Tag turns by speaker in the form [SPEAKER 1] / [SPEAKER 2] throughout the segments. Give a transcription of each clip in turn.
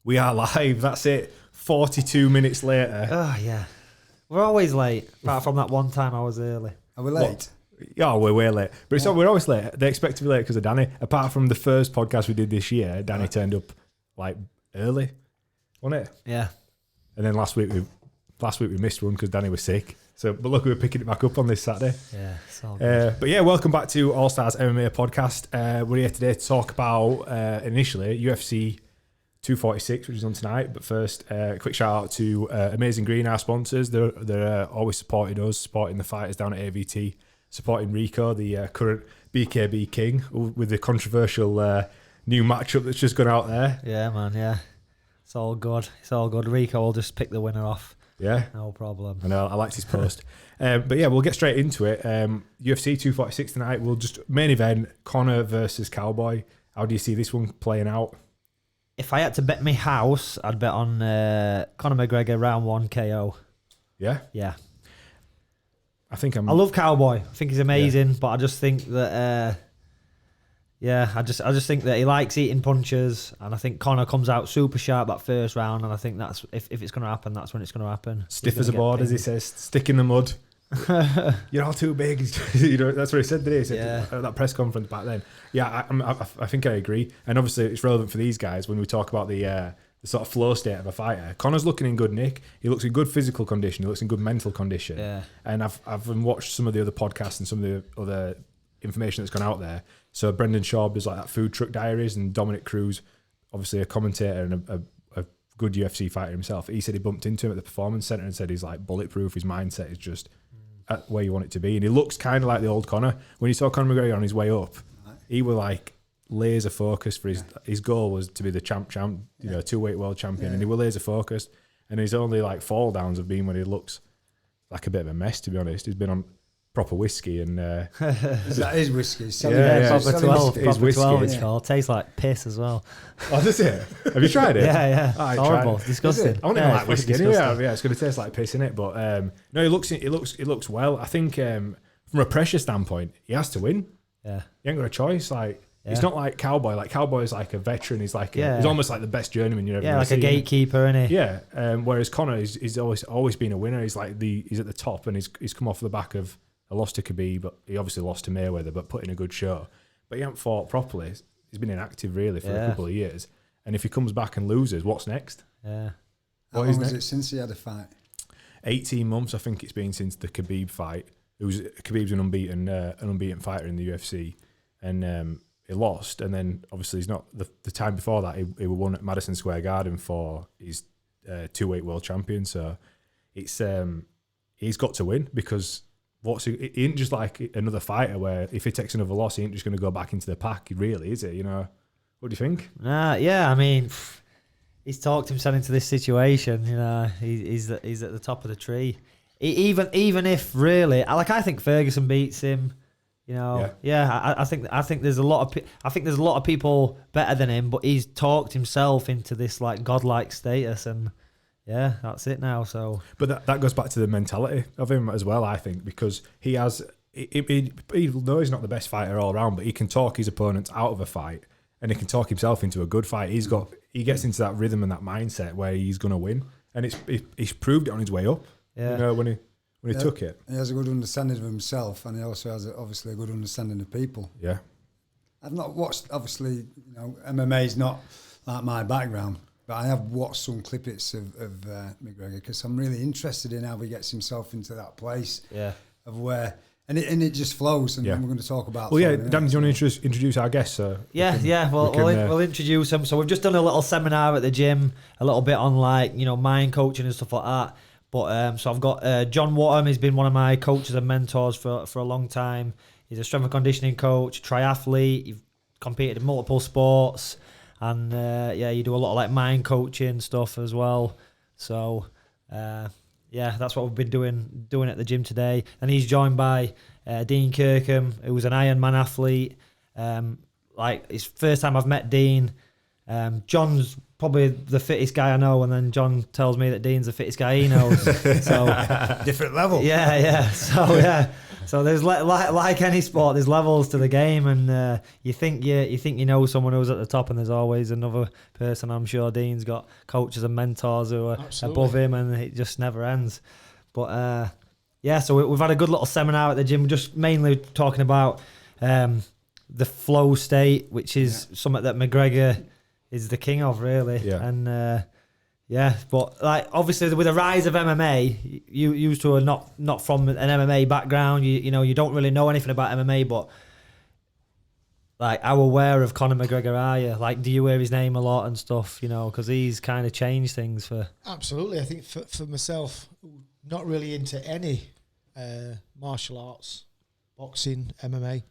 [SPEAKER 1] We are live. That's it. 42 minutes later.
[SPEAKER 2] Oh, yeah. We're always late, apart from that one time I was early.
[SPEAKER 3] Are we late?
[SPEAKER 1] Yeah, we're way late. But it's not, we're always late. They expect to be late because of Danny. Apart from the first podcast we did this year, Danny turned up like early, wasn't it?
[SPEAKER 2] Yeah.
[SPEAKER 1] And then last week we missed one because Danny was sick. So, but look, we're picking it back up on this Saturday.
[SPEAKER 2] Yeah, it's all good.
[SPEAKER 1] But yeah, welcome back to All Stars MMA podcast. We're here today to talk about initially UFC 246, which is on tonight. But first, quick shout out to Amazing Green, our sponsors. They're always supporting us, supporting the fighters down at AVT, supporting Rico, the current BKB king, with the controversial new matchup that's just gone out there.
[SPEAKER 2] Yeah, man, yeah. It's all good. It's all good. Rico will just pick the winner off.
[SPEAKER 1] Yeah.
[SPEAKER 2] No problem.
[SPEAKER 1] I know, I liked his post. But yeah, we'll get straight into it. UFC 246 tonight. We'll just, main event, Conor versus Cowboy. How do you see this one playing out?
[SPEAKER 2] If I had to bet my house, I'd bet on Conor McGregor round 1 KO.
[SPEAKER 1] Yeah?
[SPEAKER 2] Yeah.
[SPEAKER 1] I
[SPEAKER 2] love Cowboy. I think he's amazing, but I just think that I just think that he likes eating punches, and I think Conor comes out super sharp that first round, and I think that's if it's going to happen, that's when it's going to happen.
[SPEAKER 1] Stiff as a board, as he says, stick in the mud. You're all too big. You know, that's what he said today. He said at that press conference back then. Yeah, I think I agree, and obviously it's relevant for these guys when we talk about the sort of flow state of a fighter. Conor's looking in good nick. He looks in good physical condition. He looks in good mental condition. Yeah. And I've watched some of the other podcasts and some of the other information that's gone out there. So Brendan Schaub is like that Food Truck Diaries, and Dominic Cruz, obviously a commentator and a good UFC fighter himself. He said he bumped into him at the Performance Center and said he's like bulletproof. His mindset is just at where you want it to be, and he looks kind of like the old Conor. When you saw Conor McGregor on his way up, he was like laser focused for his goal was to be the champ, you know, 2-weight world champion, and he was laser focused. And his only like fall downs have been when he looks like a bit of a mess, to be honest. He's been on proper whiskey and
[SPEAKER 3] that is whiskey.
[SPEAKER 2] Proper 12.
[SPEAKER 1] It's whiskey.
[SPEAKER 2] 12 it's called. Tastes like piss as well.
[SPEAKER 1] Oh, does it? Have you tried it?
[SPEAKER 2] Yeah.
[SPEAKER 1] Oh,
[SPEAKER 2] it's horrible. It's disgusting.
[SPEAKER 1] I don't even like whiskey anyway. Yeah, it's going to taste like piss in it. But no, it looks well. I think from a pressure standpoint, he has to win. Yeah, he ain't got a choice. Like it's not like Cowboy. Like Cowboy's like a veteran. He's like he's almost like the best journeyman you're ever
[SPEAKER 2] like
[SPEAKER 1] see.
[SPEAKER 2] A gatekeeper, isn't he?
[SPEAKER 1] Yeah. Whereas Conor is always been a winner. He's like he's at the top, and he's come off the back of a loss to Khabib, but he obviously lost to Mayweather, but put in a good show. But he hasn't fought properly. He's been inactive really for a couple of years. And if he comes back and loses, what's next?
[SPEAKER 2] Yeah.
[SPEAKER 3] How long was it since he had a fight?
[SPEAKER 1] 18 months, I think it's been since the Khabib fight. Khabib's an unbeaten fighter in the UFC, and he lost. And then obviously he's not the time before that he won at Madison Square Garden for his 2-weight world champion. So it's he's got to win because. He ain't just like another fighter where if he takes another loss, he ain't just going to go back into the pack. Really, is it? You know, what do you think?
[SPEAKER 2] Yeah, I mean, he's talked himself into this situation. You know, he's at the top of the tree. Even if really, I think Ferguson beats him. You know, I think there's a lot of people better than him, but he's talked himself into this like godlike status and. Yeah, that's it now. So,
[SPEAKER 1] but that goes back to the mentality of him as well, I think, because he has. Even though he's not the best fighter all around, but he can talk his opponents out of a fight, and he can talk himself into a good fight. He gets into that rhythm and that mindset where he's going to win, and he's proved it on his way up. Yeah, you know, when he took it,
[SPEAKER 3] he has a good understanding of himself, and he also has obviously a good understanding of people.
[SPEAKER 1] Yeah,
[SPEAKER 3] I've not watched. Obviously, you know, MMA is not like my background. But I have watched some clippets of McGregor because I'm really interested in how he gets himself into that place of where, and it just flows, and we're going to talk about.
[SPEAKER 1] Well, Dan, do you want to introduce our guests?
[SPEAKER 2] We'll introduce them. So we've just done a little seminar at the gym, a little bit on like, you know, mind coaching and stuff like that. But so I've got John Wattam. He's been one of my coaches and mentors for a long time. He's a strength and conditioning coach, triathlete. You've competed in multiple sports. And you do a lot of like mind coaching stuff as well. So that's what we've been doing at the gym today. And he's joined by Dean Kirkham, who's an Ironman athlete. Like it's first time I've met Dean. John's probably the fittest guy I know, and then John tells me that Dean's the fittest guy he knows. So
[SPEAKER 3] different level.
[SPEAKER 2] Yeah. So there's like any sport, there's levels to the game, and you think you know someone who's at the top, and there's always another person. I'm sure Dean's got coaches and mentors who are above him, and it just never ends. But so we've had a good little seminar at the gym, just mainly talking about the flow state, which is something that McGregor is the king of, really. Yeah. And but like obviously with the rise of MMA, you used to are not from an MMA background. You know you don't really know anything about MMA, but like how aware of Conor McGregor are you? Like, do you hear his name a lot and stuff? You know, because he's kind of changed things for.
[SPEAKER 4] Absolutely, I think for myself, not really into any martial arts, boxing, MMA.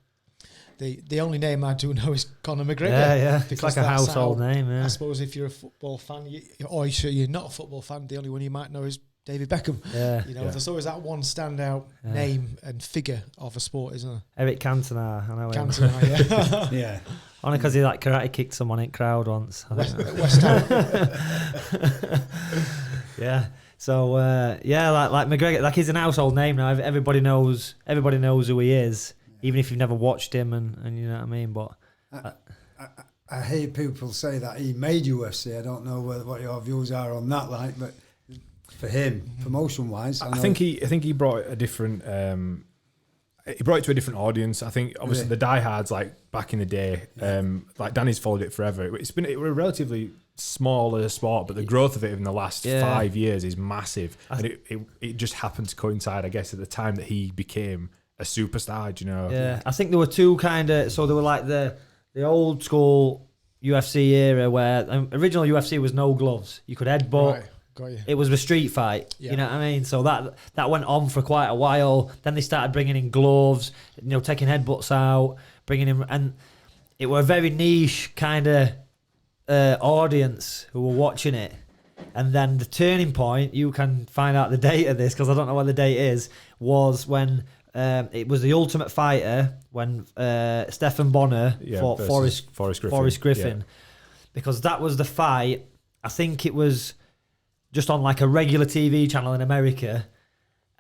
[SPEAKER 4] The only name I do know is Conor McGregor.
[SPEAKER 2] Yeah. It's like a household name, yeah.
[SPEAKER 4] I suppose if you're a football fan, you're not a football fan, the only one you might know is David Beckham.
[SPEAKER 2] Yeah.
[SPEAKER 4] You know, there's always that one standout name and figure of a sport, isn't there?
[SPEAKER 2] Eric Cantona, I know him.
[SPEAKER 4] Cantona,
[SPEAKER 3] Yeah.
[SPEAKER 2] Only because he like karate kicked someone in crowd once.
[SPEAKER 4] West Ham.
[SPEAKER 2] Yeah. So like McGregor, like he's an household name now. Everybody knows who he is. Even if you've never watched him, and you know what I mean, but
[SPEAKER 3] I hear people say that he made UFC. I don't know what your views are on that, like, but for him, promotion-wise,
[SPEAKER 1] I think he brought a different. He brought it to a different audience. I think obviously the diehards, like back in the day, like Danny's followed it forever. It was a relatively smaller sport, but the growth of it in the last 5 years is massive, and it just happened to coincide, I guess, at the time that he became a superstar, you know.
[SPEAKER 2] Yeah, I think there were two kind of. So there were like the old school UFC era where original UFC was no gloves. You could headbutt.
[SPEAKER 4] Right, got you.
[SPEAKER 2] It was a street fight. Yeah. You know what I mean? So that went on for quite a while. Then they started bringing in gloves. You know, taking headbutts out, bringing in, and it were a very niche kind of audience who were watching it. And then the turning point, you can find out the date of this because I don't know what the date is, was when. It was the Ultimate Fighter when Stephan Bonnar fought Forrest Griffin, because that was the fight. I think it was just on like a regular TV channel in America,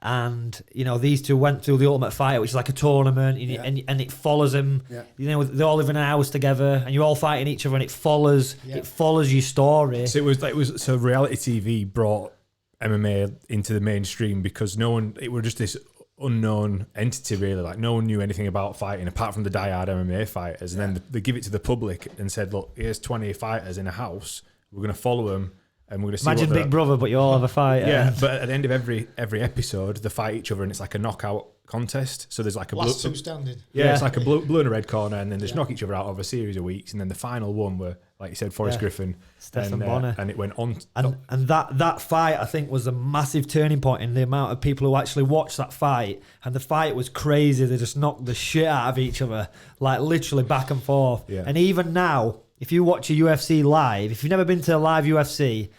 [SPEAKER 2] and you know these two went through the Ultimate Fighter, which is like a tournament, and it follows them. Yeah. You know, they all live in a house together, and you're all fighting each other, and it follows your story.
[SPEAKER 1] So so reality TV brought MMA into the mainstream because it was just this unknown entity, really. Like no one knew anything about fighting apart from the diehard MMA fighters, and then they give it to the public and said, look, here's 20 fighters in a house, we're going to follow them and we're going to see.
[SPEAKER 2] Imagine Big Brother, but you all have a fight.
[SPEAKER 1] But at the end of every episode they fight each other, and it's like a knockout contest. So there's like a
[SPEAKER 4] last two standing.
[SPEAKER 1] It's like a blue and a red corner, and then they just knock each other out over a series of weeks, and then the final one were, like you said, Forrest Griffin,
[SPEAKER 2] Stephan Bonnar,
[SPEAKER 1] and it went on.
[SPEAKER 2] And that fight, I think, was a massive turning point in the amount of people who actually watched that fight. And the fight was crazy. They just knocked the shit out of each other, like literally back and forth. Yeah. And even now, if you watch a UFC live, if you've never been to a live UFC,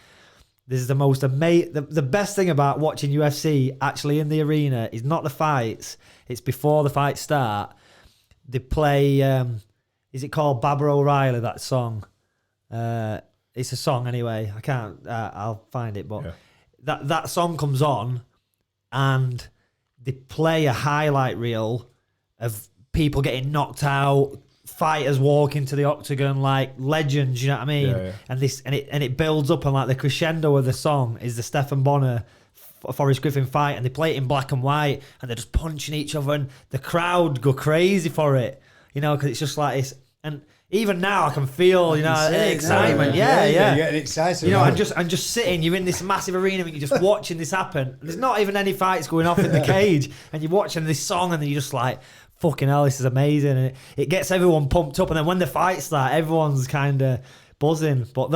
[SPEAKER 2] this is the most amazing. The best thing about watching UFC actually in the arena is not the fights. It's before the fights start. They play. Is it called Barbara O'Reilly? That song. It's a song anyway. I can't. I'll find it. But that song comes on, and they play a highlight reel of people getting knocked out, fighters walking to the octagon like legends. You know what I mean? Yeah. And it builds up, and like the crescendo of the song is the Stephan Bonnar Forrest Griffin fight, and they play it in black and white, and they're just punching each other, and the crowd go crazy for it. You know, because it's just like this. And even now, I can feel, you know, excitement. Yeah.
[SPEAKER 3] You're getting excited.
[SPEAKER 2] You know, I'm just sitting. You're in this massive arena, and you're just watching this happen. There's not even any fights going off in the cage, and you're watching this song, and then you're just like, fucking hell, this is amazing. And it gets everyone pumped up. And then when the fights start, everyone's kind of buzzing. But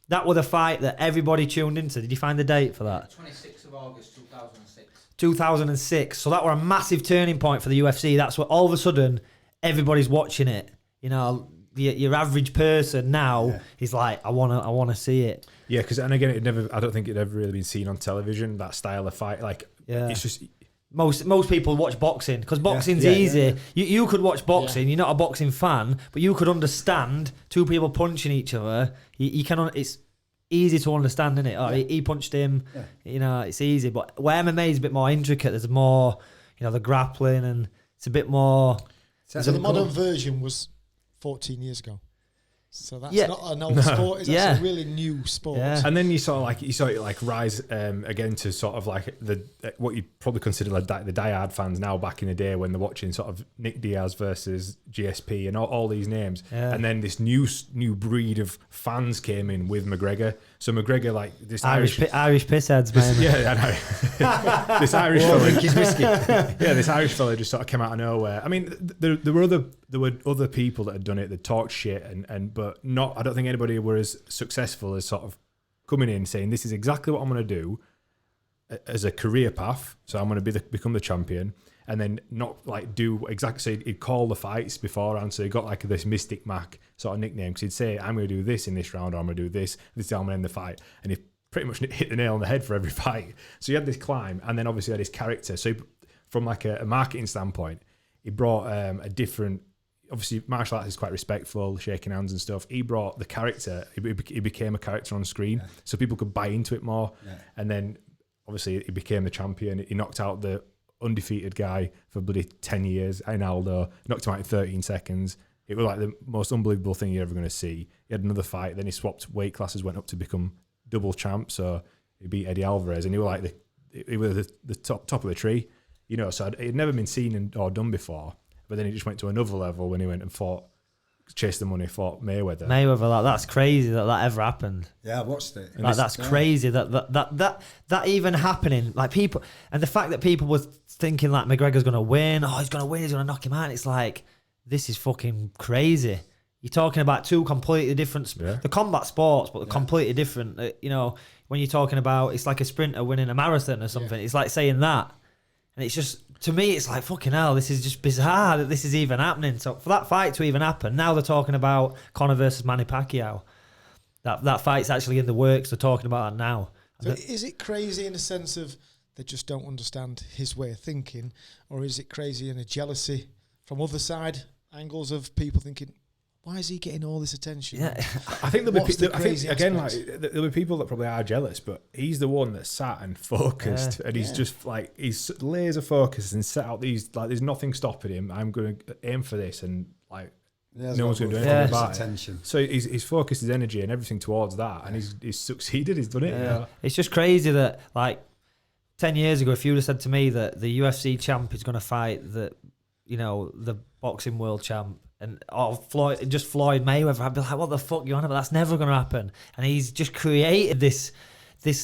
[SPEAKER 2] that was a fight that everybody tuned into. Did you find the date for that?
[SPEAKER 5] 26th of August, 2006.
[SPEAKER 2] 2006. So that were a massive turning point for the UFC. That's what all of a sudden everybody's watching it. You know, your average person now is like, I want to see it.
[SPEAKER 1] Yeah, because and again, I don't think it'd ever really been seen on television, that style of fight. Like, it's just
[SPEAKER 2] most people watch boxing because boxing's easy. Yeah. You could watch boxing. You're not a boxing fan, but you could understand two people punching each other. You can. easy to understand, isn't it? Oh, he punched him, you know, it's easy. But where MMA is a bit more intricate, there's more, you know, the grappling, and it's a bit more.
[SPEAKER 4] So the modern version was 14 years ago. So that's not an old sport. It's actually a really new sport. Yeah.
[SPEAKER 1] And then you saw it like rise again to sort of like what you'd probably consider like the diehard fans now back in the day when they're watching sort of Nick Diaz versus GSP and all these names. Yeah. And then this new breed of fans came in with McGregor. So McGregor, like this
[SPEAKER 2] Irish pissheads, man.
[SPEAKER 1] This Irish fella. This Irish fella just sort of came out of nowhere. I mean, there were other people that had done it that talked shit but not. I don't think anybody were as successful as sort of coming in saying this is exactly what I'm going to do as a career path. So I'm going to become the champion, and then not like do exactly. So he'd call the fights beforehand. So he got like this Mystic Mac sort of nickname because he'd say, "I'm going to do this in this round, or I'm going to do this. This is how I'm going to end the fight," and he pretty much hit the nail on the head for every fight. So he had this climb, and then obviously had his character. So from like a marketing standpoint, he brought a different. Obviously, martial arts is quite respectful, shaking hands and stuff. He brought the character. He became a character on screen, so people could buy into it more. Yeah. And then, obviously, he became the champion. He knocked out the undefeated guy for bloody 10 years, Ainaldo. Knocked him out in 13 seconds. It was like the most unbelievable thing you're ever going to see. He had another fight. Then he swapped weight classes, went up to become double champ. So he beat Eddie Alvarez, and he was like the top of the tree. You know, so it had never been seen or done before. But then he just went to another level when he went and chased the money, fought Mayweather.
[SPEAKER 2] That's crazy that ever happened.
[SPEAKER 3] Yeah, I watched it.
[SPEAKER 2] Like, that's crazy that even happening. Like people, and the fact that people were thinking like McGregor's going to win. Oh, he's going to knock him out. It's like, this is fucking crazy. You're talking about two completely different, the combat sports, but completely different. You know, when you're talking about, it's like a sprinter winning a marathon or something. Yeah. It's like saying that. And it's just, to me, it's like, fucking hell, this is just bizarre that this is even happening. So for that fight to even happen, now they're talking about Conor versus Manny Pacquiao. That fight's actually in the works. They're talking about that now.
[SPEAKER 4] So is it crazy in the sense of they just don't understand his way of thinking, or is it crazy in a jealousy from other side angles of people thinking, why is he getting all this attention?
[SPEAKER 1] Yeah, I think there'll be people that probably are jealous, but he's the one that sat and focused, and he's just like, he's laser focused and set out these, like, there's nothing stopping him. I'm going to aim for this, and like no one's going to do anything about it. So he's focused his energy and everything towards that, and he's succeeded. He's done it.
[SPEAKER 2] Yeah. You know? It's just crazy that, like, 10 years ago, if you'd have said to me that the UFC champ is going to fight the boxing world champ, and Floyd Mayweather, I'd be like, what the fuck you on about? That's never going to happen. And he's just created this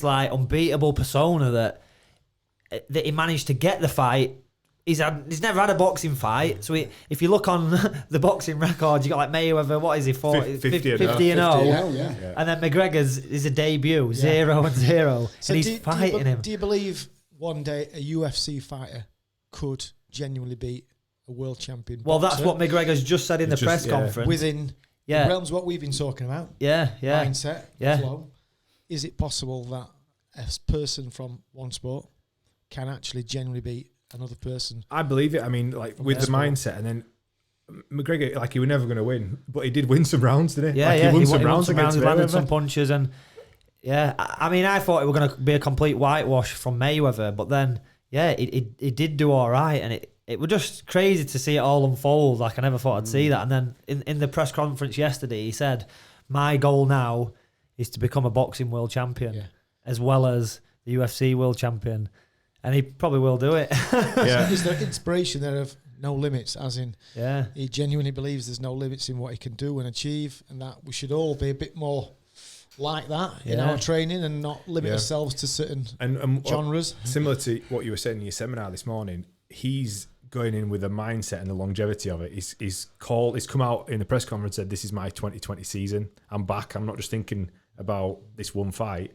[SPEAKER 2] like unbeatable persona that he managed to get the fight. He's never had a boxing fight. So if you look on the boxing records, you got like Mayweather, what is he, 50 and 0. Yeah. And then McGregor's is a debut, 0-0. So and he's fighting him.
[SPEAKER 4] Do you believe one day a UFC fighter could genuinely beat a world champion boxer?
[SPEAKER 2] Well, that's what McGregor's just said in the press conference.
[SPEAKER 4] Within the realms of what we've been talking about. Mindset, flow. Is it possible that a person from one sport can actually genuinely beat another person?
[SPEAKER 1] I believe it. I mean, like, with the mindset, and then McGregor, like, he was never going to win, but he did win some rounds, didn't he?
[SPEAKER 2] Yeah,
[SPEAKER 1] he won some rounds against
[SPEAKER 2] Mayweather. Landed some punches, and I mean, I thought it was going to be a complete whitewash from Mayweather, but then it did do all right, and it was just crazy to see it all unfold. Like, I never thought I'd see that. And then in the press conference yesterday, he said, my goal now is to become a boxing world champion, as well as the UFC world champion. And he probably will do it.
[SPEAKER 4] Is there inspiration there of no limits, as in he genuinely believes there's no limits in what he can do and achieve, and that we should all be a bit more like that in our training and not limit ourselves to certain genres.
[SPEAKER 1] Similar to what you were saying in your seminar this morning, he's going in with the mindset and the longevity of it. He's come out in the press conference, said, this is my 2020 season. I'm back. I'm not just thinking about this one fight.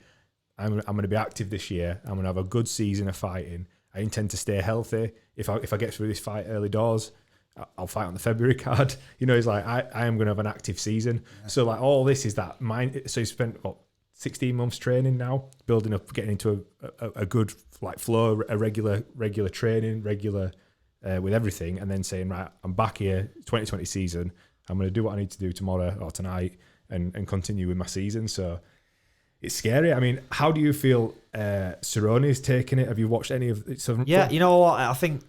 [SPEAKER 1] I'm going to be active this year. I'm going to have a good season of fighting. I intend to stay healthy. If I get through this fight early doors, I'll fight on the February card. You know, he's like, I am going to have an active season. Yeah. So like, all this is that mind. So he spent 16 months training now, building up, getting into a good like flow, a regular training, with everything, and then saying, right, I'm back here, 2020 season. I'm going to do what I need to do tomorrow or tonight, and continue with my season. So it's scary. I mean, how do you feel Cerrone's taking it? Have you watched any of it?
[SPEAKER 2] Yeah, you know what? I think,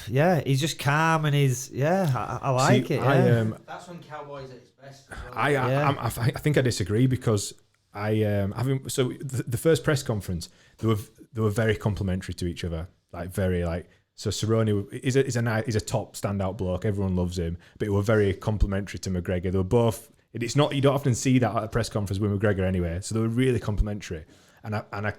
[SPEAKER 2] yeah, he's just calm and I like it. Yeah.
[SPEAKER 5] That's when Cowboy's at his best.
[SPEAKER 1] I think I disagree because the first press conference, they were very complimentary to each other, so Cerrone is a top standout bloke. Everyone loves him, but they were very complimentary to McGregor. They were both. It's not, you don't often see that at a press conference with McGregor anyway. So they were really complimentary, and I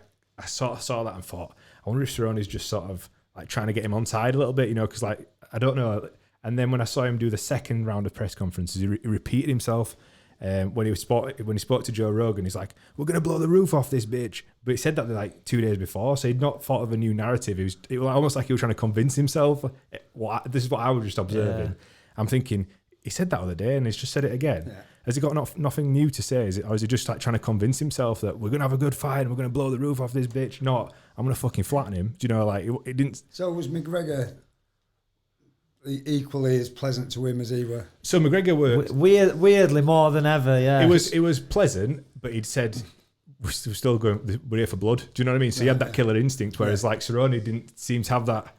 [SPEAKER 1] sort of saw that and thought, I wonder if Cerrone's just sort of like trying to get him on side a little bit, because like I don't know. And then when I saw him do the second round of press conferences, he repeated himself. When he spoke to Joe Rogan, he's like, "We're gonna blow the roof off this bitch." But he said that like 2 days before, so he'd not thought of a new narrative. It was almost like he was trying to convince himself. This is what I was just observing. Yeah. I'm thinking he said that the other day, and he's just said it again. Yeah. Has he got nothing new to say? Or is he just like trying to convince himself that we're gonna have a good fight and we're gonna blow the roof off this bitch? Not, I'm gonna fucking flatten him. Do you know? Like it didn't.
[SPEAKER 3] So was McGregor equally as pleasant to him as he were?
[SPEAKER 1] So McGregor was
[SPEAKER 2] weirdly more than ever. Yeah,
[SPEAKER 1] it was pleasant, but he'd said we're still going. We're here for blood. Do you know what I mean? So he had that killer instinct, whereas like Cerrone didn't seem to have that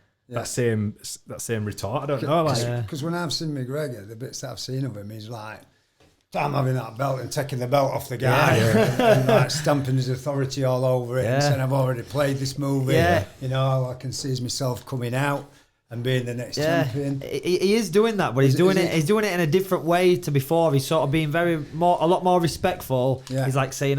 [SPEAKER 1] same retort. I don't know,
[SPEAKER 3] because when I've seen McGregor, the bits that I've seen of him, he's like, I'm having that belt and taking the belt off the guy and like stamping his authority all over it and saying, I've already played this movie. Yeah. All I can see is myself coming out and being the next champion.
[SPEAKER 2] He is doing that, but he's doing it in a different way to before. He's sort of being a lot more respectful. Yeah. He's like saying,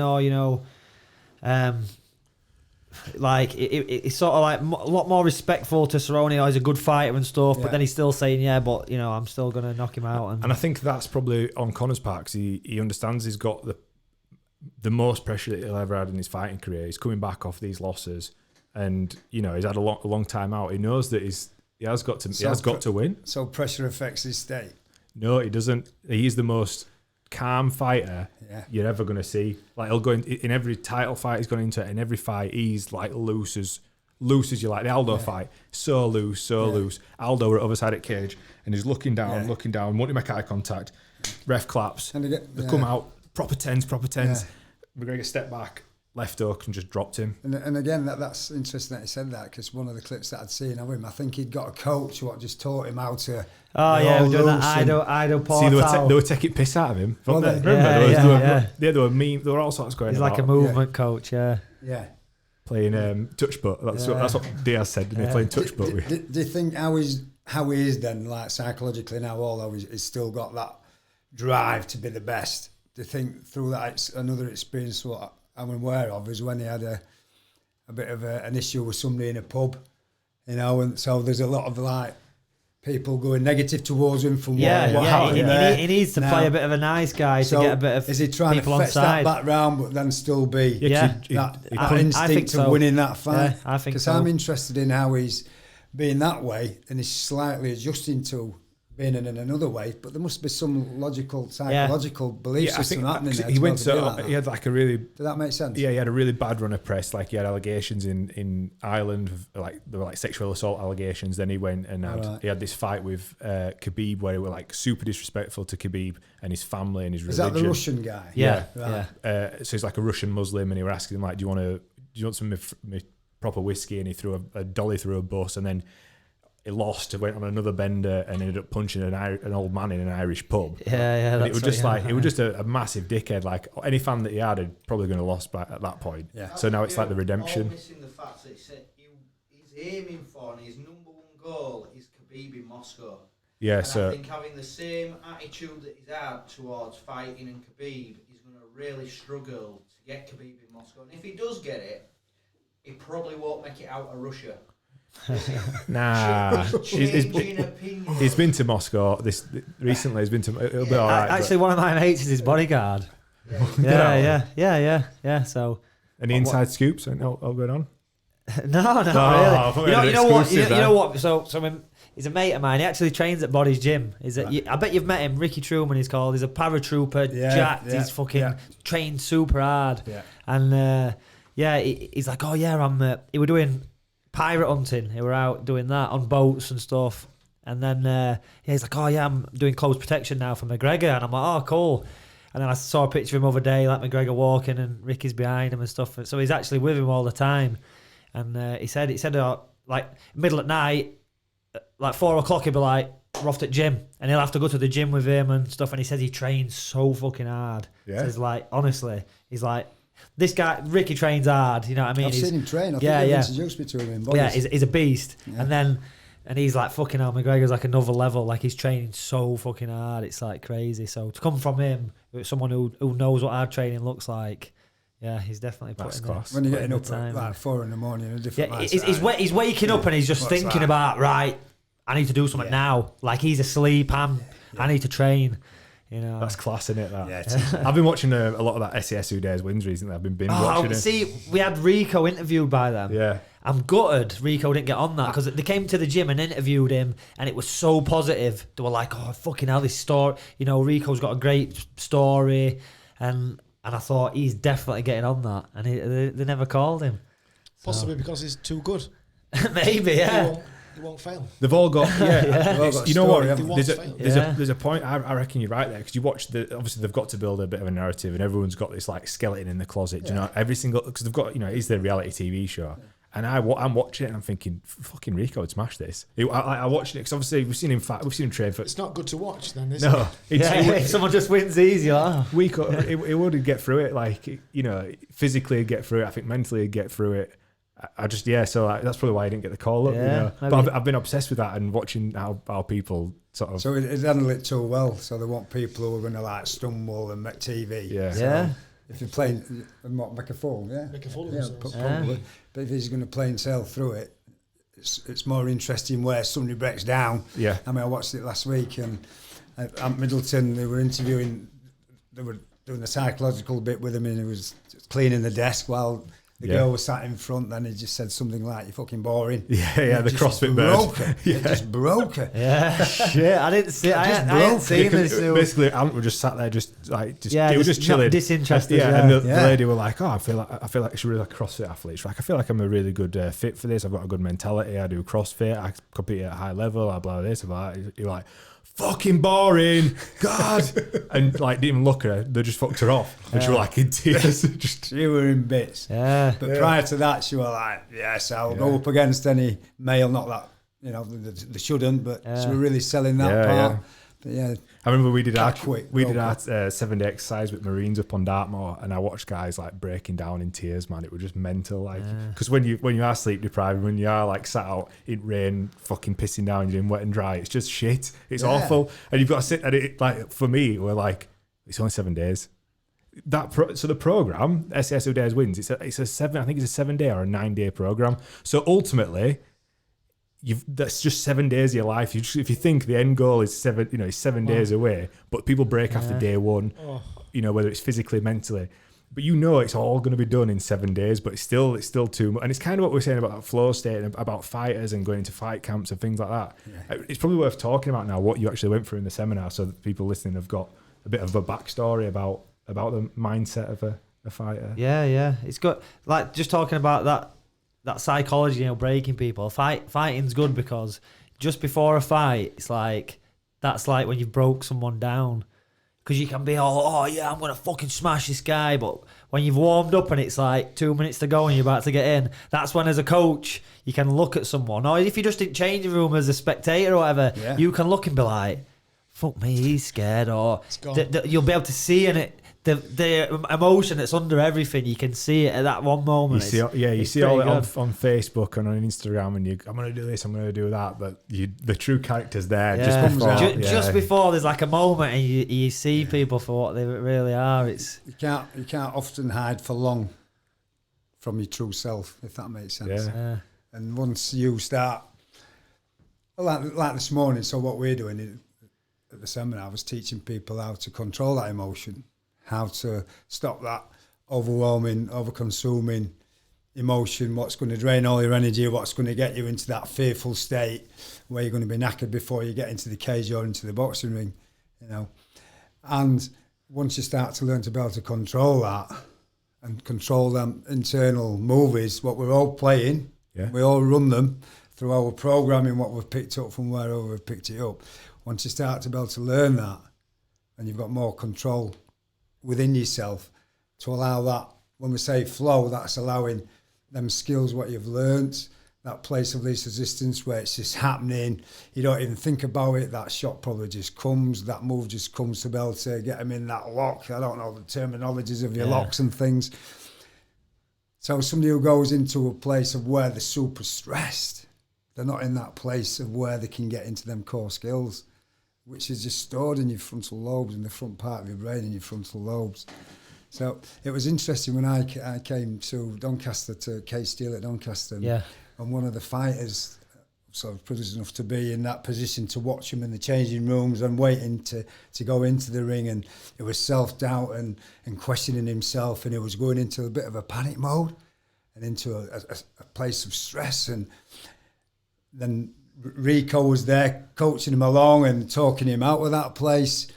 [SPEAKER 2] like it's sort of like a lot more respectful to Cerrone. He's a good fighter and stuff, but then he's still saying, I'm still gonna knock him out.
[SPEAKER 1] And I think that's probably on Conor's part, because he understands he's got the most pressure that he'll ever had in his fighting career. He's coming back off these losses, and he's had a long time out. He knows that he has got to win.
[SPEAKER 3] So pressure affects his state?
[SPEAKER 1] No, he doesn't. He's the most calm fighter you're ever going to see. Like, he'll go in every title fight he's gone into, in every fight he's like loose as you like. The Aldo fight, so loose. Aldo were at the other side of the cage and he's looking down, wanting to make eye contact. Ref claps, and they come out, proper tense. McGregor stepped back, left hook and just dropped him.
[SPEAKER 3] And again, that's interesting that he said that, because one of the clips that I'd seen of him, I think he'd got a coach who just taught him how to.
[SPEAKER 2] Oh yeah, we're doing that Ido portal.
[SPEAKER 1] See, they were taking piss out of him. Remember? They were mean. There were all sorts going on.
[SPEAKER 2] He's like a movement coach,
[SPEAKER 3] yeah.
[SPEAKER 1] Playing touch butt. That's what Diaz said. Didn't he? Playing touch butt.
[SPEAKER 3] Do you think how he is then, like psychologically now, although he's still got that drive to be the best? Do you think through that another experience what I'm aware of is when he had a bit of an issue with somebody in a pub, and so there's a lot of like people going negative towards him from what happened there.
[SPEAKER 2] He needs to play a bit of a nice guy to get a bit of people on side. Is he trying to fetch that
[SPEAKER 3] back round but then still be that instinct of winning that fight?
[SPEAKER 2] I think
[SPEAKER 3] so. Because I'm interested in how he's being that way and he's slightly adjusting to being in another way, but there must be some logical, psychological belief system happening there.
[SPEAKER 1] He had like a really...
[SPEAKER 3] Did that make sense?
[SPEAKER 1] Yeah, he had a really bad run of press. Like, he had allegations in Ireland, like there were like sexual assault allegations. Then he went and he had this fight with Khabib where he were like super disrespectful to Khabib and his family and his religion.
[SPEAKER 3] Is that the Russian guy?
[SPEAKER 2] Yeah.
[SPEAKER 1] So he's like a Russian Muslim, and he were asking him like, do you want some proper whiskey? And he threw a dolly through a bus, and then he lost, went on another bender and ended up punching an old man in an Irish pub.
[SPEAKER 2] Yeah.
[SPEAKER 1] It was just it was just a massive dickhead. Like, any fan that he had probably going to lost back at that point. Yeah. So now it's like the redemption.
[SPEAKER 5] All missing the fact that he said he's aiming for, and his number one goal is Khabib in Moscow.
[SPEAKER 1] Yeah.
[SPEAKER 5] And
[SPEAKER 1] so
[SPEAKER 5] I think having the same attitude that he's had towards fighting and Khabib, he's going to really struggle to get Khabib in Moscow. And if he does get it, he probably won't make it out of Russia.
[SPEAKER 1] Nah, he's been to Moscow recently. He's been to. It'll be all right.
[SPEAKER 2] Actually, one of my mates is his bodyguard. Yeah. So,
[SPEAKER 1] any inside scoops? All going on?
[SPEAKER 2] No, really. You know what? So he's a mate of mine. He actually trains at Body's gym. I bet you've met him. Ricky Truman, he's called. He's a paratrooper, jacked. He's fucking trained super hard. Yeah. And he's like, we were doing pirate hunting. They were out doing that on boats and stuff. And then he's like, I'm doing close protection now for McGregor. And I'm like, oh, cool. And then I saw a picture of him other day, like McGregor walking and Ricky's behind him and stuff. So he's actually with him all the time. And he said, like middle at night, like 4 o'clock, he'd be like, we're off to the gym, and he'll have to go to the gym with him and stuff. And he says he trains so fucking hard. Yeah. Says like, honestly, he's like, this guy Ricky trains hard. You know what I mean?
[SPEAKER 3] I've seen him train. I think he introduced me to him in Bonnar.
[SPEAKER 2] Yeah, he's a beast. Yeah. And he's like, fucking hell, McGregor's like another level. Like he's training so fucking hard. It's like crazy. So to come from him, someone who knows what hard training looks like. Yeah, he's definitely putting class.
[SPEAKER 3] When you're getting up at like 4 in the morning in a different
[SPEAKER 2] he's waking up and he's just thinking about, right, I need to do something now. Like he's asleep, I need to train. You know,
[SPEAKER 1] that's class, isn't it? That. Yeah, I've been watching a lot of that SES Who Dares Wins recently. I've been binge watching it.
[SPEAKER 2] See, we had Rico interviewed by them.
[SPEAKER 1] Yeah.
[SPEAKER 2] I'm gutted Rico didn't get on that because they came to the gym and interviewed him and it was so positive. They were like, oh, fucking hell, this story. You know, Rico's got a great story. And I thought he's definitely getting on that. And they never called him.
[SPEAKER 4] Possibly because he's too good.
[SPEAKER 2] Maybe, yeah.
[SPEAKER 4] He won't fail.
[SPEAKER 1] They've all got, you know what? There's a point. I reckon you're right there because you watch obviously they've got to build a bit of a narrative, and everyone's got this like skeleton in the closet. You know, every single because they've got it's their reality TV show, and I'm watching it and I'm thinking, fucking Rico would smash this. I watched it because obviously we've seen him train for.
[SPEAKER 4] It's not good to watch then, is
[SPEAKER 1] it?
[SPEAKER 2] If someone just wins easy,
[SPEAKER 1] Rico, it would get through it. Like physically get through it. I think mentally get through it. I just so that's probably why I didn't get the call up. But I've been obsessed with that and watching how people sort of.
[SPEAKER 3] So it handled it too well. So they want people who are going to like stumble and make TV.
[SPEAKER 1] Yeah.
[SPEAKER 3] So if you're playing, make a fool. Probably. But if he's going to play and sail through it, it's more interesting where somebody breaks down.
[SPEAKER 1] Yeah.
[SPEAKER 3] I mean, I watched it last week and at Middleton they were interviewing. They were doing the psychological bit with him, and he was cleaning the desk while. The girl was sat in front, and he just said something like, "You're fucking boring."
[SPEAKER 1] Yeah, the CrossFit bird.
[SPEAKER 3] It just broke her.
[SPEAKER 2] Yeah, shit. I didn't see. I hadn't seen this.
[SPEAKER 1] Basically, Ant was just sat there, it was just chilling,
[SPEAKER 2] disinterested.
[SPEAKER 1] And the lady were like, "Oh, I feel like she's really like a CrossFit athlete." She's like, "I feel like I'm a really good fit for this. I've got a good mentality. I do CrossFit. I compete at a high level. I blah this, blah." You're like, fucking boring, God, and like didn't even look at her. They just fucked her off, and she was like in tears.
[SPEAKER 3] She were in bits.
[SPEAKER 2] Yeah.
[SPEAKER 3] But prior to that, she was like, "Yes, I'll go up against any male." Not that they shouldn't, but she was really selling that part. But
[SPEAKER 1] I remember we did our 7-day exercise with Marines up on Dartmoor, and I watched guys like breaking down in tears. Man, it was just mental. Like, because when you are sleep deprived, when you are like sat out in rain, fucking pissing down, you're doing wet and dry. It's just shit. It's awful, and you've got to sit at it. Like for me, we're like, it's only 7 days. So the program SES Who Dares Wins. It's a 7-day or a 9-day program. So ultimately. That's just 7 days of your life. If you think the end goal is 7 days away, but people break after day one, whether it's physically, mentally, but it's all going to be done in 7 days. But it's still too much. And it's kind of what we're saying about that flow state and about fighters and going into fight camps and things like that. Yeah. It's probably worth talking about now what you actually went through in the seminar, so that people listening have got a bit of a backstory about the mindset of a fighter.
[SPEAKER 2] Yeah. It's got like just talking about that psychology, breaking people. Fighting's good because just before a fight, it's like that's like when you broke someone down, because you can be I'm gonna fucking smash this guy, but when you've warmed up and it's like 2 minutes to go and you're about to get in, that's when as a coach you can look at someone, or if you're just in changing room as a spectator or whatever, you can look and be like, fuck me, he's scared, or you'll be able to see in it. The emotion that's under everything, you can see it at that one moment.
[SPEAKER 1] You see all it on Facebook and on Instagram, and I'm going to do this, I'm going to do that, but the true character's there just before there's like a moment, and you see people for what they really are. It's
[SPEAKER 3] you can't often hide for long from your true self, if that makes sense. And once you start, like this morning, so what we're doing at the seminar, I was teaching people how to control that emotion. How to stop that overwhelming, over-consuming emotion, what's going to drain all your energy, what's going to get you into that fearful state where you're going to be knackered before you get into the cage or into the boxing ring, And once you start to learn to be able to control that and control them internal movies, what we're all playing, we all run them through our programming, what we've picked up from wherever we've picked it up. Once you start to be able to learn that, and you've got more control within yourself to allow that. When we say flow, that's allowing them skills, what you've learnt, that place of least resistance where it's just happening. You don't even think about it. That shot probably just comes. That move just comes to be able to get them in that lock. I don't know the terminologies of your locks and things. So somebody who goes into a place of where they're super stressed, they're not in that place of where they can get into them core skills, which is just stored in your frontal lobes, in the front part of your brain, in your frontal lobes. So it was interesting when I came to Doncaster, to Kate Steele at Doncaster.
[SPEAKER 2] Yeah.
[SPEAKER 3] And one of the fighters, sort of privileged enough to be in that position to watch him in the changing rooms and waiting to go into the ring, and it was self-doubt and questioning himself, and it was going into a bit of a panic mode and into a place of stress. And then Rico was there coaching him along and talking him out of that place.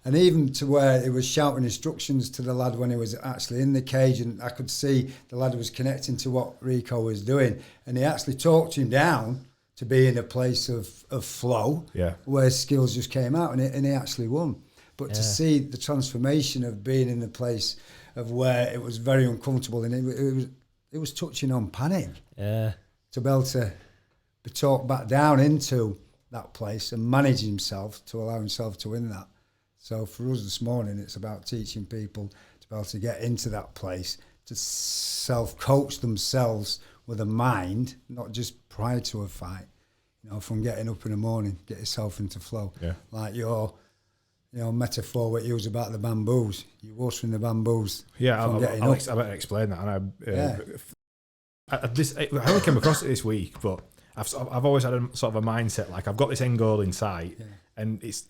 [SPEAKER 3] And even to where he was shouting instructions to the lad when he was actually in the cage, and I could see the lad was connecting to what Rico was doing, and he actually talked him down to be in a place of flow, where skills just came out, and he actually won. But to see the transformation of being in the place of where it was very uncomfortable, and it was touching on panic. Yeah. To be able to be talked back down into that place and manage himself to allow himself to win that. So for us this morning, it's about teaching people to be able to get into that place, to self-coach themselves with a mind, not just prior to a fight. You know, from getting up in the morning, get yourself into flow. Yeah. Like your, metaphor what you use about the bamboos. You're watering the bamboos.
[SPEAKER 1] Yeah, I'll better explain that. And I only came across it this week, but I've always had a sort of a mindset like I've got this end goal in sight, and it's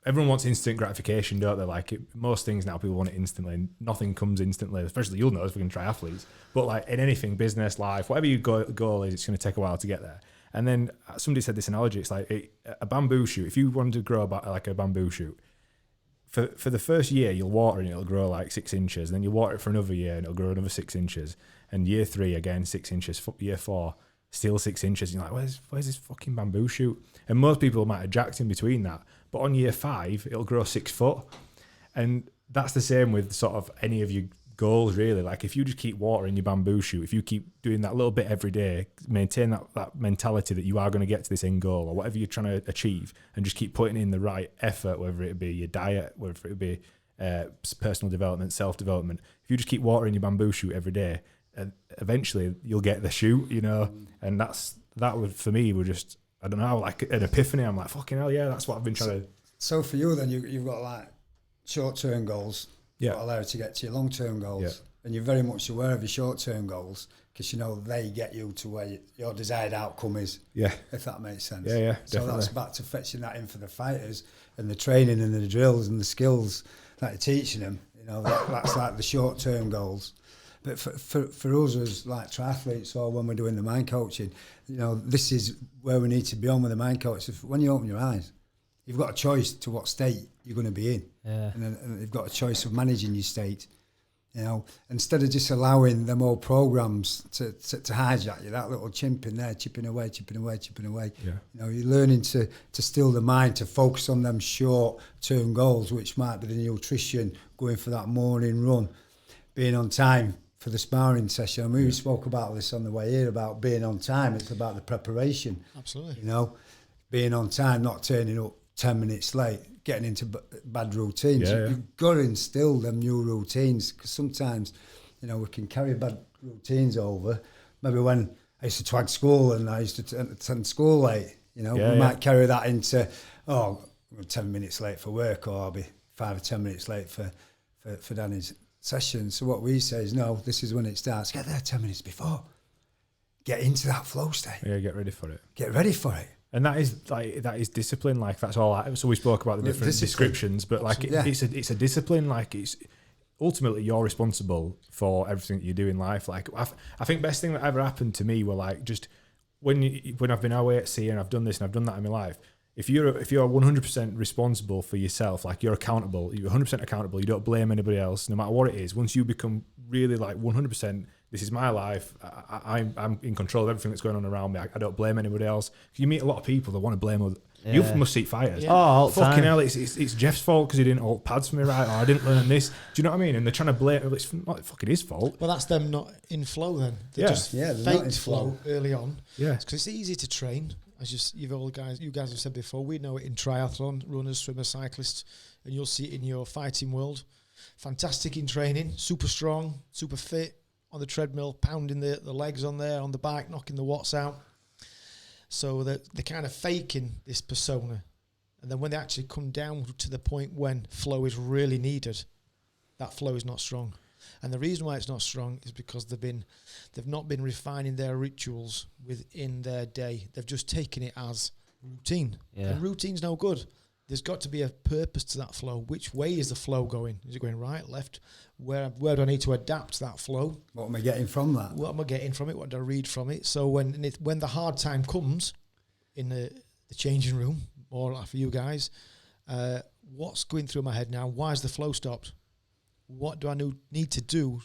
[SPEAKER 1] everyone wants instant gratification, don't they? Like most things now, people want it instantly. Nothing comes instantly, especially you'll know if we can triathletes. But like in anything, business, life, whatever your goal is, it's going to take a while to get there. And then somebody said this analogy. It's like a bamboo shoot. If you wanted to grow like a bamboo shoot, for the first year, you'll water it and it'll grow like 6 inches. Then you'll water it for another year and it'll grow another 6 inches. And year 3, again, 6 inches. Year 4, still 6 inches. And you're like, where's this fucking bamboo shoot? And most people might have jacked in between that. But on year 5, it'll grow 6 foot. And that's the same with sort of any of your goals, really. Like if you just keep watering your bamboo shoot, if you keep doing that little bit every day, maintain that mentality that you are going to get to this end goal or whatever you're trying to achieve, and just keep putting in the right effort, whether it be your diet, whether it be personal development, self-development. If you just keep watering your bamboo shoot every day, eventually you'll get the shoot, and that would, for me, would just, I don't know, like an epiphany. I'm like, fucking hell, yeah, that's what I've been trying to.
[SPEAKER 3] So for you then, you've got like short-term goals.
[SPEAKER 1] Yeah.
[SPEAKER 3] Allow you to get to your long-term goals, and you're very much aware of your short-term goals because they get you to where your desired outcome is. Yeah, if that makes sense.
[SPEAKER 1] Yeah,
[SPEAKER 3] so
[SPEAKER 1] definitely.
[SPEAKER 3] That's back to fetching that in for the fighters and the training and the drills and the skills that you're teaching them. That's like the short-term goals. But for us as like triathletes, or when we're doing the mind coaching, this is where we need to be on with the mind coach. When you open your eyes, you've got a choice to what state you're going to be in. Yeah. And you've got a choice of managing your state. Instead of just allowing them all programs to hijack you, that little chimp in there, chipping away. Yeah. You're learning to still the mind, to focus on them short-term goals, which might be the nutrition, going for that morning run, being on time for the sparring session. We spoke about this on the way here, about being on time. It's about the preparation.
[SPEAKER 4] Absolutely.
[SPEAKER 3] Being on time, not turning up 10 minutes late, getting into bad routines. You've got to instill them new routines, because sometimes, we can carry bad routines over. Maybe when I used to twag school and I used to attend school late, we might carry that into, I'm 10 minutes late for work, or I'll be 5 or 10 minutes late for Danny's session. So what we say is, no, this is when it starts. Get there 10 minutes before. Get into that flow state.
[SPEAKER 1] Yeah, get ready for it.
[SPEAKER 3] Get ready for it.
[SPEAKER 1] And that is discipline. Like that's all. So we spoke about the different descriptions, but like it's a discipline. Like it's ultimately you're responsible for everything that you do in life. Like I think best thing that ever happened to me were like just when I've been away at sea and I've done this and I've done that in my life. If you're 100% responsible for yourself, like you're accountable, you're 100% accountable. You don't blame anybody else, no matter what it is. Once you become really like 100%. This is my life. I'm in control of everything that's going on around me. I don't blame anybody else. You meet a lot of people that want to blame You must see fighters.
[SPEAKER 2] Yeah. Oh, all the
[SPEAKER 1] fucking
[SPEAKER 2] time.
[SPEAKER 1] hell! It's Jeff's fault because he didn't hold pads for me right, or I didn't learn this. Do you know what I mean? And they're trying to blame. It's not fucking his fault.
[SPEAKER 4] Well, that's them not in flow then. They're just
[SPEAKER 3] they're not in
[SPEAKER 4] faked flow early on.
[SPEAKER 3] Yeah,
[SPEAKER 4] because it's easy to train. As you guys have said before, we know it in triathlon, runners, swimmers, cyclists, and you'll see it in your fighting world. Fantastic in training, super strong, super fit on the treadmill, pounding the legs on there, on the bike, knocking the watts out. So they're kind of faking this persona. And then when they actually come down to the point when flow is really needed, that flow is not strong. And the reason why it's not strong is because they've not been refining their rituals within their day. They've just taken it as routine. Yeah. And routine's no good. There's got to be a purpose to that flow. Which way is the flow going? Is it going right, left? Where do I need to adapt that flow?
[SPEAKER 3] What am I getting from that?
[SPEAKER 4] What am I getting from it? What do I read from it? So when the hard time comes in the changing room, or like for you guys, what's going through my head now? Why is the flow stopped? What do I need to do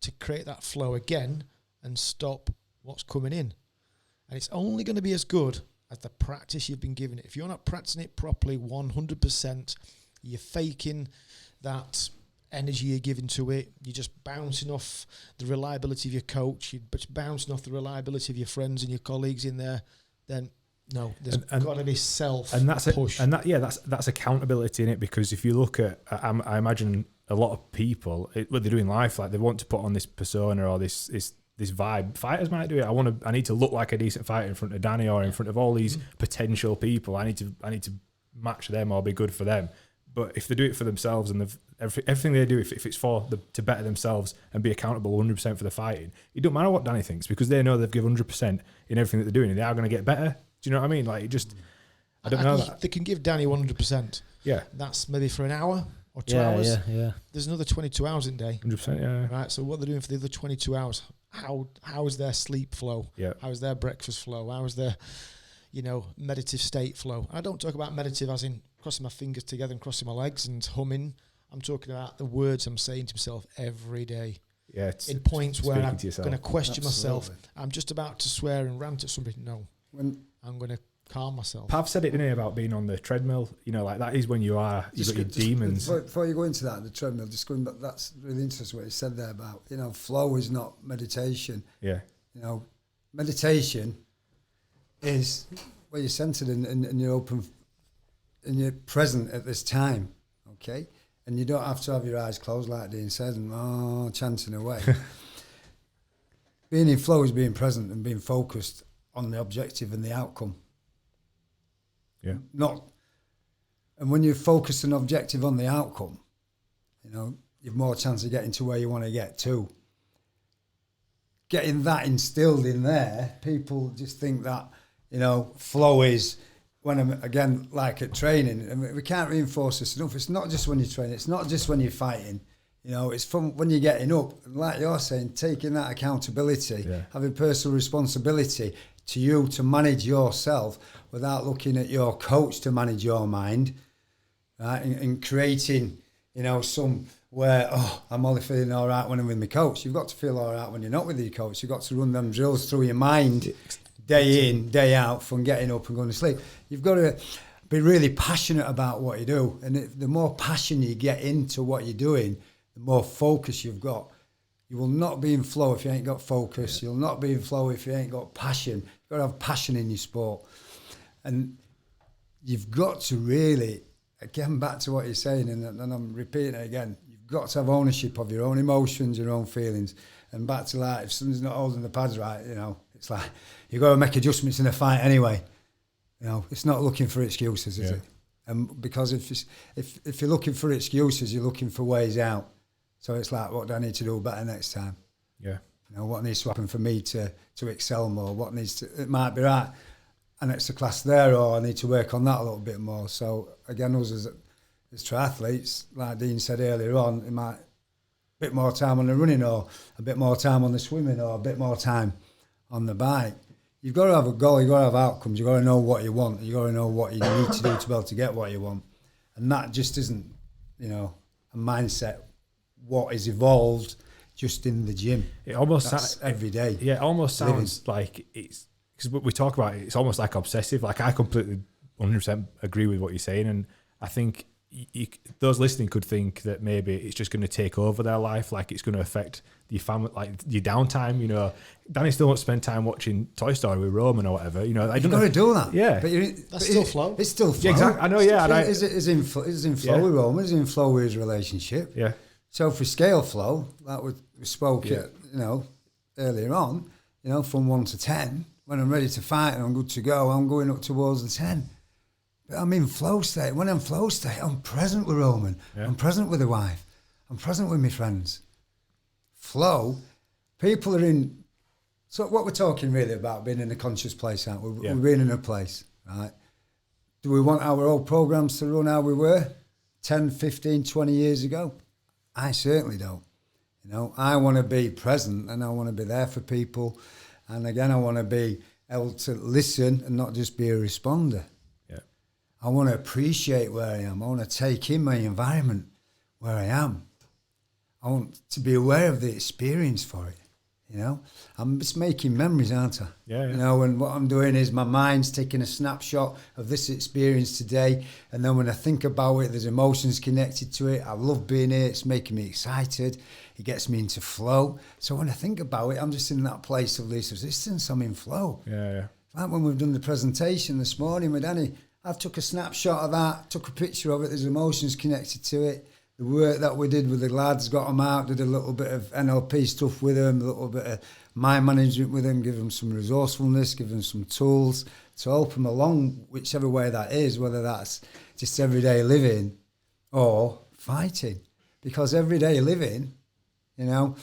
[SPEAKER 4] to create that flow again and stop what's coming in? And it's only going to be as good as the practice you've been giving it. If you're not practicing it properly 100%, you're faking that energy you're giving to it, you're just bouncing off the reliability of your coach, you're just bouncing off the reliability of your friends and your colleagues in there, then no, there's got to be self
[SPEAKER 1] and that's
[SPEAKER 4] push.
[SPEAKER 1] That's accountability in it, because if you look at, I imagine a lot of people, what they do in life, like they want to put on this persona or this vibe. Fighters might do it. I need to look like a decent fighter in front of Danny or in front of all these potential people. I need to match them or be good for them. But if they do it for themselves and everything they do, if it's to better themselves and be accountable 100% for the fighting, it don't matter what Danny thinks, because they know they've given 100% in everything that they're doing, and they are going to get better. Do you know what I mean? Like, I don't know that.
[SPEAKER 4] They can give Danny 100%.
[SPEAKER 1] Yeah.
[SPEAKER 4] That's maybe for an hour or 2 hours.
[SPEAKER 2] Yeah.
[SPEAKER 4] There's another 22 hours in a day.
[SPEAKER 1] 100%, yeah.
[SPEAKER 4] Right, so what they're doing for the other 22 hours, how is their sleep flow?
[SPEAKER 1] Yeah.
[SPEAKER 4] How is their breakfast flow? How is their, meditative state flow? I don't talk about meditative as in crossing my fingers together and crossing my legs and humming. I'm talking about the words I'm saying to myself every day.
[SPEAKER 1] Yeah,
[SPEAKER 4] in points where I'm going to question myself. I'm just about to swear and rant at somebody. No. I'm going to calm myself.
[SPEAKER 1] Pav said it, didn't he, about being on the treadmill? Like that is when you've got your demons.
[SPEAKER 3] Before you go into that, the treadmill, just going back, that's really interesting what he said there about, flow is not meditation.
[SPEAKER 1] Yeah.
[SPEAKER 3] Meditation is where you're centered and you're open and you're present at this time, okay? And you don't have to have your eyes closed like Dean said and chanting away. Being in flow is being present and being focused on the objective and the outcome.
[SPEAKER 1] Yeah.
[SPEAKER 3] And when you focus an objective on the outcome, you've more chance of getting to where you want to get to. Getting that instilled in there, people just think that, flow is when I'm, again, like at training, and we can't reinforce this enough. It's not just when you're training, it's not just when you're fighting. It's from when you're getting up, like you're saying, taking that accountability, having personal responsibility to you to manage yourself without looking at your coach to manage your mind, right? And creating, some where, I'm only feeling all right when I'm with my coach. You've got to feel all right when you're not with your coach. You've got to run them drills through your mind day in, day out, from getting up and going to sleep. You've got to be really passionate about what you do. And the more passion you get into what you're doing, the more focus you've got. You will not be in flow if you ain't got focus. You'll not be in flow if you ain't got passion. You've got to have passion in your sport. And you've got to really, again, back to what you're saying, and I'm repeating it again, you've got to have ownership of your own emotions, your own feelings. And back to like, if somebody's not holding the pads right, it's like, you've got to make adjustments in a fight anyway. It's not looking for excuses, is it? And because if you're looking for excuses, you're looking for ways out. So it's like, what do I need to do better next time?
[SPEAKER 1] Yeah.
[SPEAKER 3] What needs to happen for me to excel more? It might be right, an extra class there, or I need to work on that a little bit more. So again, us as triathletes, like Dean said earlier on, it might a bit more time on the running, or a bit more time on the swimming, or a bit more time on the bike. You've got to have a goal, you've got to have outcomes, you've got to know what you want, you've got to know what you need to do to be able to get what you want. And that just isn't, a mindset, what is evolved just in the gym.
[SPEAKER 1] It almost
[SPEAKER 3] every day.
[SPEAKER 1] Yeah, it almost sounds like it's, because we talk about it, it's almost like obsessive. Like I completely 100% agree with what you're saying, and I think those listening could think that maybe it's just going to take over their life, like it's going to affect your family, like your downtime. You know, Danny still wants to spend time watching Toy Story with Roman or whatever. You know,
[SPEAKER 3] you've got to do that.
[SPEAKER 1] Yeah,
[SPEAKER 3] but
[SPEAKER 4] that's still flow.
[SPEAKER 3] It's still flow.
[SPEAKER 1] Yeah, exactly. I know. Yeah, and
[SPEAKER 3] is in flow with Roman. Is in flow with his relationship.
[SPEAKER 1] Yeah.
[SPEAKER 3] So for scale flow, that we spoke at, earlier on. You know, from 1 to 10. When I'm ready to fight and I'm good to go, I'm going up towards the 10. But I'm in flow state. When I'm flow state, I'm present with Roman. Yeah. I'm present with the wife. I'm present with my friends. Flow, people are in... So what we're talking really about, being in a conscious place, aren't we? Yeah. We're being in a place, right? Do we want our old programs to run how we were 10, 15, 20 years ago? I certainly don't. You know, I want to be present and I want to be there for people. And again, I want to be able to listen and not just be a responder. I want to appreciate where I am. I want to take in my environment where I am. I want to be aware of the experience for it, you know. I'm just making memories, aren't I?
[SPEAKER 1] Yeah.
[SPEAKER 3] You know, and what I'm doing is my mind's taking a snapshot of this experience today, and then when I think about it, there's emotions connected to it. I love being here. It's making me excited. It gets me into flow. So when I think about it, I'm just in that place of least resistance. I'm in flow.
[SPEAKER 1] Yeah.
[SPEAKER 3] Like when we've done the presentation this morning with Danny, I took a snapshot of that, took a picture of it. There's emotions connected to it. The work that we did with the lads, got them out, did a little bit of NLP stuff with them, a little bit of mind management with them, give them some resourcefulness, give them some tools to help them along, whichever way that is, whether that's just everyday living or fighting. Because everyday living, you know,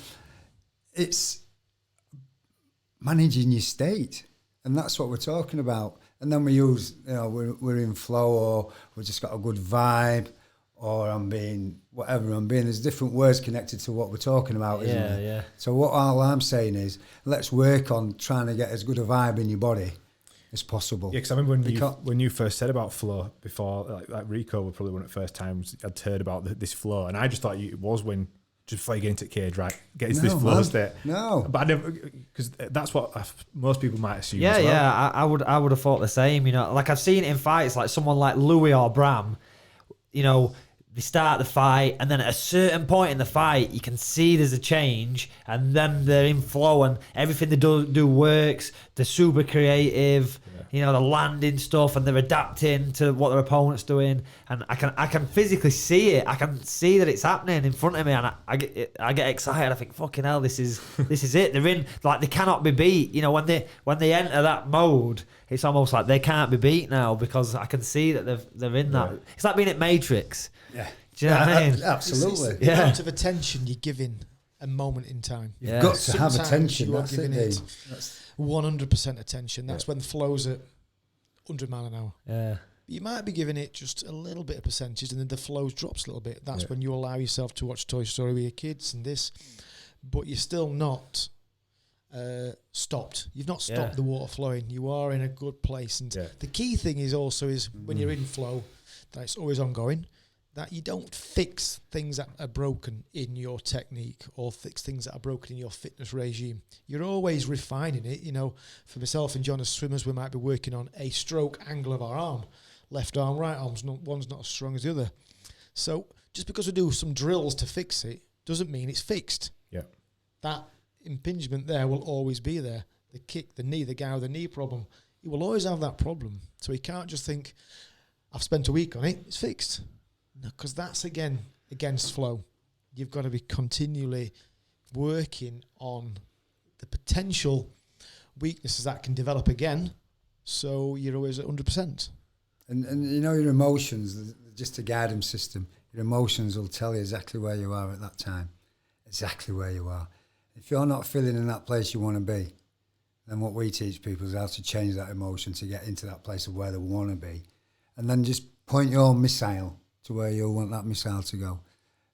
[SPEAKER 3] it's managing your state. And that's what we're talking about. And then we use, you know, we're in flow, or we've just got a good vibe, or I'm being whatever I'm being. There's different words connected to what we're talking about, isn't there?
[SPEAKER 2] Yeah.
[SPEAKER 3] So what all I'm saying is, let's work on trying to get as good a vibe in your body as possible.
[SPEAKER 1] Yeah, because I remember when you first said about flow before, like Rico was probably one of the first times I'd heard about this flow, and I just thought it was when just before you get into the cage, right? Get into this flow state.
[SPEAKER 3] No,
[SPEAKER 1] but I never, because that's what most people might assume.
[SPEAKER 2] Yeah,
[SPEAKER 1] as well.
[SPEAKER 2] yeah. I would have thought the same. You know, like I've seen it in fights, like someone like Louis or Bram. You know, they start the fight, and then at a certain point in the fight, you can see there's a change, and then they're in flow, and everything they do works. They're super creative. You know, they're landing stuff and they're adapting to what their opponent's doing, and I can physically see it. I can see that it's happening in front of me, and I get excited. I think, fucking hell, this is it. They're in, like, they cannot be beat. You know, when they enter that mode, it's almost like they can't be beat now, because I can see that they're in that. It's like being at Matrix.
[SPEAKER 3] Yeah.
[SPEAKER 2] Do you know what I mean?
[SPEAKER 3] Absolutely.
[SPEAKER 4] It's the amount of attention you're giving a moment in time.
[SPEAKER 3] You've got to have attention.
[SPEAKER 4] You are
[SPEAKER 3] That's
[SPEAKER 4] giving
[SPEAKER 3] it.
[SPEAKER 4] 100% attention. That's when the flow's at 100 mile an hour.
[SPEAKER 2] Yeah.
[SPEAKER 4] You might be giving it just a little bit of percentage, and then the flow drops a little bit. That's when you allow yourself to watch Toy Story with your kids and this, but you're still not stopped. You've not stopped the water flowing. You are in a good place, and the key thing is also when you're in flow, that it's always ongoing. That you don't fix things that are broken in your technique or fix things that are broken in your fitness regime. You're always refining it. You know, for myself and John as swimmers, we might be working on a stroke angle of our arm. Left arm, right arm, one's not as strong as the other. So just because we do some drills to fix it doesn't mean it's fixed.
[SPEAKER 1] Yeah.
[SPEAKER 4] That impingement there will always be there. The kick, the knee, the guy with the knee problem, he will always have that problem. So he can't just think, I've spent a week on it, it's fixed. No, because that's, again, against flow. You've got to be continually working on the potential weaknesses that can develop again, so you're always at 100%.
[SPEAKER 3] And you know, your emotions, just a guidance system, your emotions will tell you exactly where you are at that time, exactly where you are. If you're not feeling in that place you want to be, then what we teach people is how to change that emotion to get into that place of where they want to be. And then just point your missile to where you want that missile to go.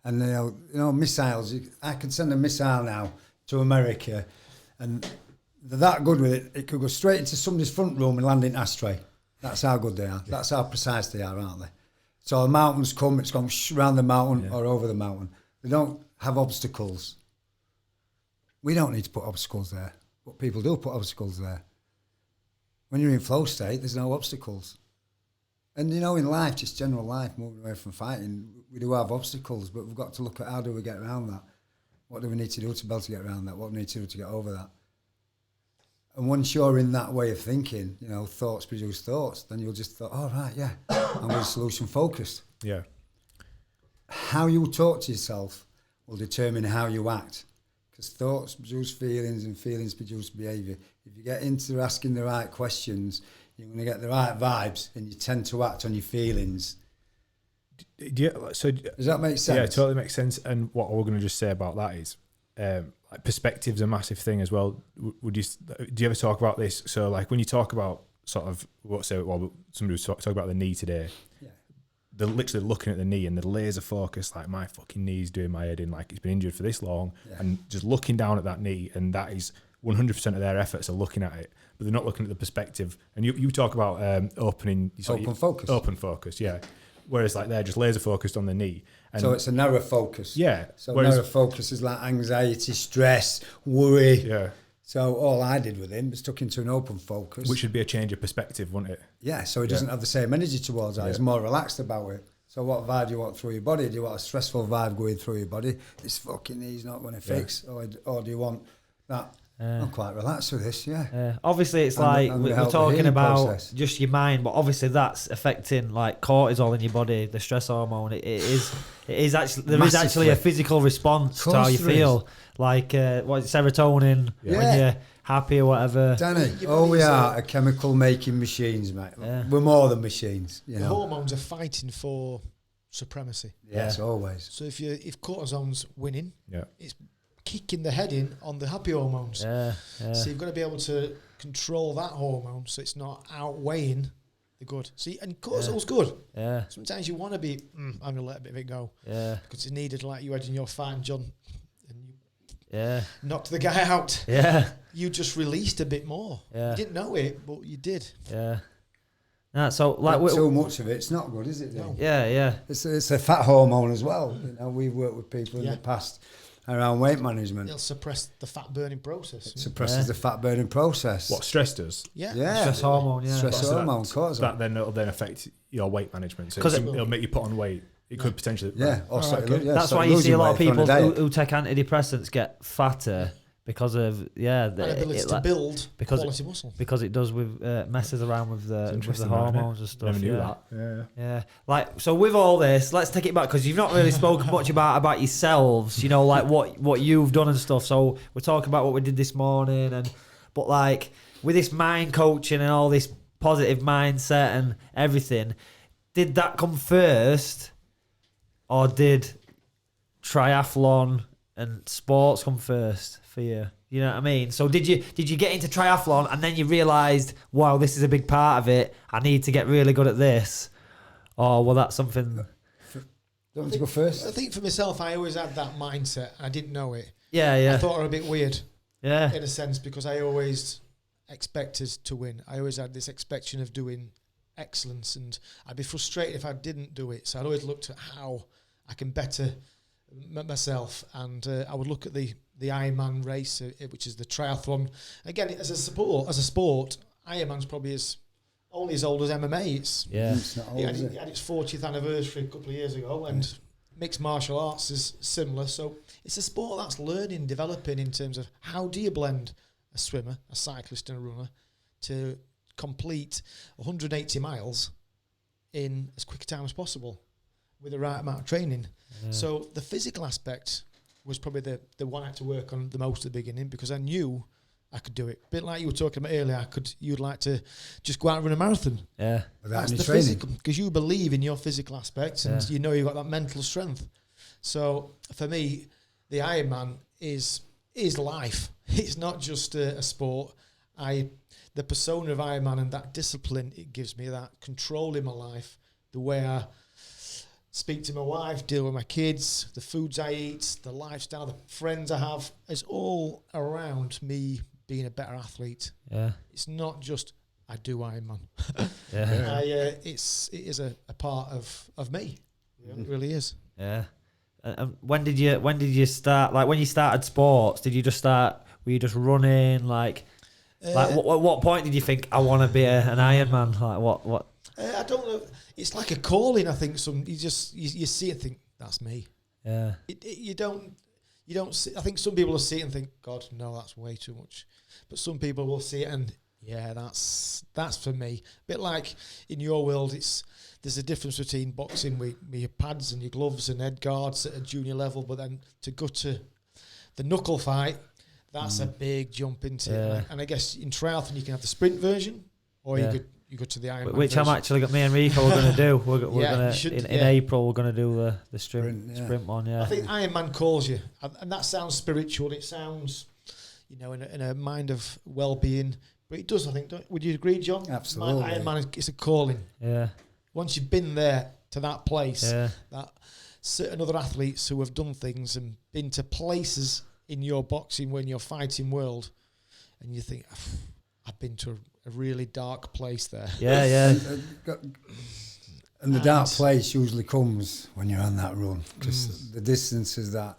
[SPEAKER 3] And you know missiles, I could send a missile now to America, and they're that good with it, it could go straight into somebody's front room and land in ashtray. That's how good they are. That's how precise they are, aren't they? So the mountains come, it's gone around the mountain or over the mountain. They don't have obstacles. We don't need to put obstacles there, but people do put obstacles there. When you're in flow state, there's no obstacles. And you know, in life, just general life, moving away from fighting, we do have obstacles, but we've got to look at how do we get around that. What do we need to do to be able to get around that? What do we need to do to get over that? And once you're in that way of thinking, you know, thoughts produce thoughts, then you'll just thought, oh, right, yeah, I'm really solution focused.
[SPEAKER 1] Yeah.
[SPEAKER 3] How you talk to yourself will determine how you act, because thoughts produce feelings and feelings produce behaviour. If you get into asking the right questions, you're going to get the right vibes and you tend to act on your feelings. Does that make sense?
[SPEAKER 1] Yeah, it totally makes sense. And what we're going to just say about that is like perspective's a massive thing as well. Do you ever talk about this? So like when you talk about sort of somebody was talking about the knee today, they're literally looking at the knee and they're laser focused, like my fucking knee's doing my head in, like it's been injured for this long, and just looking down at that knee, and that is 100% of their efforts are looking at it, but they're not looking at the perspective. And you talk about open focus, yeah. Whereas like they're just laser focused on the knee. And
[SPEAKER 3] so it's a narrow focus.
[SPEAKER 1] Yeah.
[SPEAKER 3] So narrow focus is like anxiety, stress, worry.
[SPEAKER 1] Yeah.
[SPEAKER 3] So all I did with him was took him to an open focus.
[SPEAKER 1] Which would be a change of perspective, wouldn't it?
[SPEAKER 3] Yeah, so he doesn't have the same energy towards that. He's more relaxed about it. So what vibe do you want through your body? Do you want a stressful vibe going through your body? This fucking knee's not going to fix. Or do you want that? I'm quite relaxed with this,
[SPEAKER 2] obviously, it's and we're talking about process. Just your mind, but obviously that's affecting like cortisol in your body, the stress hormone. It is actually there is actually a physical response to how you feel, like serotonin when you're happy or whatever.
[SPEAKER 3] Danny, we are chemical making machines, mate. Yeah. We're more than machines. You know?
[SPEAKER 4] The hormones are fighting for supremacy.
[SPEAKER 3] Yes, always.
[SPEAKER 4] So if cortisol's winning, it's kicking the head in on the happy hormones. So you've got to be able to control that hormone so it's not outweighing the good. See, and cortisol's good. Yeah. Sometimes you want to be, I'm going to let a bit of it go. Yeah. Because it's needed, like you had in your fight, John, and you knocked the guy out. Yeah. You just released a bit more. Yeah. You didn't know it, but you did.
[SPEAKER 2] Yeah. So like
[SPEAKER 3] too much of it's not good, is it?
[SPEAKER 2] No. Yeah.
[SPEAKER 3] It's a fat hormone as well. You know, we've worked with people in the past around weight management.
[SPEAKER 4] It'll suppress the fat burning process.
[SPEAKER 3] It suppresses the fat burning process.
[SPEAKER 1] What stress does?
[SPEAKER 3] Yeah.
[SPEAKER 2] Stress hormone. Yeah.
[SPEAKER 3] Stress hormone.
[SPEAKER 1] That then it'll affect your weight management. So it'll make you put on weight. It could potentially.
[SPEAKER 3] Yeah.
[SPEAKER 2] That's why you see a lot of people who take antidepressants get fatter. Because of the
[SPEAKER 4] ability to build quality muscle, because
[SPEAKER 2] it does with messes around with the hormones and stuff.
[SPEAKER 1] Never knew that.
[SPEAKER 2] Yeah. Like so, with all this, let's take it back because you've not really spoken much about yourselves. You know, like what you've done and stuff. So we're talking about what we did this morning, but like with this mind coaching and all this positive mindset and everything, did that come first, or did triathlon and sports come first for you? You know what I mean? So did you get into triathlon and then you realised, wow, this is a big part of it, I need to get really good at this? Or was that something...
[SPEAKER 3] Do you want me to go first?
[SPEAKER 4] I think for myself, I always had that mindset. I didn't know it.
[SPEAKER 2] Yeah.
[SPEAKER 4] I thought I was a bit weird.
[SPEAKER 2] Yeah.
[SPEAKER 4] In a sense, because I always expected to win. I always had this expectation of doing excellence, and I'd be frustrated if I didn't do it. So I'd always looked at how I can better myself, and I would look at the Ironman race, which is the triathlon. Again, as a sport, Ironman's probably only as old as MMA.
[SPEAKER 3] It's not old,
[SPEAKER 4] it had its 40th anniversary a couple of years ago, and mixed martial arts is similar. So it's a sport that's learning, developing in terms of how do you blend a swimmer, a cyclist, and a runner to complete 180 miles in as quick a time as possible with the right amount of training. Yeah. So the physical aspect was probably the one I had to work on the most at the beginning, because I knew I could do it. A bit like you were talking about earlier, you'd like to just go out and run a marathon.
[SPEAKER 2] Yeah.
[SPEAKER 3] Without
[SPEAKER 4] That's the
[SPEAKER 3] training.
[SPEAKER 4] physical, because you believe in your physical aspects and you know you've got that mental strength. So for me, the Ironman is life. It's not just a sport. The persona of Ironman and that discipline it gives me, that control in my life, the way I speak to my wife, deal with my kids, the foods I eat, the lifestyle, the friends I have, is all around me being a better athlete. Yeah. It's not just I do Ironman. It is a part of me. Yeah, it really is.
[SPEAKER 2] Yeah. When did you start? Like when you started sports, did you just start? Were you just running? Like what point did you think I want to be an Ironman? Like what?
[SPEAKER 4] I don't know. It's like a calling. I think you see it and think that's me.
[SPEAKER 2] Yeah.
[SPEAKER 4] You don't see. I think some people will see it and think, God, no, that's way too much. But some people will see it and that's for me. A bit like in your world, there's a difference between boxing with your pads and your gloves and head guards at a junior level, but then to go to the knuckle fight, that's a big jump into it. And I guess in triathlon you can have the sprint version, or you go to the Ironman
[SPEAKER 2] which
[SPEAKER 4] version.
[SPEAKER 2] I'm actually got. Me and Rico we're going to do. We're going to in April. We're going to do the sprint one. Yeah,
[SPEAKER 4] I think Ironman calls you, and that sounds spiritual. It sounds, in a mind of well-being. But it does, I think. Would you agree, John?
[SPEAKER 3] Absolutely.
[SPEAKER 4] Ironman is a calling.
[SPEAKER 2] Yeah.
[SPEAKER 4] Once you've been there to that place, that certain other athletes who have done things and been to places in your boxing when you're fighting world, and you think, I've been to a really dark place there.
[SPEAKER 2] Yeah.
[SPEAKER 3] And the dark place usually comes when you're on that run, because the distances that,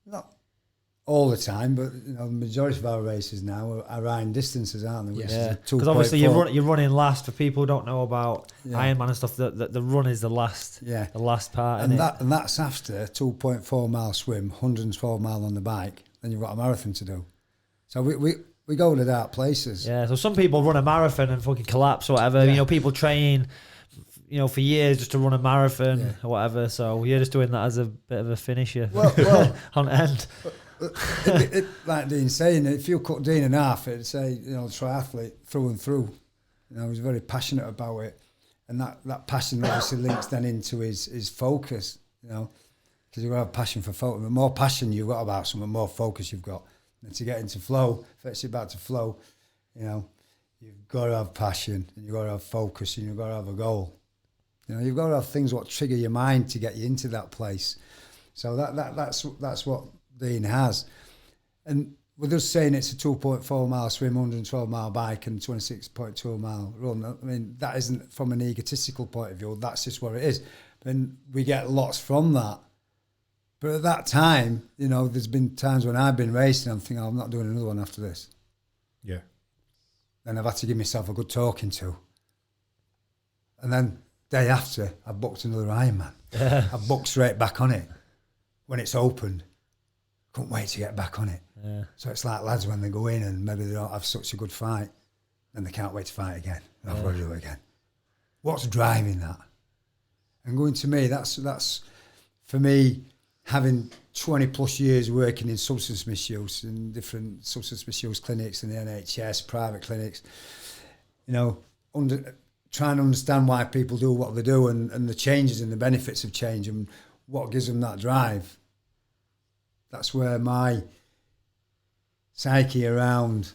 [SPEAKER 3] not all the time, but the majority of our races now are Iron distances, aren't they?
[SPEAKER 2] Yeah, because obviously you're running last. For people who don't know about Ironman and stuff, the run is the last part,
[SPEAKER 3] and that's after 2.4 mile swim, 112 mile on the bike, then you've got a marathon to do. So we go to dark places.
[SPEAKER 2] Yeah, so some people run a marathon and fucking collapse or whatever.
[SPEAKER 3] Yeah.
[SPEAKER 2] People train, for years just to run a marathon or whatever. So you're just doing that as a bit of a finisher on end.
[SPEAKER 3] Like Dean's saying, if you cut Dean in half, it'd say, triathlete through and through. He's very passionate about it. And that passion obviously links then into his focus, because you've got to have passion for focus. The more passion you've got about something, the more focus you've got. And to get into flow, if it's about to flow, you've got to have passion, and you've got to have focus, and you've got to have a goal. You've got to have things what trigger your mind to get you into that place. So that's what Dean has. And with us saying it's a 2.4 mile swim, 112 mile bike and 26.2 mile run, I mean, that isn't from an egotistical point of view, that's just what it is. And we get lots from that. But at that time, there's been times when I've been racing, I'm thinking, I'm not doing another one after this.
[SPEAKER 1] Yeah.
[SPEAKER 3] Then I've had to give myself a good talking to. And then day after, I booked another Ironman. I booked straight back on it. When it's opened, couldn't wait to get back on it. Yeah. So it's like lads when they go in and maybe they don't have such a good fight, then they can't wait to fight again. I've got to do it again. What's driving that? And going to me, that's for me, having 20 plus years working in substance misuse in different substance misuse clinics in the NHS, private clinics, trying to understand why people do what they do and the changes and the benefits of change and what gives them that drive. That's where my psyche around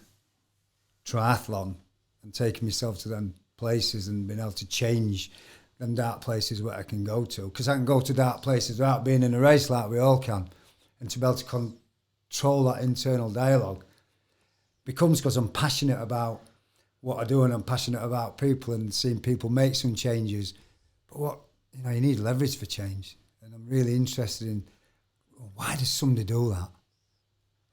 [SPEAKER 3] triathlon and taking myself to them places and being able to change them dark places where I can go to. Because I can go to dark places without being in a race like we all can. And to be able to control that internal dialogue becomes because I'm passionate about what I do and I'm passionate about people and seeing people make some changes. But you need leverage for change. And I'm really interested in, why does somebody do that?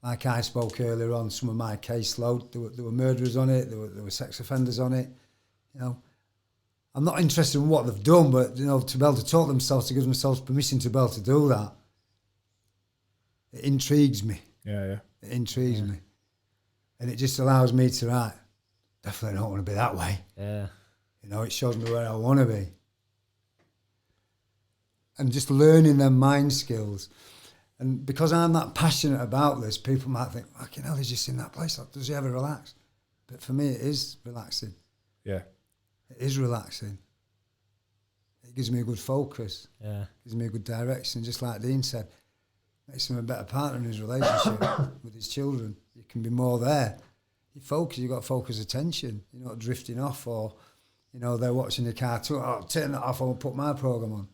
[SPEAKER 3] Like I spoke earlier on, some of my caseload, there were murderers on it, there were sex offenders on it. I'm not interested in what they've done, but to be able to talk themselves, to give themselves permission to be able to do that, it intrigues me.
[SPEAKER 1] Yeah.
[SPEAKER 3] It intrigues me. And it just allows me to, definitely don't want to be that way.
[SPEAKER 2] Yeah.
[SPEAKER 3] It shows me where I want to be. And just learning them mind skills. And because I'm that passionate about this, people might think, fucking hell, he's just in that place. Does he ever relax? But for me, it is relaxing.
[SPEAKER 1] Yeah.
[SPEAKER 3] It is relaxing. It gives me a good focus.
[SPEAKER 2] Yeah.
[SPEAKER 3] It gives me a good direction. Just like Dean said, makes him a better partner in his relationship with his children. You can be more there. You focus, you've got to focus attention. You're not drifting off or, they're watching the cartoon. Oh, turn that off, I'll put my programme on.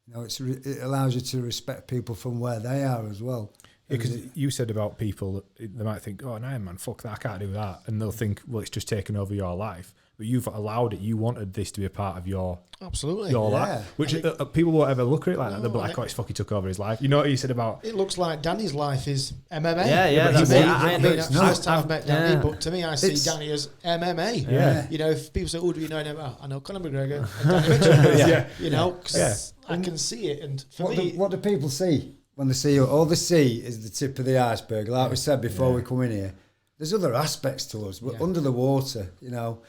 [SPEAKER 3] It allows you to respect people from where they are as well.
[SPEAKER 1] Because you said about people, they might think, oh, no, man, fuck that, I can't do that. And they'll think, well, it's just taken over your life. But you've allowed it. You wanted this to be a part of your life. Which people won't ever look at it like that. They'll be like, oh, it's fucking took over his life. You know what you said about...
[SPEAKER 4] It looks like Danny's life is MMA.
[SPEAKER 2] Yeah.
[SPEAKER 4] I've met Danny, but to me, I see Danny as MMA.
[SPEAKER 1] Yeah.
[SPEAKER 4] You know, if people say, oh, do you know him? I know Conor McGregor and Danny Mitchell. You know, because I can see it. And for me...
[SPEAKER 3] What do people see when they see you? All they see is the tip of the iceberg. Like we said before we come in here, there's other aspects to us. We're under the water, you know.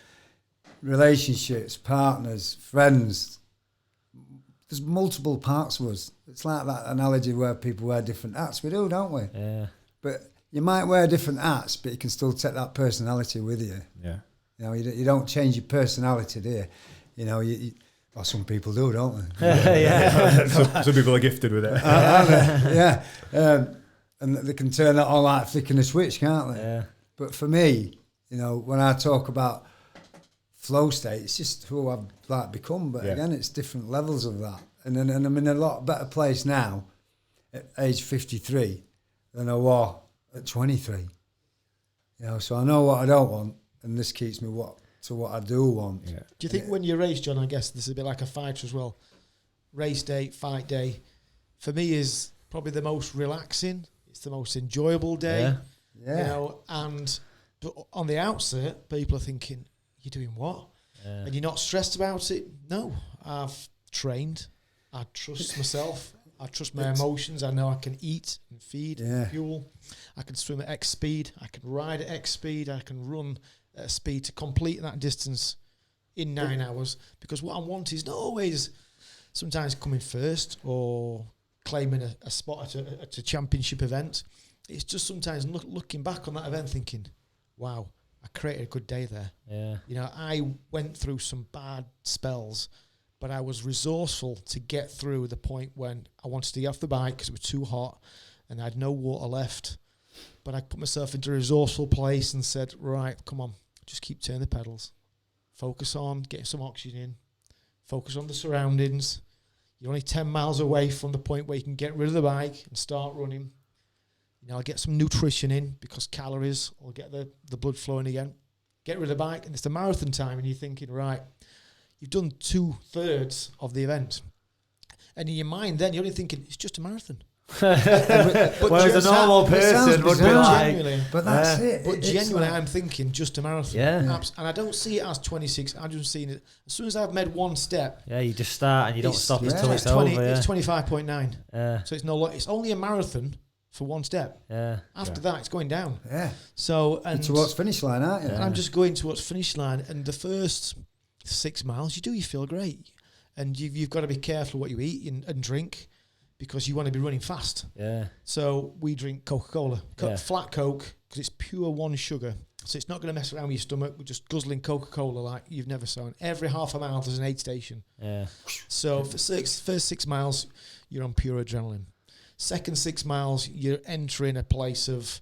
[SPEAKER 3] Relationships, partners, friends. There's multiple parts of us. It's like that analogy where people wear different hats. We do, don't we?
[SPEAKER 2] Yeah.
[SPEAKER 3] But you might wear different hats, but you can still take that personality with you.
[SPEAKER 1] Yeah.
[SPEAKER 3] You know, you don't change your personality, do you? You know, well, some people do, don't they?
[SPEAKER 1] Some people are gifted with it.
[SPEAKER 3] Yeah. And they can turn that on like flicking a switch, can't they?
[SPEAKER 2] Yeah.
[SPEAKER 3] But for me, you know, when I talk about flow state, it's just who I've like become. But again, it's different levels of that. And I'm in a lot better place now at age 53 than I was at 23. You know, so I know what I don't want, and this keeps me to what I do want.
[SPEAKER 4] Yeah. Do you think when you race, John, I guess this is a bit like a fighter as well, race day, fight day, for me is probably the most relaxing, it's the most enjoyable day. You know, and but on the outset, people are thinking, you're doing what? And you're not stressed about it? No, I've trained. I trust myself. I trust my emotions. I know I can eat and feed and fuel. I can swim at X speed. I can ride at X speed. I can run at a speed to complete that distance in 9 hours. Because what I want is not always sometimes coming first or claiming a spot at a championship event. It's just sometimes looking back on that event thinking, wow, I created a good day there. Yeah. You know, I went through some bad spells, but I was resourceful to get through the point when I wanted to get off the bike because it was too hot and I had no water left. But I put myself into a resourceful place and said, right, come on, just keep turning the pedals. Focus on getting some oxygen in. Focus on the surroundings. You're only 10 miles away from the point where you can get rid of the bike and start running. You know, I'll get some nutrition in because calories will get the blood flowing again. Get rid of the bike, and it's the marathon time, and you're thinking, right, you've done 2/3 of the event. And in your mind then, you're only thinking, it's just a marathon.
[SPEAKER 2] But whereas a normal person would be like...
[SPEAKER 3] But that's it.
[SPEAKER 4] But genuinely, I'm thinking just a marathon.
[SPEAKER 2] Yeah.
[SPEAKER 4] And I don't see it as 26. I'm just seeing it, as soon as I've made one step...
[SPEAKER 2] Yeah, you just start and you don't stop until it's over.
[SPEAKER 4] It's 25.9. Yeah. So it's only a marathon for one step. Yeah. After that, it's going down. Yeah. So and
[SPEAKER 3] you're towards finish line, aren't you?
[SPEAKER 4] And I'm just going towards finish line. And the first 6 miles, you feel great, and you've got to be careful what you eat and drink because you want to be running fast. Yeah. So we drink Coca-Cola, flat Coke, because it's pure one sugar. So it's not going to mess around with your stomach. We're just guzzling Coca-Cola like you've never seen. Every half a mile there's an aid station. Yeah. So for first 6 miles, you're on pure adrenaline. Second 6 miles, you're entering a place of,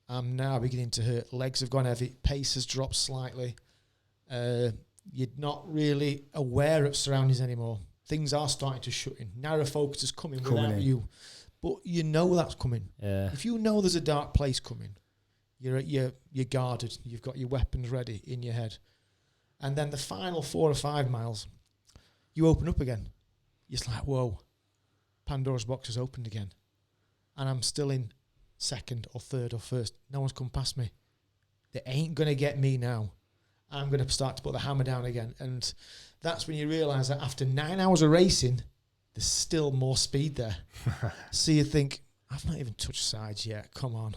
[SPEAKER 4] I'm now beginning to hurt. Legs have gone heavy. Pace has dropped slightly. You're not really aware of surroundings anymore. Things are starting to shut in. Narrow focus is coming without you. But you know that's coming. Yeah. If you know there's a dark place coming, you're guarded. You've got your weapons ready in your head. And then the final 4 or 5 miles, you open up again. It's like, whoa. Pandora's box has opened again, and I'm still in second or third or first. No one's come past me. They ain't going to get me now. I'm going to start to put the hammer down again. And that's when you realise that after 9 hours of racing, there's still more speed there. So you think, I've not even touched sides yet. Come on.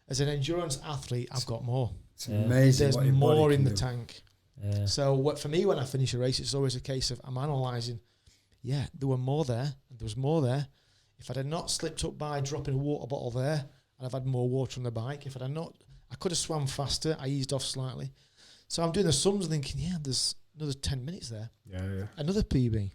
[SPEAKER 4] As an endurance athlete, I've got more.
[SPEAKER 3] It's amazing.
[SPEAKER 4] There's
[SPEAKER 3] what your
[SPEAKER 4] more
[SPEAKER 3] body
[SPEAKER 4] in
[SPEAKER 3] can
[SPEAKER 4] the
[SPEAKER 3] do.
[SPEAKER 4] tank. Yeah. So for me, when I finish a race, it's always a case of I'm analysing. Yeah, there were more there, and there was more there. If I'd have not slipped up by dropping a water bottle there, I'd have had more water on the bike. If I'd have not, I could have swam faster. I eased off slightly. So I'm doing the sums and thinking, yeah, there's another 10 minutes there. Yeah. Another PB,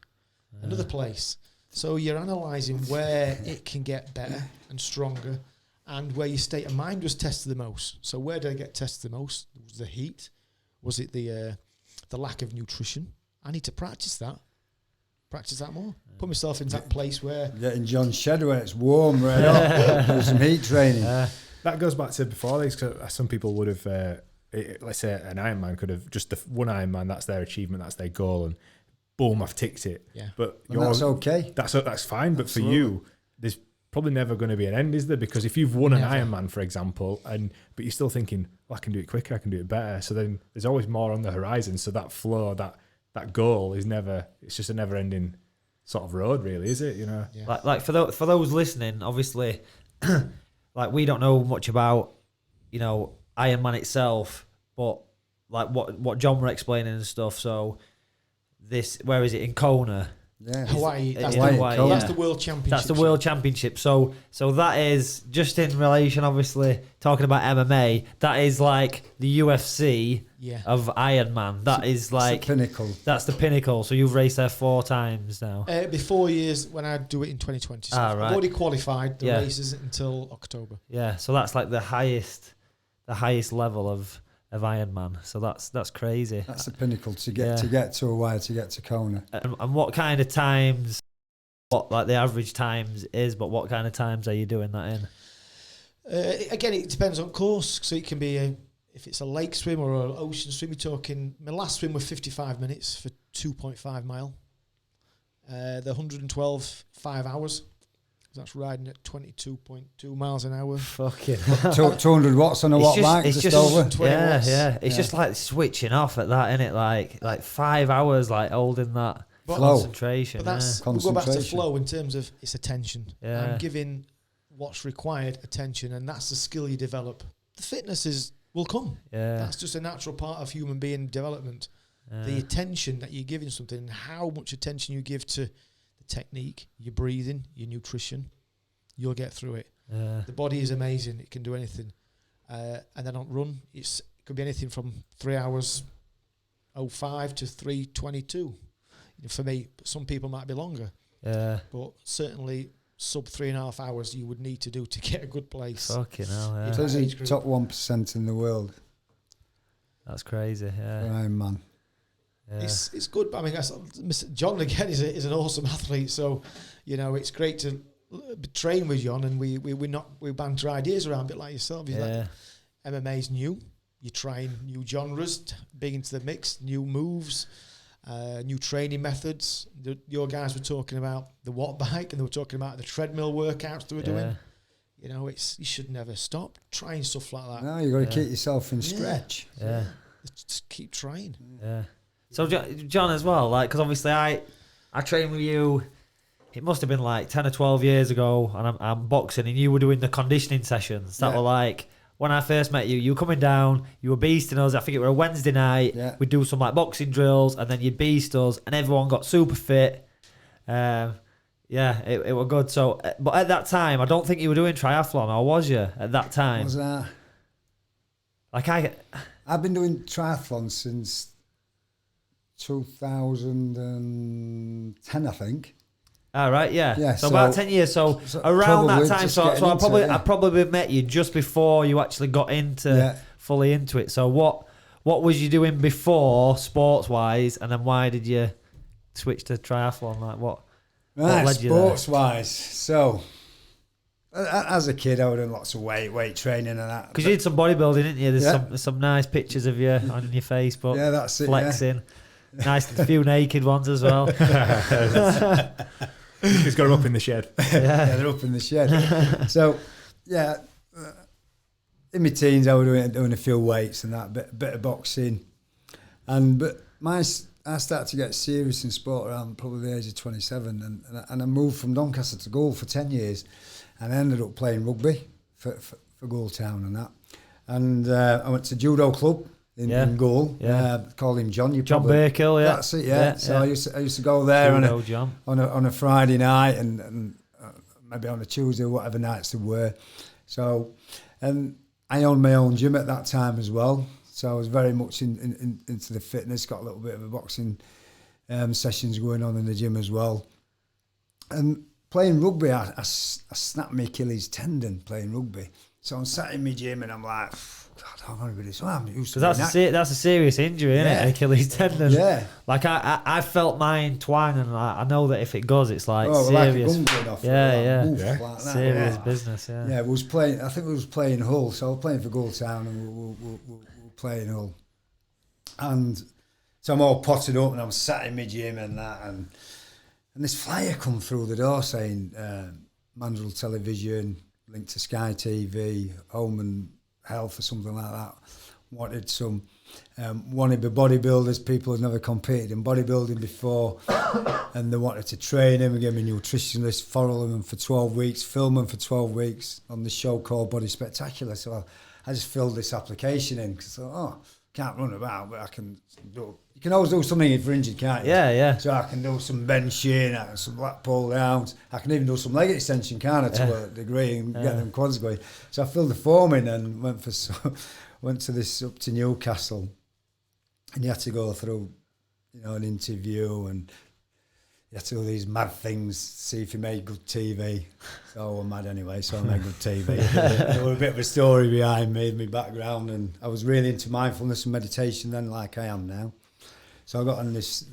[SPEAKER 4] another place. So you're analysing where it can get better and stronger, and where your state of mind was tested the most. So where did I get tested the most? Was the heat? Was it the lack of nutrition? I need to practice that. practice that more. Put myself into that place where
[SPEAKER 3] getting John's shed where it's warm, right up, do some heat training.
[SPEAKER 1] That goes back to before these. Cause some people would have, let's say, an Ironman could have just the one Ironman. That's their achievement. That's their goal, and boom, I've ticked it.
[SPEAKER 4] Yeah,
[SPEAKER 3] but that's okay.
[SPEAKER 1] That's fine. But
[SPEAKER 3] Absolutely.
[SPEAKER 1] for you, there's probably never going to be an end, is there? Because if you've won an Ironman, for example, but you're still thinking, well, I can do it quicker, I can do it better. So then there's always more on the horizon. So that flow, that goal is never. It's just a never-ending sort of road, really, is it? You know,
[SPEAKER 2] like for those listening, obviously, like we don't know much about, you know, Ironman itself, but like what John were explaining and stuff. So this, where is it, in Kona?
[SPEAKER 3] Yeah,
[SPEAKER 4] Hawaii. That's
[SPEAKER 2] Hawaii,
[SPEAKER 4] that's the World Championship.
[SPEAKER 2] That's the World Championship. So that is just in relation, obviously, talking about MMA. That is like the UFC of Ironman. That is like
[SPEAKER 3] the pinnacle.
[SPEAKER 2] That's the pinnacle. So you've raced there 4 times now.
[SPEAKER 4] It'll be 4 years when I do it in 2020. So I've already qualified. The race isn't until October.
[SPEAKER 2] Yeah, so that's like the highest level of Ironman. So that's crazy.
[SPEAKER 3] That's the pinnacle to get to Hawaii, to get to Kona.
[SPEAKER 2] And what kind of times? What like the average times is? But what kind of times are you doing that in?
[SPEAKER 4] Again, it depends on course. So it can be if it's a lake swim or an ocean swim. We're talking. My last swim was 55 minutes for 2.5 mile. The 112 5 hours. That's riding at 22.2 miles an hour.
[SPEAKER 2] Fucking
[SPEAKER 3] 200 watts on a watt bike, just over.
[SPEAKER 2] Yeah. It's just like switching off at that, isn't it? Like 5 hours, like holding that concentration.
[SPEAKER 4] But that's we'll go back to flow in terms of its attention.
[SPEAKER 2] Yeah.
[SPEAKER 4] I'm giving what's required attention, and that's the skill you develop. The fitness will come.
[SPEAKER 2] Yeah.
[SPEAKER 4] That's just a natural part of human being development. The attention that you're giving something, and how much attention you give to technique, your breathing, your nutrition, you'll get through it. The body is amazing. It can do anything. And then on run, it could be anything from 3 hours 05 to 3:22. For me, some people might be longer. But certainly sub 3.5 hours you would need to do to get a good place.
[SPEAKER 2] Fucking hell, yeah.
[SPEAKER 3] It is top 1% in the world.
[SPEAKER 2] That's crazy, yeah.
[SPEAKER 3] Ironman.
[SPEAKER 2] Yeah.
[SPEAKER 4] It's good, but I mean, John again is an awesome athlete. So, you know, it's great to train with John, and we banter ideas around a bit like yourself. Like, MMA's new. You're trying new genres, big into the mix, new moves, new training methods. Your guys were talking about the watt bike, and they were talking about the treadmill workouts they were doing. You know, you should never stop trying stuff like that.
[SPEAKER 3] No, you got to keep yourself in stretch.
[SPEAKER 2] Yeah.
[SPEAKER 4] Just keep trying.
[SPEAKER 2] Yeah. So John as well, like, because obviously I trained with you. It must have been like 10 or 12 years ago, and I'm boxing, and you were doing the conditioning sessions that were like when I first met you. You were coming down, you were beasting us. I think it was a Wednesday night. Yeah. We'd do some like boxing drills, and then you'd beast us, and everyone got super fit. It was good. So, but at that time, I don't think you were doing triathlon, or was you at that time?
[SPEAKER 3] Was that?
[SPEAKER 2] Like
[SPEAKER 3] I've been doing triathlon since 2010, I think.
[SPEAKER 2] All right, yeah. So about 10 years. So around that time, so I probably met you just before you actually got into fully into it. So what was you doing before, sports wise, and then why did you switch to triathlon? Like what led you there?
[SPEAKER 3] Sports wise, so as a kid, I was doing lots of weight training and that.
[SPEAKER 2] Because you did some bodybuilding, didn't you? There's some nice pictures of you on your Facebook.
[SPEAKER 3] Yeah, that's it.
[SPEAKER 2] Flexing. Yeah. Nice, few naked ones as well.
[SPEAKER 1] He's got them up in the shed.
[SPEAKER 3] Yeah, they're up in the shed. So, in my teens, I was doing a few weights and that, bit of boxing, but I started to get serious in sport around probably the age of 27, and I moved from Doncaster to Gould for 10 years, and I ended up playing rugby for Gould Town and that, and I went to judo club in Gould. Called him John.
[SPEAKER 2] John Burkill, yeah.
[SPEAKER 3] That's it, yeah. So I used to go there on a Friday night and maybe on a Tuesday, whatever nights there were. So, and I owned my own gym at that time as well. So I was very much into the fitness. Got a little bit of a boxing sessions going on in the gym as well. And playing rugby, I snapped my Achilles tendon playing rugby. So I'm sat in my gym and I'm like, I don't want to be this. I'm used to
[SPEAKER 2] that's a serious injury, isn't it? Achilles tendon.
[SPEAKER 3] Yeah.
[SPEAKER 2] Like I felt mine twang, and like, I know that if it goes, it's like serious.
[SPEAKER 3] Like a gun going off.
[SPEAKER 2] Yeah.
[SPEAKER 3] Like that,
[SPEAKER 2] serious business. Yeah.
[SPEAKER 3] Yeah, we was playing. I think we was playing Hull. So I was playing for Gulltown, and we were playing Hull. And so I'm all potted up, and I'm sat in my gym and that, and this flyer come through the door saying Mandrel Television, linked to Sky TV, Home and Health or something like that. Wanted the bodybuilders, people who'd never competed in bodybuilding before, and they wanted to train him and give me a nutritionist, follow them for 12 weeks, film them for 12 weeks on this show called Body Spectacular. So I just filled this application in because I thought, can't run about, but I can do. You can always do something if you're injured, can't you?
[SPEAKER 2] Yeah.
[SPEAKER 3] So I can do some benching, I can some lat pull downs, I can even do some leg extension, can't I, to a degree, and get them quads going. So I filled the form in and went to this up to Newcastle, and you had to go through, an interview, and you had to do these mad things, see if you made good TV. So I'm mad anyway, so I made good TV. There was a bit of a story behind me, my background, and I was really into mindfulness and meditation then, like I am now. So I got on this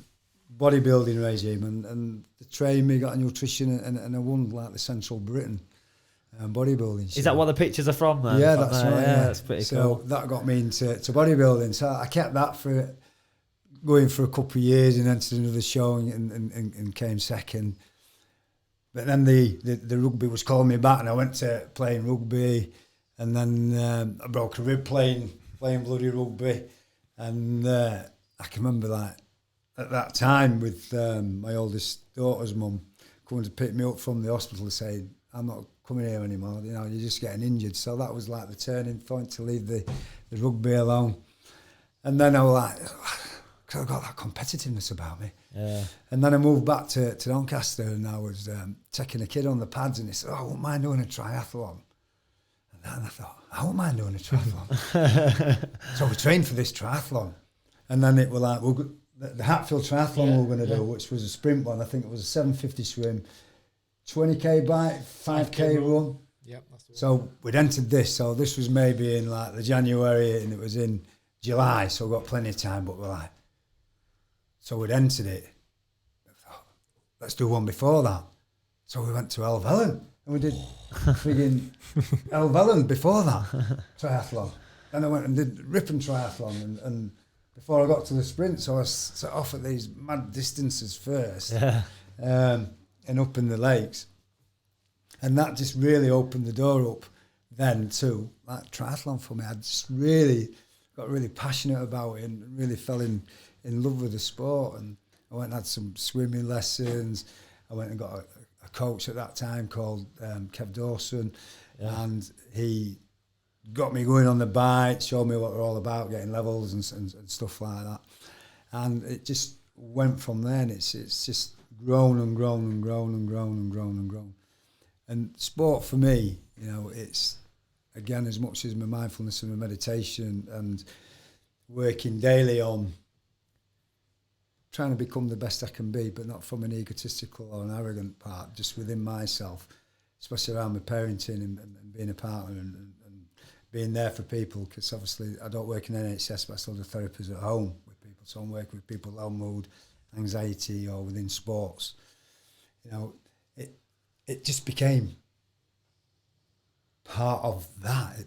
[SPEAKER 3] bodybuilding regime, and they trained me, got a nutrition, and I won like the Central Britain bodybuilding.
[SPEAKER 2] Is that what the pictures are from then?
[SPEAKER 3] Yeah, that's right.
[SPEAKER 2] Yeah, that's pretty cool.
[SPEAKER 3] So that got me into bodybuilding. So I kept that for going for a couple of years, and entered another show and came second. But then the rugby was calling me back, and I went to playing rugby, and then I broke a rib playing bloody rugby, and I can remember that at that time with my oldest daughter's mum coming to pick me up from the hospital saying, I'm not coming here anymore, you're just getting injured. So that was like the turning point to leave the rugby alone. And then I was like, because I got that competitiveness about me.
[SPEAKER 2] Yeah.
[SPEAKER 3] And then I moved back to Doncaster, and I was taking a kid on the pads, and he said, I wouldn't mind doing a triathlon. And then I thought, I wouldn't mind doing a triathlon. So we trained for this triathlon. And then it was like, the Hatfield Triathlon we were going to do, which was a sprint one. I think it was a 750 swim, 20k bike, 5k run.
[SPEAKER 4] Yep, that's the one.
[SPEAKER 3] So we'd entered this. So this was maybe in like the January, and it was in July. So we got plenty of time, but we're like, so we'd entered it. I thought, let's do one before that. So we went to Helvellyn, and we did frigging Helvellyn before that triathlon. Then I went and did Ripon Triathlon, and before I got to the sprint, so I set off at these mad distances first, and up in the lakes, and that just really opened the door up then to that triathlon for me. I just got really passionate about it and really fell in love with the sport. And I went and had some swimming lessons. I went and got a coach at that time called Kev Dawson, and he got me going on the bike, showed me what we're all about, getting levels and stuff like that. And it just went from there, and it's just grown and grown and grown and grown and grown and grown. And sport for me, it's, again, as much as my mindfulness and my meditation and working daily on trying to become the best I can be, but not from an egotistical or an arrogant part, just within myself, especially around my parenting and being a partner and being there for people, because obviously I don't work in NHS, but I still do therapies at home with people. So I'm working with people with low mood, anxiety, or within sports. It just became part of that.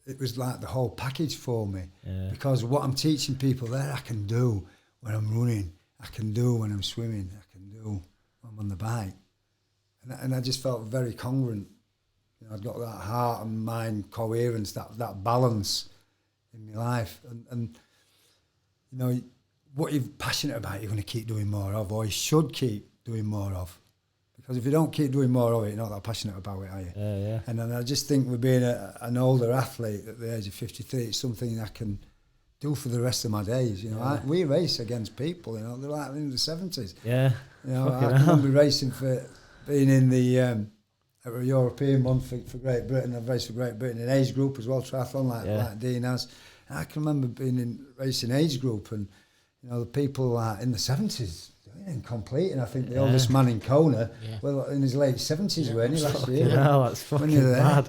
[SPEAKER 3] It was like the whole package for me, because what I'm teaching people there, I can do when I'm running, I can do when I'm swimming, I can do when I'm on the bike, and I just felt very congruent. I've got that heart and mind coherence, that balance in my life, and what you're passionate about, you're going to keep doing more of, or you should keep doing more of, because if you don't keep doing more of it, you're not that passionate about it, are you?
[SPEAKER 2] Yeah.
[SPEAKER 3] And then I just think with being an older athlete at the age of 53, it's something I can do for the rest of my days. We race against people, they're like in the 70s.
[SPEAKER 2] Yeah.
[SPEAKER 3] I can be racing for being in the a European one for Great Britain. I've raced for Great Britain in age group as well, triathlon, like Dean has. And I can remember being in racing age group, and the people in the 70s doing and completing. I think the oldest man in Kona, well, in his late 70s, weren't he, last year?
[SPEAKER 2] No, that's fucking mad.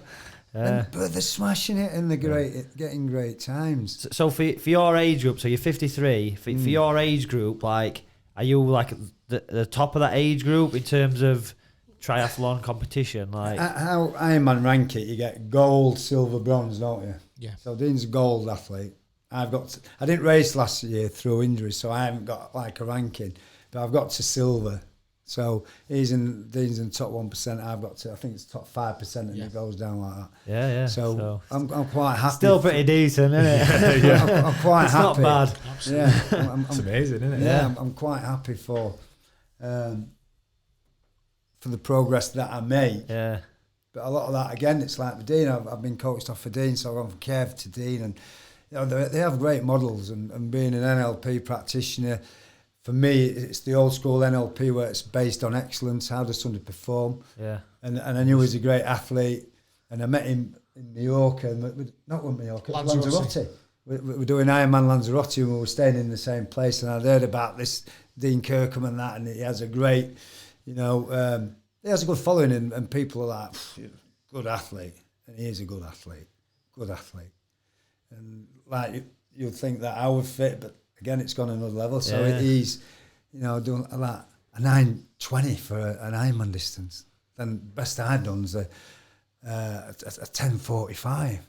[SPEAKER 3] But they're smashing it and they're getting great times.
[SPEAKER 2] So for your age group, so you're 53. For your age group, like, are you like the top of that age group in terms of triathlon competition? Like
[SPEAKER 3] how Ironman rank it, you get gold, silver, bronze, don't you?
[SPEAKER 4] Yeah.
[SPEAKER 3] So Dean's a gold athlete. I didn't race last year through injuries, so I haven't got like a ranking, but I've got to silver. So Dean's in the top 1%. I've got to, I think it's top 5%, and it goes down like that.
[SPEAKER 2] Yeah.
[SPEAKER 3] So I'm quite happy.
[SPEAKER 2] Still pretty decent, isn't it?
[SPEAKER 3] I'm quite
[SPEAKER 2] it's
[SPEAKER 3] happy.
[SPEAKER 2] It's not bad.
[SPEAKER 3] Yeah,
[SPEAKER 1] it's amazing, isn't it?
[SPEAKER 3] Yeah, I'm quite happy for the progress that I made.
[SPEAKER 2] Yeah.
[SPEAKER 3] But a lot of that, again, it's like with Dean. I've been coached off for Dean, so I've gone from Kev to Dean, and you know they have great models. And being an NLP practitioner, for me, it's the old school NLP where it's based on excellence. How does somebody perform?
[SPEAKER 2] Yeah.
[SPEAKER 3] And I knew he was a great athlete, and I met him in Mallorca, not with Mallorca, Lanzarote. We were doing Ironman Lanzarote, and we were staying in the same place. And I'd heard about this Dean Kirkham and that, and he has a great, he has a good following, and people are like, good athlete, and he is a good athlete, and like you'd think that I would fit, but again, it's gone another level. So he's, doing like a 9:20 for an Ironman distance. Then best I've done is a 10:45.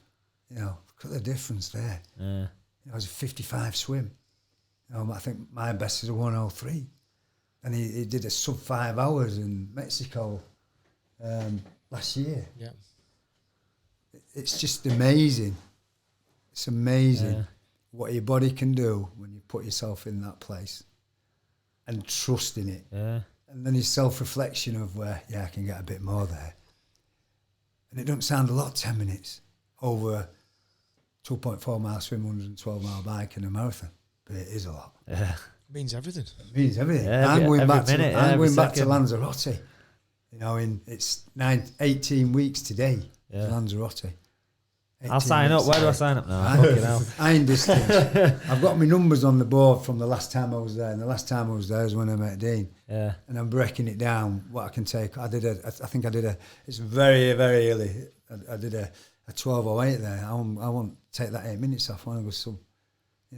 [SPEAKER 3] Look at the difference there.
[SPEAKER 2] Yeah.
[SPEAKER 3] It was a 55 swim. I think my best is a 1:03. And he did a sub 5 hours in Mexico last year.
[SPEAKER 4] Yeah,
[SPEAKER 3] it's just amazing. It's amazing what your body can do when you put yourself in that place and trust in it.
[SPEAKER 2] Yeah.
[SPEAKER 3] And then his self-reflection of where, I can get a bit more there. And it doesn't sound a lot, 10 minutes over 2.4 mile swim, 112 mile bike and a marathon, but it is a lot.
[SPEAKER 2] Yeah.
[SPEAKER 4] Means everything.
[SPEAKER 3] It means everything.
[SPEAKER 2] Yeah,
[SPEAKER 3] I'm going back
[SPEAKER 2] minute,
[SPEAKER 3] to Lanzarote. It's 18 weeks today.
[SPEAKER 2] Yeah.
[SPEAKER 3] Lanzarote.
[SPEAKER 2] I'll sign up. Where do I sign up now?
[SPEAKER 3] Iron distance. I've got my numbers on the board from the last time I was there, and the last time I was there was when I met Dean.
[SPEAKER 2] Yeah.
[SPEAKER 3] And I'm breaking it down what I can take. I think I did a. It's very, very early. I did a 12:08 there. I won't take that 8 minutes off. I want to go sub.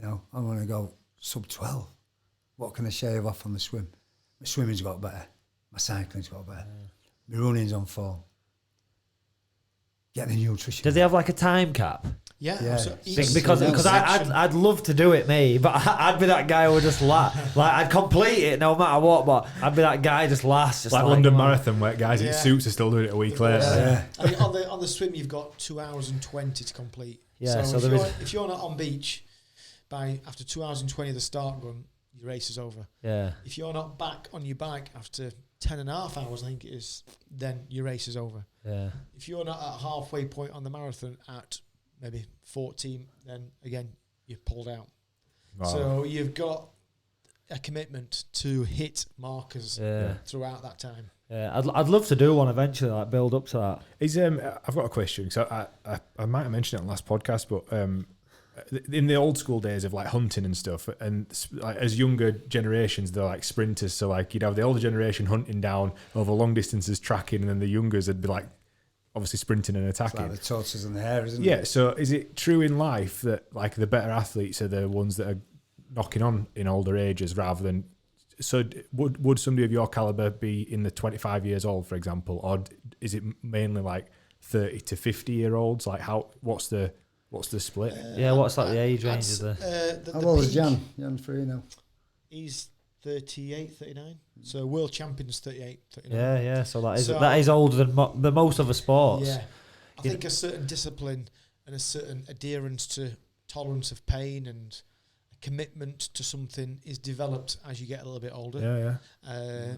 [SPEAKER 3] I want to go sub 12. What can I shave off on the swim? My swimming's got better. My cycling's got better. My running's on form. Get the nutrition.
[SPEAKER 2] Do they have like a time cap?
[SPEAKER 4] Yeah. So
[SPEAKER 2] because I'd love to do it, me, but I'd be that guy who would just last. Like I'd complete it no matter what, but I'd be that guy just last. Just
[SPEAKER 1] like London Marathon, where guys in suits are still doing it a week later.
[SPEAKER 3] Yeah.
[SPEAKER 4] I mean, on the swim, you've got 2 hours and 20 to complete.
[SPEAKER 2] Yeah.
[SPEAKER 4] So if you're not on beach after 2 hours and 20 of the start gun, your race is over.
[SPEAKER 2] Yeah.
[SPEAKER 4] If you're not back on your bike after 10.5 hours, I think it is, then your race is over.
[SPEAKER 2] Yeah.
[SPEAKER 4] If you're not at halfway point on the marathon at maybe 14, then again you're pulled out. Wow. So you've got a commitment to hit markers throughout that time.
[SPEAKER 2] Yeah, I'd love to do one eventually, like build up to that.
[SPEAKER 1] I've got a question. So I might have mentioned it on the last podcast, but in the old school days of like hunting and stuff, and like as younger generations, they're like sprinters. So like you'd have the older generation hunting down over long distances, tracking, and then the youngers would be like obviously sprinting and attacking.
[SPEAKER 3] It's like the tortoises and the hare, isn't it?
[SPEAKER 1] Yeah. So is it true in life that like the better athletes are the ones that are knocking on in older ages rather than? So would somebody of your caliber be in the 25 years old, for example, or is it mainly like 30 to 50 year olds? Like what's the split?
[SPEAKER 2] What's like the age range of the...
[SPEAKER 3] How old is Jan? Jan Farino?
[SPEAKER 4] He's 38, 39. So world champion's 38, 39.
[SPEAKER 2] Yeah. So that is older than the most other sports.
[SPEAKER 4] Yeah. I think a certain discipline and a certain adherence to tolerance of pain and a commitment to something is developed as you get a little bit older.
[SPEAKER 1] Yeah.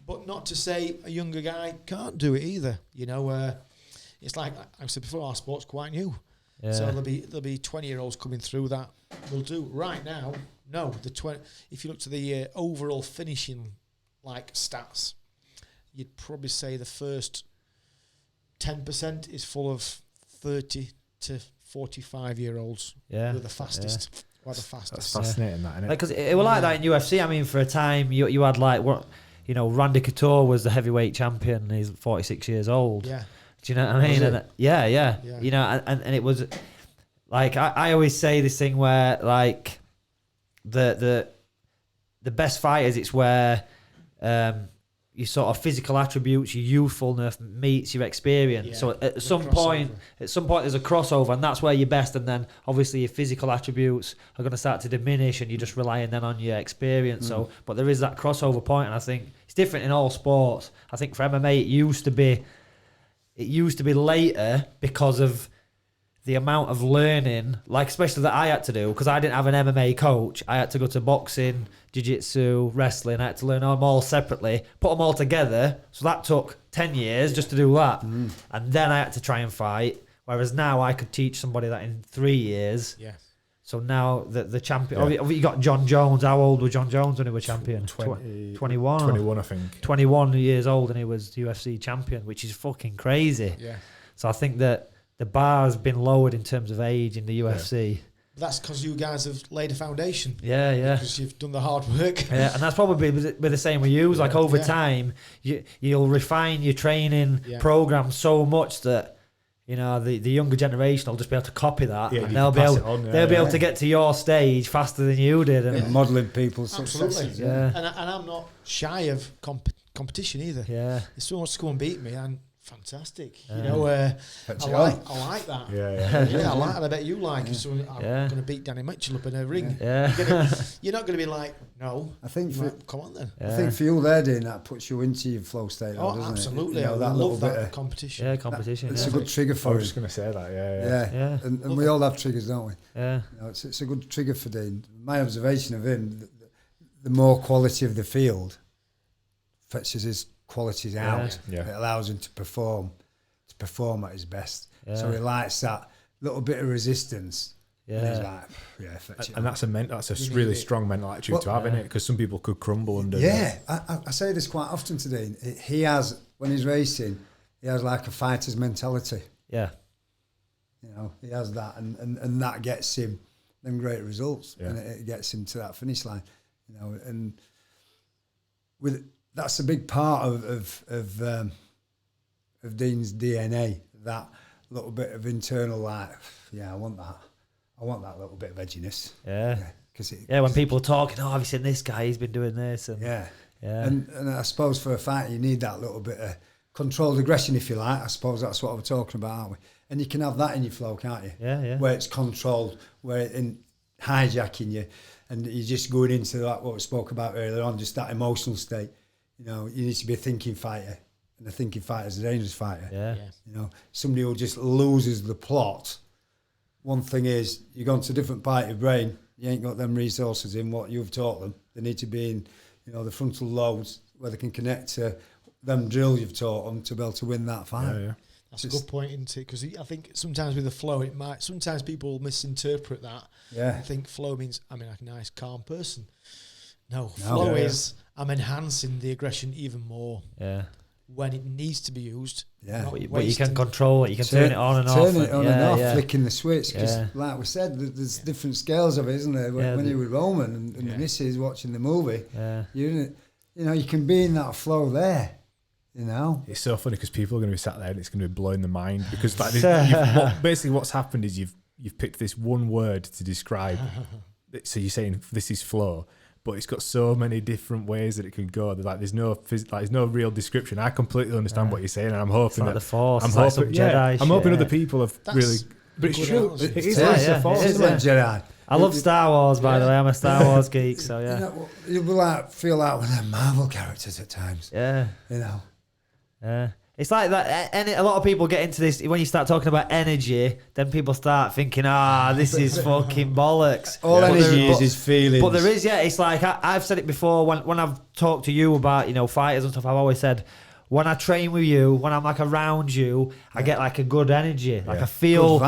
[SPEAKER 4] But not to say a younger guy can't do it either. It's like I said before, our sport's quite new. Yeah. So there'll be 20-year-olds coming through that will do right now. No, if you look to the overall finishing like stats, you'd probably say the first 10% is full of 30 to 45-year-olds.
[SPEAKER 2] Yeah,
[SPEAKER 4] who are the fastest. Yeah. The fastest.
[SPEAKER 1] That's fascinating, that, isn't it?
[SPEAKER 2] Because it was like that in UFC. I mean, for a time you had like Randy Couture was the heavyweight champion. He's 46 years old.
[SPEAKER 4] Yeah.
[SPEAKER 2] Do you know what I mean? And yeah. You know, and it was like I always say this thing where like the best fighters, it's where your sort of physical attributes, your youthfulness meets your experience. Yeah, so at some point there's a crossover, and that's where you're best. And then obviously your physical attributes are going to start to diminish, and you're just relying then on your experience. So, but there is that crossover point, and I think it's different in all sports. I think for MMA it used to be later because of the amount of learning, like especially that I had to do, because I didn't have an MMA coach. I had to go to boxing, jiu-jitsu, wrestling. I had to learn them all separately, put them all together. So that took 10 years just to do that. And then I had to try and fight. Whereas now I could teach somebody that in 3 years. Yeah. So now the champion, you got John Jones. How old was John Jones when he was champion? 21.
[SPEAKER 1] 21, I think.
[SPEAKER 2] 21 years old, and he was UFC champion, which is fucking crazy. Yeah. So I think that the bar has been lowered in terms of age in the UFC.
[SPEAKER 4] Yeah. That's because you guys have laid a foundation.
[SPEAKER 2] Yeah.
[SPEAKER 4] Because you've done the hard work.
[SPEAKER 2] Yeah, and that's probably be the same with you. Like over time, you'll refine your training program so much that, you know, the younger generation will just be able to copy that, and they'll be able to get to your stage faster than you did. And
[SPEAKER 3] modelling people's successes.
[SPEAKER 2] Yeah.
[SPEAKER 4] And I'm not shy of competition either.
[SPEAKER 2] Yeah.
[SPEAKER 4] If someone wants to come and beat me, and fantastic. You know, I like that. Yeah, I like that. I bet you like it. So I'm going to beat Danny Mitchell up in a ring.
[SPEAKER 2] Yeah.
[SPEAKER 4] You're not going to be like, no.
[SPEAKER 3] I think
[SPEAKER 4] come on then.
[SPEAKER 3] I think for you there doing that puts you into your flow state.
[SPEAKER 4] Oh,
[SPEAKER 3] doesn't
[SPEAKER 4] absolutely.
[SPEAKER 3] It? You know,
[SPEAKER 4] I love that
[SPEAKER 3] bit of
[SPEAKER 4] competition.
[SPEAKER 2] Yeah, competition.
[SPEAKER 3] It's a good trigger for
[SPEAKER 1] I was just going to say that.
[SPEAKER 3] Yeah. And we all have triggers, don't we?
[SPEAKER 2] Yeah.
[SPEAKER 3] You know, it's a good trigger for Dean. My observation of him, the more quality of the field fetches his qualities out. Yeah. It allows him to perform at his best. Yeah. So he likes that little bit of resistance. Yeah. And he's like,
[SPEAKER 1] and that's a really strong mental attitude to have, isn't it? Because some people could crumble under.
[SPEAKER 3] Yeah, I say this quite often today. He has, when he's racing, he has like a fighter's mentality.
[SPEAKER 2] Yeah.
[SPEAKER 3] You know, he has that, and that gets him them great results, and it gets him to that finish line. You know, and that's a big part of Dean's DNA, that little bit of internal, like, I want that little bit of edginess.
[SPEAKER 2] Yeah. When people are talking, have you seen this guy? He's been doing this. And
[SPEAKER 3] And I suppose for a fight, you need that little bit of controlled aggression, if you like. I suppose that's what we're talking about, aren't we? And you can have that in your flow, can't you?
[SPEAKER 2] Yeah.
[SPEAKER 3] Where it's controlled, where it's hijacking you, and you're just going into that, what we spoke about earlier on, just that emotional state. You know, you need to be a thinking fighter. And a thinking fighter is a dangerous fighter.
[SPEAKER 2] Yeah.
[SPEAKER 3] You know, somebody who just loses the plot. One thing is, you go into a different part of your brain, you ain't got them resources in what you've taught them. They need to be in, you know, the frontal lobes where they can connect to them drills you've taught them to be able to win that fight.
[SPEAKER 4] Yeah. That's a good point, isn't it? Because I think sometimes with the flow, sometimes people misinterpret that.
[SPEAKER 3] Yeah.
[SPEAKER 4] I think flow means I'm a nice, calm person. No, flow is I'm enhancing the aggression even more.
[SPEAKER 2] Yeah.
[SPEAKER 4] When it needs to be used.
[SPEAKER 2] Yeah. But you can control it. You can turn it on and off.
[SPEAKER 3] Turn it on and off, flicking the switch. Because like we said, there's different scales of it, isn't there? When you're with Roman and the missus watching the movie, you know, you can be in that flow there. You know,
[SPEAKER 1] it's so funny because people are going to be sat there and it's going to be blowing their mind because like basically what's happened is you've picked this one word to describe. So you're saying this is flow, but it's got so many different ways that it could go. Like there's no real description. I completely understand what you're saying, and I'm hoping
[SPEAKER 2] that the Force.
[SPEAKER 1] I'm hoping other people have really. But it's true. It is like the Force.
[SPEAKER 3] It's like Jedi.
[SPEAKER 2] I love Star Wars, by the way. I'm a Star Wars geek, so
[SPEAKER 3] You know, you'll feel like one of them Marvel characters at times.
[SPEAKER 2] Yeah.
[SPEAKER 3] You know.
[SPEAKER 2] Yeah. It's like that. A lot of people get into this when you start talking about energy. Then people start thinking, this is fucking bollocks.
[SPEAKER 3] All energy is feelings.
[SPEAKER 2] But there is, it's like I've said it before when I've talked to you about fighters and stuff. I've always said when I train with you, when I'm like around you, I get like a good energy. Like I feel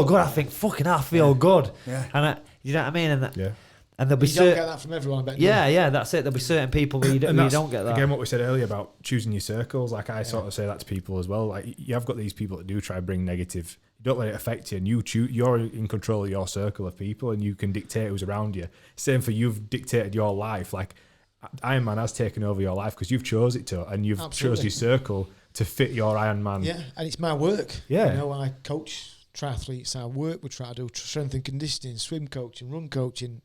[SPEAKER 2] good. I think fucking I feel good.
[SPEAKER 3] Yeah.
[SPEAKER 2] And you know what I mean? And and there'll be
[SPEAKER 4] you don't get that from everyone, I bet.
[SPEAKER 2] That's it. There'll be certain people where you don't get that.
[SPEAKER 1] Again, what we said earlier about choosing your circles, like I sort of say that to people as well. Like you have got these people that do try to bring negative. You don't let it affect you, and you're in control of your circle of people, and you can dictate who's around you. Same for you've dictated your life. Like Ironman has taken over your life because you've chose it to, and you've chose your circle to fit your Ironman.
[SPEAKER 4] Yeah, and it's my work.
[SPEAKER 1] Yeah.
[SPEAKER 4] You know, I coach triathletes, I work with try to do strength and conditioning, swim coaching, run coaching.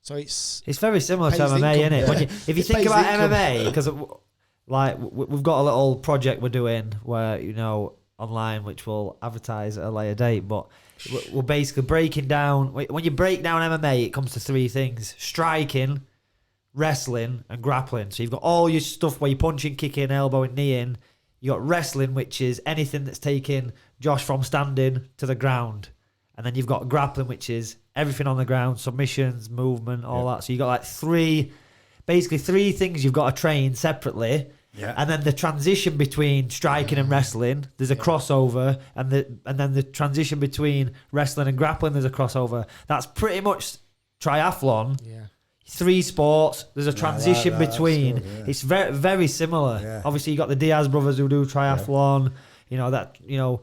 [SPEAKER 4] So it's
[SPEAKER 2] very similar to MMA, isn't it?
[SPEAKER 4] Yeah.
[SPEAKER 2] If you think about MMA, because like we've got a little project we're doing where, you know, online, which we'll advertise at a later date, but we're basically breaking down. When you break down MMA, it comes to three things: striking, wrestling, and grappling. So you've got all your stuff where you're punching, kicking, elbowing, kneeing. You got wrestling, which is anything that's taking Josh from standing to the ground. And then you've got grappling, which is everything on the ground, submissions, movement, all that. So you got like three things you've got to train separately.
[SPEAKER 3] Yeah.
[SPEAKER 2] And then the transition between striking and wrestling, there's a crossover, and then the transition between wrestling and grappling, there's a crossover. That's pretty much triathlon.
[SPEAKER 4] Yeah.
[SPEAKER 2] 3 sports. There's a transition between.
[SPEAKER 3] Good, yeah.
[SPEAKER 2] It's very, very similar.
[SPEAKER 3] Yeah.
[SPEAKER 2] Obviously, you got the Diaz brothers who do triathlon. Yeah. You know that. You know,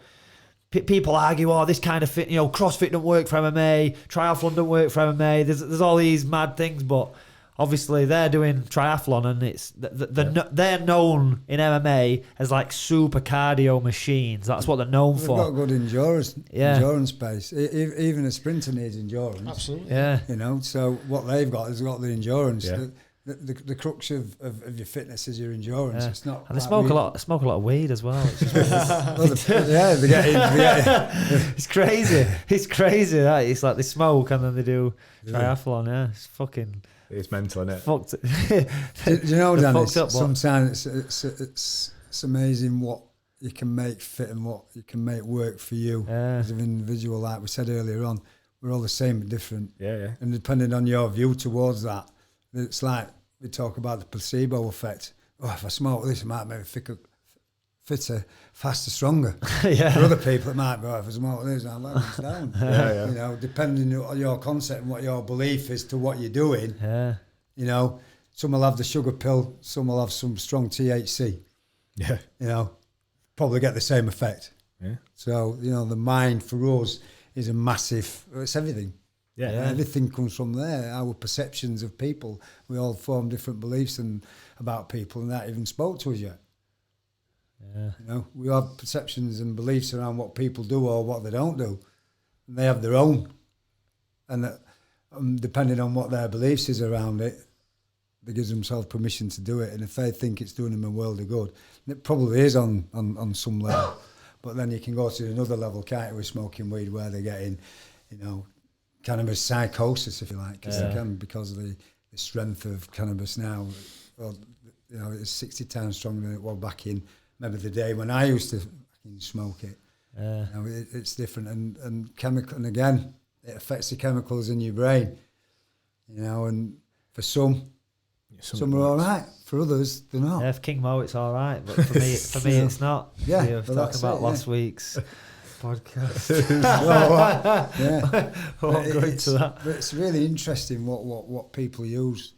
[SPEAKER 2] people argue, oh, this kind of fit. You know, CrossFit don't work for MMA. Triathlon don't work for MMA. There's all these mad things, but obviously they're doing triathlon, and it's they're known in MMA as like super cardio machines. That's what they're known
[SPEAKER 3] They've
[SPEAKER 2] for.
[SPEAKER 3] got good endurance base. Even a sprinter needs endurance.
[SPEAKER 4] absolutely.
[SPEAKER 2] Yeah.
[SPEAKER 3] You know, so what they've got is got the endurance.
[SPEAKER 1] Yeah.
[SPEAKER 3] The crux of your fitness is your endurance.
[SPEAKER 2] Yeah.
[SPEAKER 3] It's not.
[SPEAKER 2] And they smoke a lot of weed as well. It's,
[SPEAKER 3] They get
[SPEAKER 2] it's crazy. It's crazy that it's like they smoke and then they do triathlon. Yeah, it's fucking.
[SPEAKER 1] It's mental, isn't it?
[SPEAKER 2] Fucked.
[SPEAKER 3] Do you know, Dennis?
[SPEAKER 2] Up,
[SPEAKER 3] sometimes it's amazing what you can make fit and what you can make work for you as an individual. Like we said earlier on, we're all the same but different.
[SPEAKER 1] Yeah.
[SPEAKER 3] And depending on your view towards that, it's like we talk about the placebo effect. Oh, if I smoke this, it might make me fitter, faster, stronger.
[SPEAKER 2] Yeah.
[SPEAKER 3] For other people, it might be, oh, if I smoke this, I'm down.
[SPEAKER 1] Yeah.
[SPEAKER 3] You know, depending on your concept and what your belief is to what you're doing.
[SPEAKER 2] Yeah.
[SPEAKER 3] You know, some will have the sugar pill, some will have some strong THC.
[SPEAKER 1] Yeah.
[SPEAKER 3] You know, probably get the same effect.
[SPEAKER 1] Yeah.
[SPEAKER 3] So, you know, the mind for us is a massive, it's everything.
[SPEAKER 1] Yeah.
[SPEAKER 3] Everything comes from there. Our perceptions of people, we all form different beliefs about people, and that even spoke to us yet.
[SPEAKER 2] Yeah.
[SPEAKER 3] You know, we have perceptions and beliefs around what people do or what they don't do, and they have their own. And depending on what their beliefs is around it, they give themselves permission to do it. And if they think it's doing them a world of good, and it probably is on some level. But then you can go to another level, can't you, with smoking weed, where they're getting, you know, cannabis psychosis, if you like, because they can, because of the strength of cannabis now. Well, you know, it's 60 times stronger than it was back in maybe the day when I used to smoke it. You know, it's different, and chemical, and again, it affects the chemicals in your brain. You know, and for some are all right. For others, they're not.
[SPEAKER 2] Yeah, for King Mo, it's all right, but for me, it's not.
[SPEAKER 3] Yeah,
[SPEAKER 2] we were talking about last week's podcast.
[SPEAKER 3] Well,
[SPEAKER 2] Won't go into that.
[SPEAKER 3] But it's really interesting what people use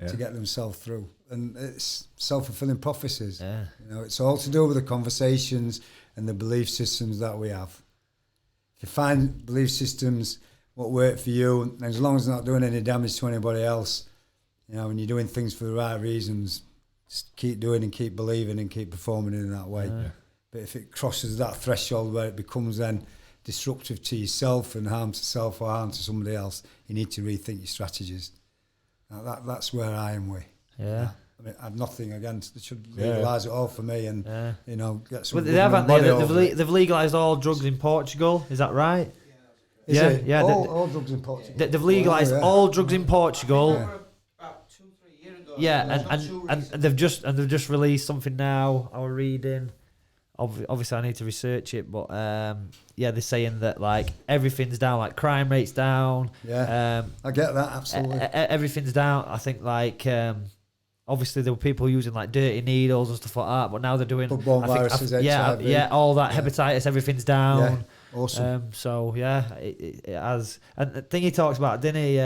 [SPEAKER 3] to get themselves through, and it's self-fulfilling prophecies.
[SPEAKER 2] Yeah.
[SPEAKER 3] You know, it's all to do with the conversations and the belief systems that we have. If you find belief systems what work for you, and as long as it's not doing any damage to anybody else, you know, and you're doing things for the right reasons, just keep doing and keep believing and keep performing in that way. Yeah. But if it crosses that threshold where it becomes then disruptive to yourself and harm to self or harm to somebody else, you need to rethink your strategies. Now that's where I am with.
[SPEAKER 2] Yeah.
[SPEAKER 3] I mean, I've nothing against. They should legalise it all for me, and you know, get some.
[SPEAKER 2] But they haven't. They've legalised all drugs in Portugal. Is that right?
[SPEAKER 3] Yeah. All drugs in Portugal.
[SPEAKER 2] They've legalised all drugs in Portugal.
[SPEAKER 5] About 2-3 years ago.
[SPEAKER 2] Yeah, and they've just released something now. I was reading. Obviously, I need to research it, but they're saying that like everything's down, like crime rate's down.
[SPEAKER 3] Yeah, I get that absolutely.
[SPEAKER 2] Everything's down. I think like obviously there were people using like dirty needles and stuff like that, but now they're doing
[SPEAKER 3] viruses,
[SPEAKER 2] HIV. All that hepatitis, everything's down.
[SPEAKER 3] Yeah. Awesome.
[SPEAKER 2] So it has, and the thing he talks about, didn't he?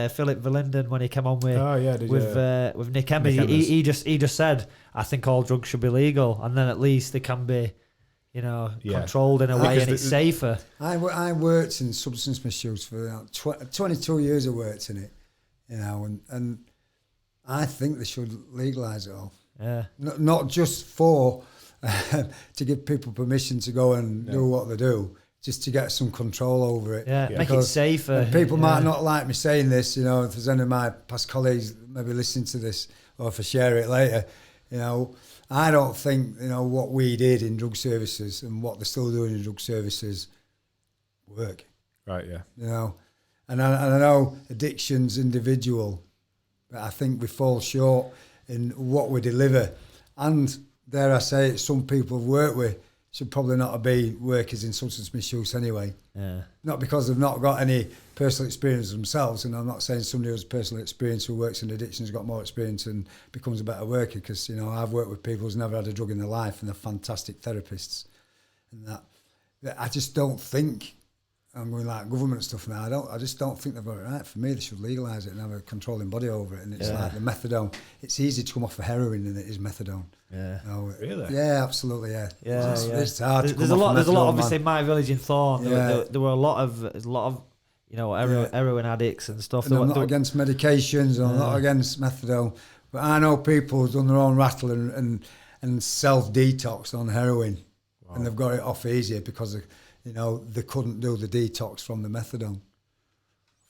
[SPEAKER 2] Philip Verlinden when he came on with Nick Emmers, he just said, I think all drugs should be legal, and then at least they can be, you know, controlled in a way, and it's safer.
[SPEAKER 3] I worked in substance misuse for 22 years. I worked in it, you know, and I think they should legalise it all.
[SPEAKER 2] Yeah.
[SPEAKER 3] Not just for to give people permission to go and do what they do, just to get some control over it.
[SPEAKER 2] Yeah, make it safer.
[SPEAKER 3] People might not like me saying this, if there's any of my past colleagues maybe listening to this, or if I share it later, I don't think, what we did in drug services and what they're still doing in drug services work.
[SPEAKER 1] Right, yeah.
[SPEAKER 3] And I know addiction's individual, but I think we fall short in what we deliver. And dare I say it, some people I've worked with should probably not be workers in substance misuse anyway. Yeah. Not because they've not got any personal experience themselves, and I'm not saying somebody who has personal experience who works in addiction has got more experience and becomes a better worker, because, I've worked with people who's never had a drug in their life and they're fantastic therapists. And that I just don't think, I'm going like government stuff now, I just don't think they've got it right. For me, they should legalise it and have a controlling body over it. And it's like the methadone. It's easy to come off of heroin than it is methadone.
[SPEAKER 2] Yeah.
[SPEAKER 3] Really? Yeah, absolutely. Yeah. It's hard.
[SPEAKER 2] There's a lot. Obviously, in my village in Thorn, there were a lot of heroin addicts and stuff.
[SPEAKER 3] And I'm not against medications. I'm not against methadone. But I know people who've done their own rattle and self detox on heroin, and they've got it off easier because they couldn't do the detox from the methadone.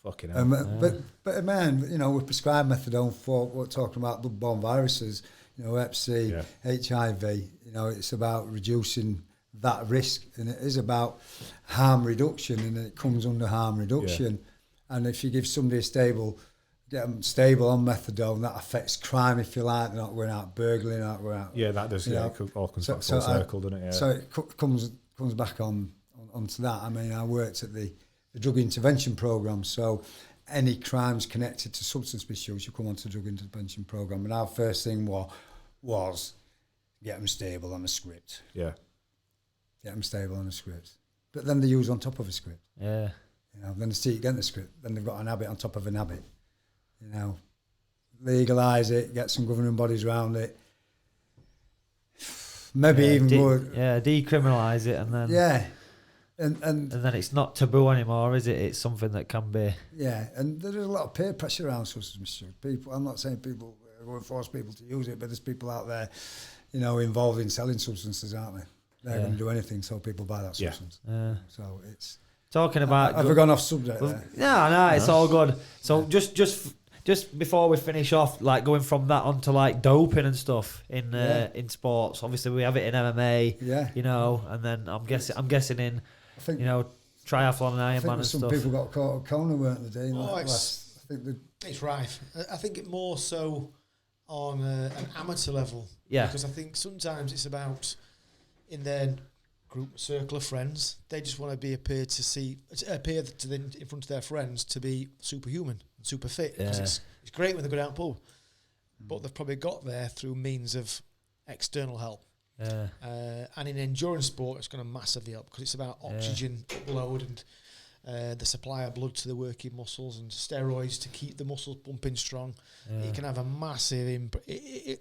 [SPEAKER 1] Fucking hell.
[SPEAKER 3] But man, we prescribe methadone for, we're talking about blood-borne viruses, Hep C, HIV. It's about reducing that risk, and it is about harm reduction, and it comes under harm reduction. Yeah. And if you give somebody get them stable on methadone, that affects crime, if you like. They're not going out burgling, not going out.
[SPEAKER 1] Yeah, that does. It all comes back full circle, doesn't it? Yeah.
[SPEAKER 3] So it comes back onto that. I mean, I worked at the drug intervention program, so any crimes connected to substance misuse, you come onto the drug intervention program, and our first thing was get them stable on a script.
[SPEAKER 1] Yeah.
[SPEAKER 3] Get them stable on a script. But then they use on top of a script.
[SPEAKER 2] Yeah.
[SPEAKER 3] Then they see it against the script. Then they've got an habit on top of an habit. Legalise it, get some governing bodies around it. Maybe even more.
[SPEAKER 2] Yeah, decriminalise it, and then.
[SPEAKER 3] Yeah. And
[SPEAKER 2] then it's not taboo anymore, is it? It's something that can be.
[SPEAKER 3] Yeah, and there's a lot of peer pressure around substance misuse. People, I'm not saying people will force people to use it, but there's people out there, involved in selling substances, aren't they? They're going to do anything so people buy that substance. Yeah. So it's
[SPEAKER 2] talking about.
[SPEAKER 3] Have we gone off subject there?
[SPEAKER 2] No, it's all good. So just before we finish off, like going from that onto like doping and stuff in sports. Obviously, we have it in MMA. Yeah. And then I'm guessing in. I think, triathlon and Ironman and
[SPEAKER 3] some
[SPEAKER 2] stuff.
[SPEAKER 3] Some people got caught at Kona, weren't they?
[SPEAKER 4] It's rife. I think it more so on an amateur level.
[SPEAKER 2] Yeah.
[SPEAKER 4] Because I think sometimes it's about, in their group circle of friends, they just want to appear in front of their friends to be superhuman, super fit. Because it's great when they go down pool, but they've probably got there through means of external help. Yeah. And in endurance sport, it's going to massively help because it's about oxygen upload and the supply of blood to the working muscles and steroids to keep the muscles pumping strong. It can have a massive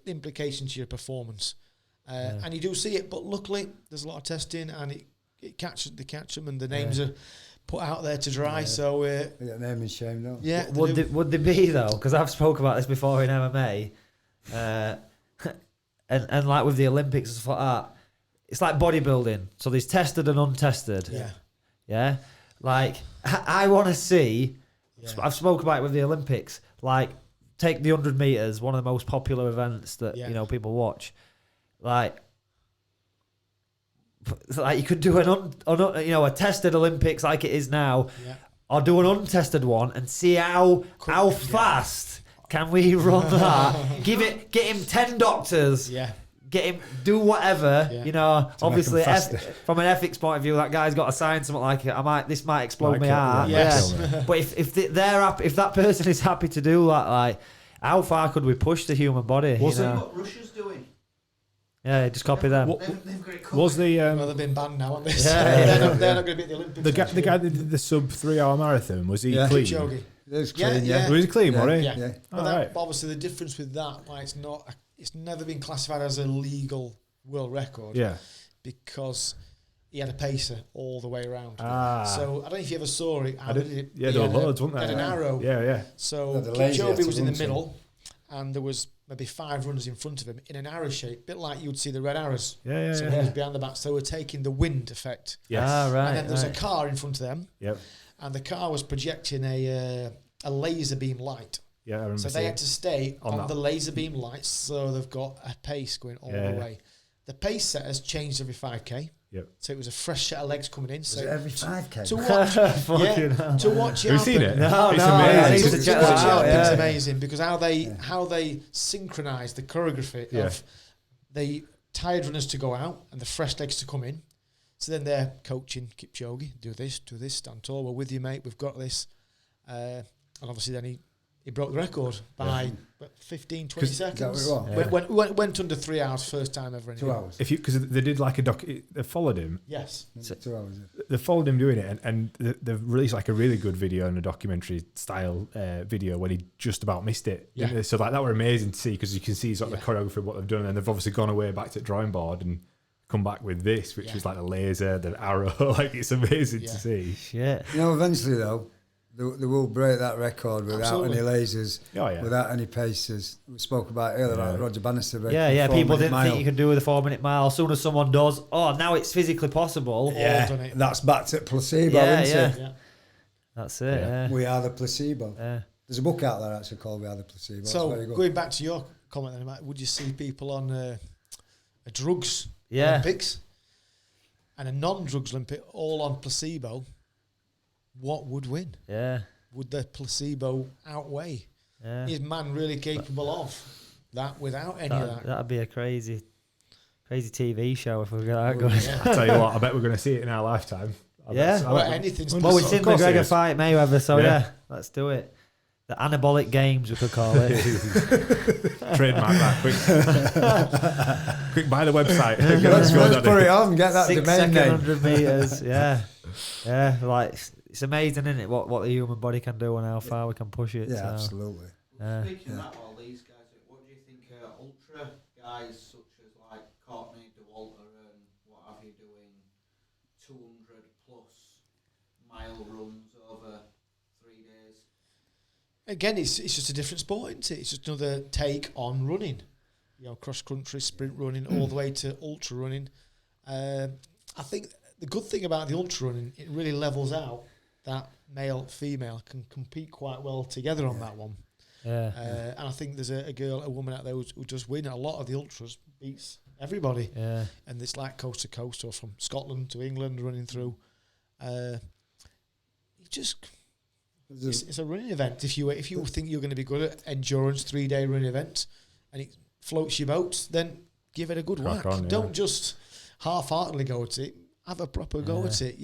[SPEAKER 4] implication to your performance. And you do see it, but luckily there's a lot of testing and they catch them and the names are put out there to dry. Yeah. So
[SPEAKER 3] they get name and shame, don't they?
[SPEAKER 2] Yeah. Would they be though? Because I've spoke about this before in MMA. And like with the Olympics and stuff like that, it's like bodybuilding. So there's tested and untested.
[SPEAKER 4] Yeah.
[SPEAKER 2] Yeah. Like, I want to see, I've spoke about it with the Olympics, like, take the 100 metres, one of the most popular events that, people watch. Like you could do a tested Olympics like it is now, or do an untested one and see how fast can we run that? Get him 10 doctors. Yeah. Get him do whatever. Yeah. Obviously, from an ethics point of view, that guy's got to sign something like it. This might explode my heart.
[SPEAKER 4] Yes.
[SPEAKER 2] But if that person is happy to do that, like, how far could we push the human body?
[SPEAKER 5] What's what Russia's doing?
[SPEAKER 2] Yeah, just copy them.
[SPEAKER 1] Was the
[SPEAKER 4] well, they've been banned now, aren't they? They're not going to be at the Olympics.
[SPEAKER 1] The guy that did the sub 3 hour marathon, was he clean?
[SPEAKER 3] He was clean,
[SPEAKER 1] Was he clean, was he?
[SPEAKER 4] Yeah. But obviously the difference with that, like, it's never been classified as a legal world record.
[SPEAKER 1] Yeah.
[SPEAKER 4] Because he had a pacer all the way around. So I don't know if you ever saw it.
[SPEAKER 1] There were loads, weren't there?
[SPEAKER 4] Had an arrow.
[SPEAKER 1] Yeah.
[SPEAKER 4] So Kipchoge was in the middle, and there was maybe 5 runners in front of him in an arrow shape, bit like you would see the red arrows.
[SPEAKER 1] Yeah.
[SPEAKER 4] So he was behind the back, so we're taking the wind effect.
[SPEAKER 1] Yes.
[SPEAKER 2] Right.
[SPEAKER 4] And then there's a car in front of them.
[SPEAKER 1] Yep.
[SPEAKER 4] And the car was projecting a laser beam light.
[SPEAKER 1] Yeah, I remember.
[SPEAKER 4] So they had to stay on the laser beam
[SPEAKER 1] Mm.
[SPEAKER 4] lights, so they've got a pace going all the way. The pace setters changed every 5k.
[SPEAKER 1] Yep.
[SPEAKER 4] So it was a fresh set of legs coming in. So
[SPEAKER 3] every 5k?
[SPEAKER 4] to watch, to watch it
[SPEAKER 1] Have you
[SPEAKER 4] happen.
[SPEAKER 1] seen it?
[SPEAKER 2] No,
[SPEAKER 1] it's
[SPEAKER 2] no,
[SPEAKER 1] amazing.
[SPEAKER 2] I need to
[SPEAKER 4] To
[SPEAKER 2] check
[SPEAKER 4] watch
[SPEAKER 2] that
[SPEAKER 4] it
[SPEAKER 2] out.
[SPEAKER 4] happen is
[SPEAKER 2] Yeah.
[SPEAKER 4] amazing because how they synchronise the choreography of the tired runners to go out and the fresh legs to come in. So then they're coaching Kipchoge, do this, stand tall. We're with you, mate. We've got this. And obviously then he broke the record by 15, 20 seconds. Went under 3 hours first time ever.
[SPEAKER 3] 2 hours.
[SPEAKER 1] Because they did like a they followed him.
[SPEAKER 4] Yes.
[SPEAKER 3] 2 hours.
[SPEAKER 1] They followed him doing it, and they've released like a really good video and a documentary style video when he just about missed it.
[SPEAKER 4] Yeah.
[SPEAKER 1] So like that were amazing to see because you can see sort of the choreography of what they've done, and they've obviously gone away back to the drawing board and come back with this, which was like the laser, the arrow. Like it's amazing to see.
[SPEAKER 2] Shit.
[SPEAKER 3] You know, eventually though, they will break that record without any lasers, without any paces. We spoke about earlier, like Roger Bannister breaking
[SPEAKER 2] Yeah. People didn't
[SPEAKER 3] mile.
[SPEAKER 2] think you could do with a 4-minute mile. As soon as someone does, now it's physically possible.
[SPEAKER 3] Yeah, that's back to placebo, isn't it?
[SPEAKER 2] Yeah. That's it. Yeah.
[SPEAKER 3] We are the placebo.
[SPEAKER 2] Yeah.
[SPEAKER 3] There's a book out there actually called We Are the Placebo.
[SPEAKER 4] So
[SPEAKER 3] very good.
[SPEAKER 4] going back to your comment then, Matt, would you see people on a drugs Olympics and a non-drugs Olympic all on placebo? What would win?
[SPEAKER 2] Yeah.
[SPEAKER 4] Would the placebo outweigh?
[SPEAKER 2] Yeah.
[SPEAKER 4] Is man really capable of that without any of that?
[SPEAKER 2] That'd be a crazy TV show if we got that going.
[SPEAKER 1] I tell you what, I bet we're going to see it in our lifetime.
[SPEAKER 4] Anything's
[SPEAKER 2] well, we've seen McGregor fight Mayweather, so let's do it. The anabolic games, we could call it.
[SPEAKER 1] Trademark that quick. Quick, buy the website.
[SPEAKER 3] Let's put it on, get that
[SPEAKER 2] 6
[SPEAKER 3] domain name.
[SPEAKER 2] 100 meters, yeah. Like it's amazing, isn't it? What the human body can do and how far we can push it.
[SPEAKER 3] Yeah, absolutely.
[SPEAKER 5] Speaking of that, all these guys, what do you think ultra guys such as like Courtney, DeWalter, and what have you doing 200 plus mile runs over 3 days?
[SPEAKER 4] Again, it's just a different sport, isn't it? It's just another take on running. You know, cross country, sprint running, all the way to ultra running. I think the good thing about the ultra running, it really levels out that male, female can compete quite well together on that one.
[SPEAKER 2] Yeah.
[SPEAKER 4] And I think there's a woman out there who does win. A lot of the ultras beats everybody. Yeah. And it's like coast to coast, or from Scotland to England running through. It's a running event. If you think you're going to be good at endurance 3-day running event, and it floats your boat, then give it a good whack. Don't just half-heartedly go at it. Have a proper go at it,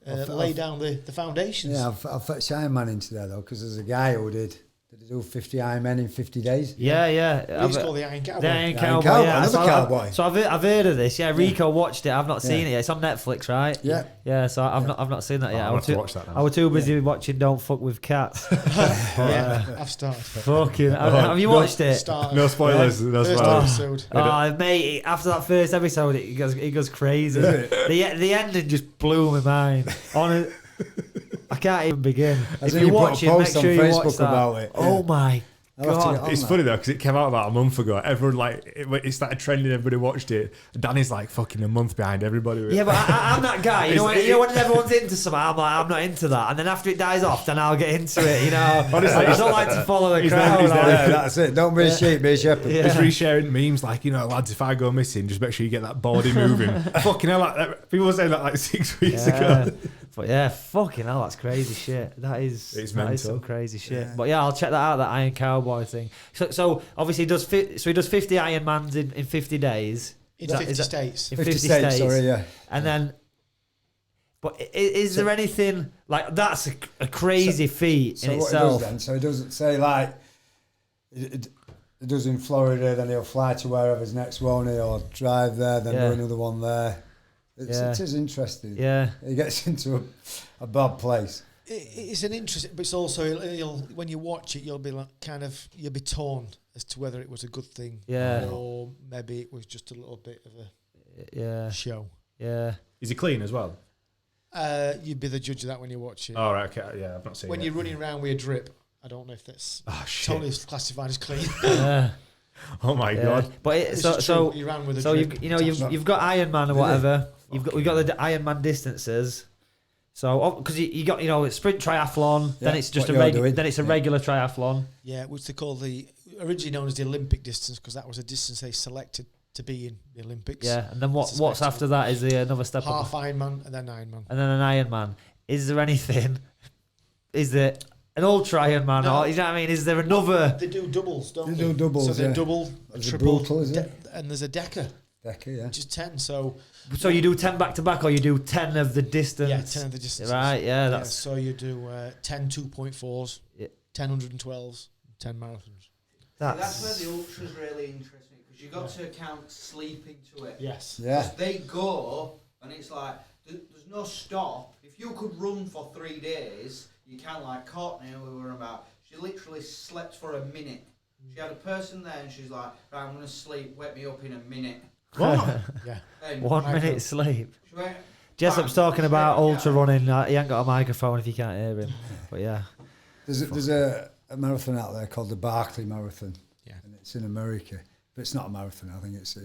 [SPEAKER 4] and lay down the foundations.
[SPEAKER 3] Yeah, I'll fetch Ironman into there though, because there's a guy who did he do 50 Ironmen in 50 days?
[SPEAKER 2] Yeah.
[SPEAKER 4] He's called the Iron Cowboy.
[SPEAKER 2] The Iron Cowboy, yeah.
[SPEAKER 3] Another cowboy.
[SPEAKER 2] So I've heard of this. Yeah, Rico watched it. I've not seen it yet. It's on Netflix, right?
[SPEAKER 3] Yeah.
[SPEAKER 2] Yeah. So I've not seen that yet.
[SPEAKER 1] I'll have to watch that now.
[SPEAKER 2] I was too busy watching Don't Fuck with Cats.
[SPEAKER 4] I've started.
[SPEAKER 2] Fucking. Have you watched it?
[SPEAKER 1] No spoilers. No
[SPEAKER 4] First
[SPEAKER 1] spoilers.
[SPEAKER 4] episode.
[SPEAKER 2] Oh mate! After that first episode, it goes crazy. The ending just blew my mind. I can't even begin.
[SPEAKER 3] If
[SPEAKER 2] you watch it, make sure you watch that.
[SPEAKER 3] about it.
[SPEAKER 2] Oh my
[SPEAKER 3] God.
[SPEAKER 1] It's funny though because it came out about a month ago. Everyone it started trending. Everybody watched it. Danny's like fucking a month behind everybody.
[SPEAKER 2] Yeah, but I'm that guy. You know when everyone's into something, I'm like, I'm not into that. And then after it dies off, then I'll get into it. You know, honestly, I don't like to follow the crowd.
[SPEAKER 3] Yeah, that's it. Don't be a sheep, be a shepherd.
[SPEAKER 2] Yeah.
[SPEAKER 1] Just resharing memes like, lads, if I go missing, just make sure you get that body moving. Fucking hell, people were saying that like 6 weeks ago.
[SPEAKER 2] But yeah, fucking hell, that's crazy shit. That is some crazy shit.
[SPEAKER 3] Yeah.
[SPEAKER 2] But yeah, I'll check that out, that Iron Cowboy thing. So obviously he does 50 Ironmans in 50 days.
[SPEAKER 4] In 50 states.
[SPEAKER 2] In 50 states.
[SPEAKER 3] Sorry, yeah.
[SPEAKER 2] And then, but is there anything, like, that's a crazy feat in itself.
[SPEAKER 3] So he doesn't say like, it does in Florida, then he'll fly to wherever his next one, or drive there, then do another one there. It is interesting.
[SPEAKER 2] Yeah.
[SPEAKER 3] He gets into a bad place.
[SPEAKER 4] It's an interesting, but it's also when you watch it, you'll be like you'll be torn as to whether it was a good thing, or maybe it was just a little bit of a show.
[SPEAKER 2] Yeah.
[SPEAKER 1] Is he clean as well?
[SPEAKER 4] You'd be the judge of that when you watch it.
[SPEAKER 1] Oh, right, okay. Yeah, I've not seen it.
[SPEAKER 4] When you're running around with a drip, I don't know if that's
[SPEAKER 1] totally
[SPEAKER 4] classified as clean.
[SPEAKER 1] Oh my God!
[SPEAKER 2] But
[SPEAKER 4] he ran with
[SPEAKER 2] you've got Ironman or whatever. We've got the Ironman distances. So because you got sprint triathlon, then it's just a regular triathlon.
[SPEAKER 4] Yeah, which they call originally known as the Olympic distance, because that was a distance they selected to be in the Olympics.
[SPEAKER 2] Yeah, and then what's after that is another step up.
[SPEAKER 4] Half Ironman and then Ironman.
[SPEAKER 2] And then an Ironman. Is there anything? Is there an ultra Ironman?
[SPEAKER 4] No.
[SPEAKER 2] Or you know what I mean? Is there another?
[SPEAKER 4] They do doubles, don't they?
[SPEAKER 3] They do doubles.
[SPEAKER 4] So they're double, triple,
[SPEAKER 3] brutal, isn't it?
[SPEAKER 4] And there's a decker.
[SPEAKER 3] Yeah.
[SPEAKER 4] Which is 10. So
[SPEAKER 2] you do 10 back to back, or you do 10 of the distance?
[SPEAKER 4] Yeah, 10 of the distance.
[SPEAKER 2] Right. Yeah. That's
[SPEAKER 4] so you do 10 2.4s, 10 112s, 10 marathons.
[SPEAKER 5] That's where the ultra's really interesting, because you've got to account sleep into it.
[SPEAKER 4] Yes.
[SPEAKER 3] Yeah.
[SPEAKER 5] Because they go, and it's like, there's no stop. If you could run for 3 days, you can, like Courtney, who we were about, she literally slept for a minute. She had a person there, and she's like, right, I'm going to sleep, wake me up in a minute.
[SPEAKER 2] What?
[SPEAKER 4] Yeah.
[SPEAKER 5] And
[SPEAKER 2] 1 minute sleep.
[SPEAKER 5] she went,
[SPEAKER 2] Jessup's talking about ultra running. He ain't got a microphone if you can't hear him. But yeah.
[SPEAKER 3] There's a marathon out there called the Barkley Marathon.
[SPEAKER 4] Yeah.
[SPEAKER 3] And it's in America. But it's not a marathon, I think it's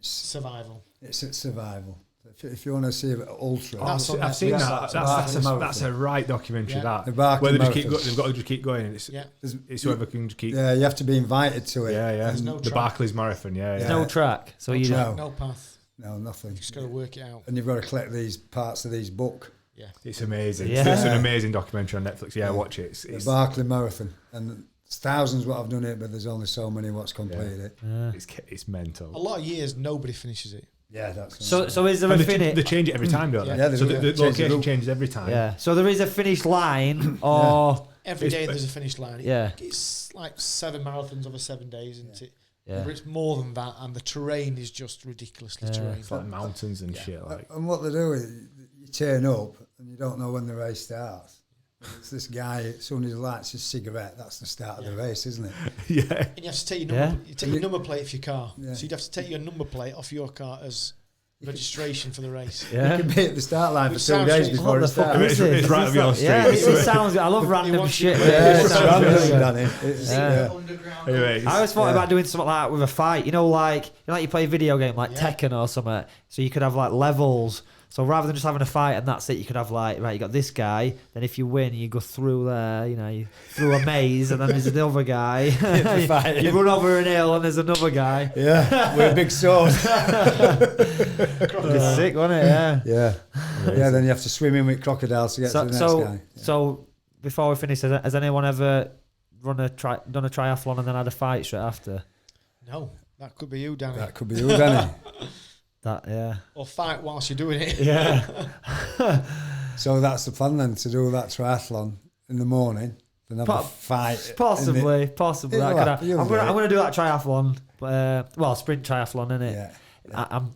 [SPEAKER 4] survival.
[SPEAKER 3] It's survival. If you want to see ultra,
[SPEAKER 1] I've seen that. That's a right documentary.
[SPEAKER 3] The
[SPEAKER 1] That
[SPEAKER 3] Barkley
[SPEAKER 1] where they just keep
[SPEAKER 3] Marathon.
[SPEAKER 1] they've got to just keep going. It's whoever can just keep.
[SPEAKER 3] Yeah, you have to be invited to it.
[SPEAKER 1] Yeah.
[SPEAKER 4] There's no
[SPEAKER 1] The
[SPEAKER 4] track.
[SPEAKER 1] Barclays Marathon. Yeah.
[SPEAKER 2] There's no track, so you
[SPEAKER 4] no path.
[SPEAKER 3] No, nothing.
[SPEAKER 4] You just got to work it out.
[SPEAKER 3] And you've got to collect these parts of these book.
[SPEAKER 4] Yeah.
[SPEAKER 1] It's amazing.
[SPEAKER 2] Yeah.
[SPEAKER 1] It's an amazing documentary on Netflix. Yeah, watch it.
[SPEAKER 3] The
[SPEAKER 1] It's
[SPEAKER 3] Barkley Marathon, and it's thousands what have done it, but there's only so many what's completed it.
[SPEAKER 2] Yeah.
[SPEAKER 1] it's mental.
[SPEAKER 4] A lot of years, nobody finishes it.
[SPEAKER 3] Yeah, that's
[SPEAKER 2] So is there a finish?
[SPEAKER 1] They change it every time, don't they?
[SPEAKER 3] Yeah,
[SPEAKER 1] so
[SPEAKER 3] they
[SPEAKER 1] the
[SPEAKER 3] do.
[SPEAKER 1] location changes every time.
[SPEAKER 2] Yeah. So there is a finish line, or
[SPEAKER 4] Every day there's a finish line.
[SPEAKER 2] Yeah.
[SPEAKER 4] It's like 7 marathons over 7 days, isn't it?
[SPEAKER 2] Yeah.
[SPEAKER 4] But it's more than that, and the terrain is just ridiculously terrain.
[SPEAKER 1] It's like mountains and shit. Like
[SPEAKER 3] And what they do is you turn up and you don't know when the race starts. It's this guy, as soon as he lights his cigarette, that's the start of the race, isn't it?
[SPEAKER 1] yeah.
[SPEAKER 4] And you have to take your number. You take your number plate off your car.
[SPEAKER 3] Yeah.
[SPEAKER 4] So you'd have to take your number plate off your car as registration for the race.
[SPEAKER 2] yeah.
[SPEAKER 3] You can be at the start line
[SPEAKER 4] Which
[SPEAKER 3] for 2
[SPEAKER 4] sounds
[SPEAKER 3] days
[SPEAKER 4] strange.
[SPEAKER 3] before
[SPEAKER 2] What
[SPEAKER 3] it
[SPEAKER 2] the fuck
[SPEAKER 3] starts.
[SPEAKER 2] is this?
[SPEAKER 1] It's right up your street.
[SPEAKER 2] Yeah, it sounds. I love random
[SPEAKER 4] wants
[SPEAKER 2] shit.
[SPEAKER 4] you-
[SPEAKER 3] Yeah, it's
[SPEAKER 2] sounds
[SPEAKER 3] random,
[SPEAKER 2] good.
[SPEAKER 3] Danny. It's-
[SPEAKER 2] Yeah.
[SPEAKER 5] Underground.
[SPEAKER 1] Anyway,
[SPEAKER 2] I always thought about doing something like that with a fight. Like you play a video game like
[SPEAKER 4] Yeah.
[SPEAKER 2] Tekken or something. So you could have like levels. So rather than just having a fight and that's it, you could have like, right, you got this guy. Then if you win, you go through there. You through a maze, and then there's another guy. you run over an hill, and there's another guy.
[SPEAKER 3] Yeah, with a big sword.
[SPEAKER 2] It's sick, wasn't it? Yeah.
[SPEAKER 3] Yeah. Yeah, then you have to swim in with crocodiles to get to the next guy.
[SPEAKER 2] So before we finish, has anyone ever done a triathlon and then had a fight straight after?
[SPEAKER 4] No, that could be you, Danny.
[SPEAKER 3] That could be you, Danny.
[SPEAKER 4] Or fight whilst you're doing it.
[SPEAKER 2] Yeah.
[SPEAKER 3] So that's the plan then, to do that triathlon in the morning, then have a fight.
[SPEAKER 2] Possibly. That could happen. I'm going to do that triathlon. Sprint triathlon, innit?
[SPEAKER 3] Yeah.
[SPEAKER 2] I'm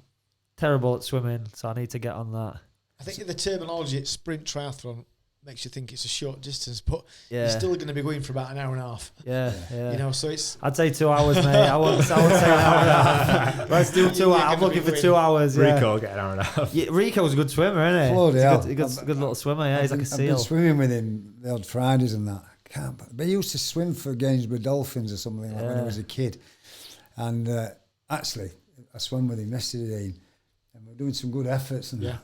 [SPEAKER 2] terrible at swimming, so I need to get on that.
[SPEAKER 4] I think the terminology at sprint triathlon makes you think it's a short distance, but
[SPEAKER 2] Yeah.
[SPEAKER 4] you're still going to be going for about an hour and a half.
[SPEAKER 2] Yeah.
[SPEAKER 4] So it's...
[SPEAKER 2] I'd say 2 hours, mate. I would say an hour and a half. Let's do 2 hours. I'm looking for 2 hours. Yeah.
[SPEAKER 1] Rico get an hour and a half.
[SPEAKER 2] Yeah, Rico's a good swimmer, isn't he?
[SPEAKER 3] Bloody hell.
[SPEAKER 2] He's a good little swimmer. Yeah, he's like a
[SPEAKER 3] I've been
[SPEAKER 2] seal.
[SPEAKER 3] swimming with him the odd Fridays and that. But he used to swim for Gainsborough Dolphins or something like when he was a kid. And actually, I swam with him yesterday, and we're doing some good efforts and that.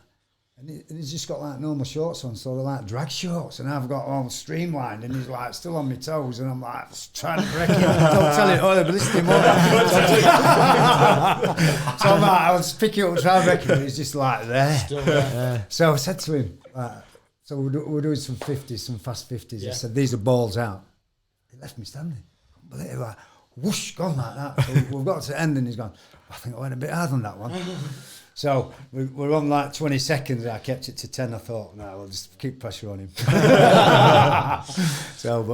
[SPEAKER 3] And he's just got like normal shorts on, so they're like drag shorts, and I've got all streamlined, and he's like still on my toes, and I'm like trying to break it. Don't tell it, they're listening more. So I'm like, I was picking up and trying to break it, but he's just like there.
[SPEAKER 4] Still there.
[SPEAKER 3] So I said to him, so we're doing some 50s, some fast 50s. I said, these are balls out. He left me standing. I couldn't believe it, like, whoosh, gone like that. So we've got to the end, and he's gone, I think I went a bit hard on that one. So we're on like 20 seconds. I kept it to 10. I thought, no, we'll just keep pressure on him. But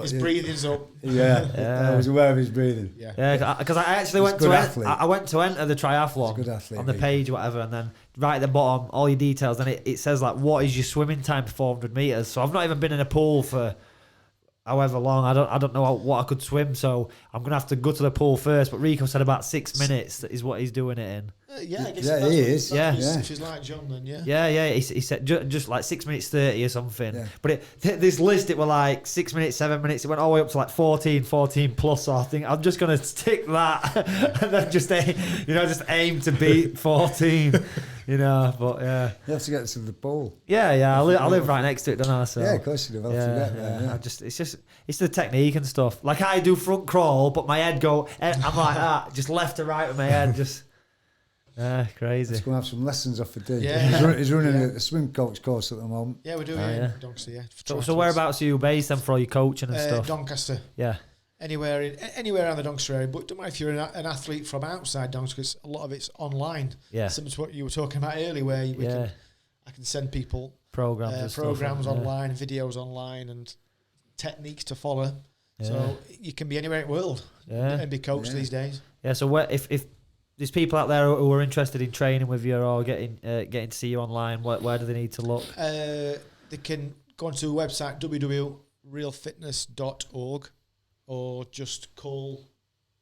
[SPEAKER 4] his breathing's up.
[SPEAKER 3] Yeah, I was aware of his breathing.
[SPEAKER 2] Yeah, because I actually went to enter the triathlon
[SPEAKER 3] Good athlete,
[SPEAKER 2] on the page, or whatever, and then right at the bottom, all your details, and it says like, what is your swimming time for 400 meters? So I've not even been in a pool for however long. I don't know what I could swim, so I'm gonna have to go to the pool first. But Rico said about 6 minutes is what he's doing it in.
[SPEAKER 4] I guess
[SPEAKER 3] he is.
[SPEAKER 4] If she's like John, then
[SPEAKER 2] He said just like 6 minutes 30 or something.
[SPEAKER 3] Yeah.
[SPEAKER 2] But this list, it were like 6 minutes, 7 minutes. It went all the way up to like 14 plus. So I think I'm just gonna stick that and then just aim to beat 14. But yeah.
[SPEAKER 3] You have to get to the pool.
[SPEAKER 2] Yeah. I live right next to it, don't I? So
[SPEAKER 3] Yeah, of course you do. Have to get there. Yeah.
[SPEAKER 2] It's the technique and stuff. Like I do front crawl, but my head I'm like that, just left to right with my head, just. Crazy.
[SPEAKER 3] Let's go and have some lessons off for D.
[SPEAKER 4] Yeah.
[SPEAKER 3] He's running a swim coach course at the moment.
[SPEAKER 4] Yeah, we're doing it in Doncaster,
[SPEAKER 2] So whereabouts are you based then for all your coaching and stuff?
[SPEAKER 4] Doncaster.
[SPEAKER 2] Yeah.
[SPEAKER 4] Anywhere around the Doncaster area, but don't mind if you're an athlete from outside Doncaster, because a lot of it's online.
[SPEAKER 2] Yeah.
[SPEAKER 4] Similar to what you were talking about earlier, where I can send people
[SPEAKER 2] programs
[SPEAKER 4] online, videos online, and techniques to follow. Yeah. So you can be anywhere in the world and be coached these days.
[SPEAKER 2] Yeah. So if there's people out there who are interested in training with you or getting to see you online, where do they need to look?
[SPEAKER 4] They can go onto the website www.realfitness.org or just call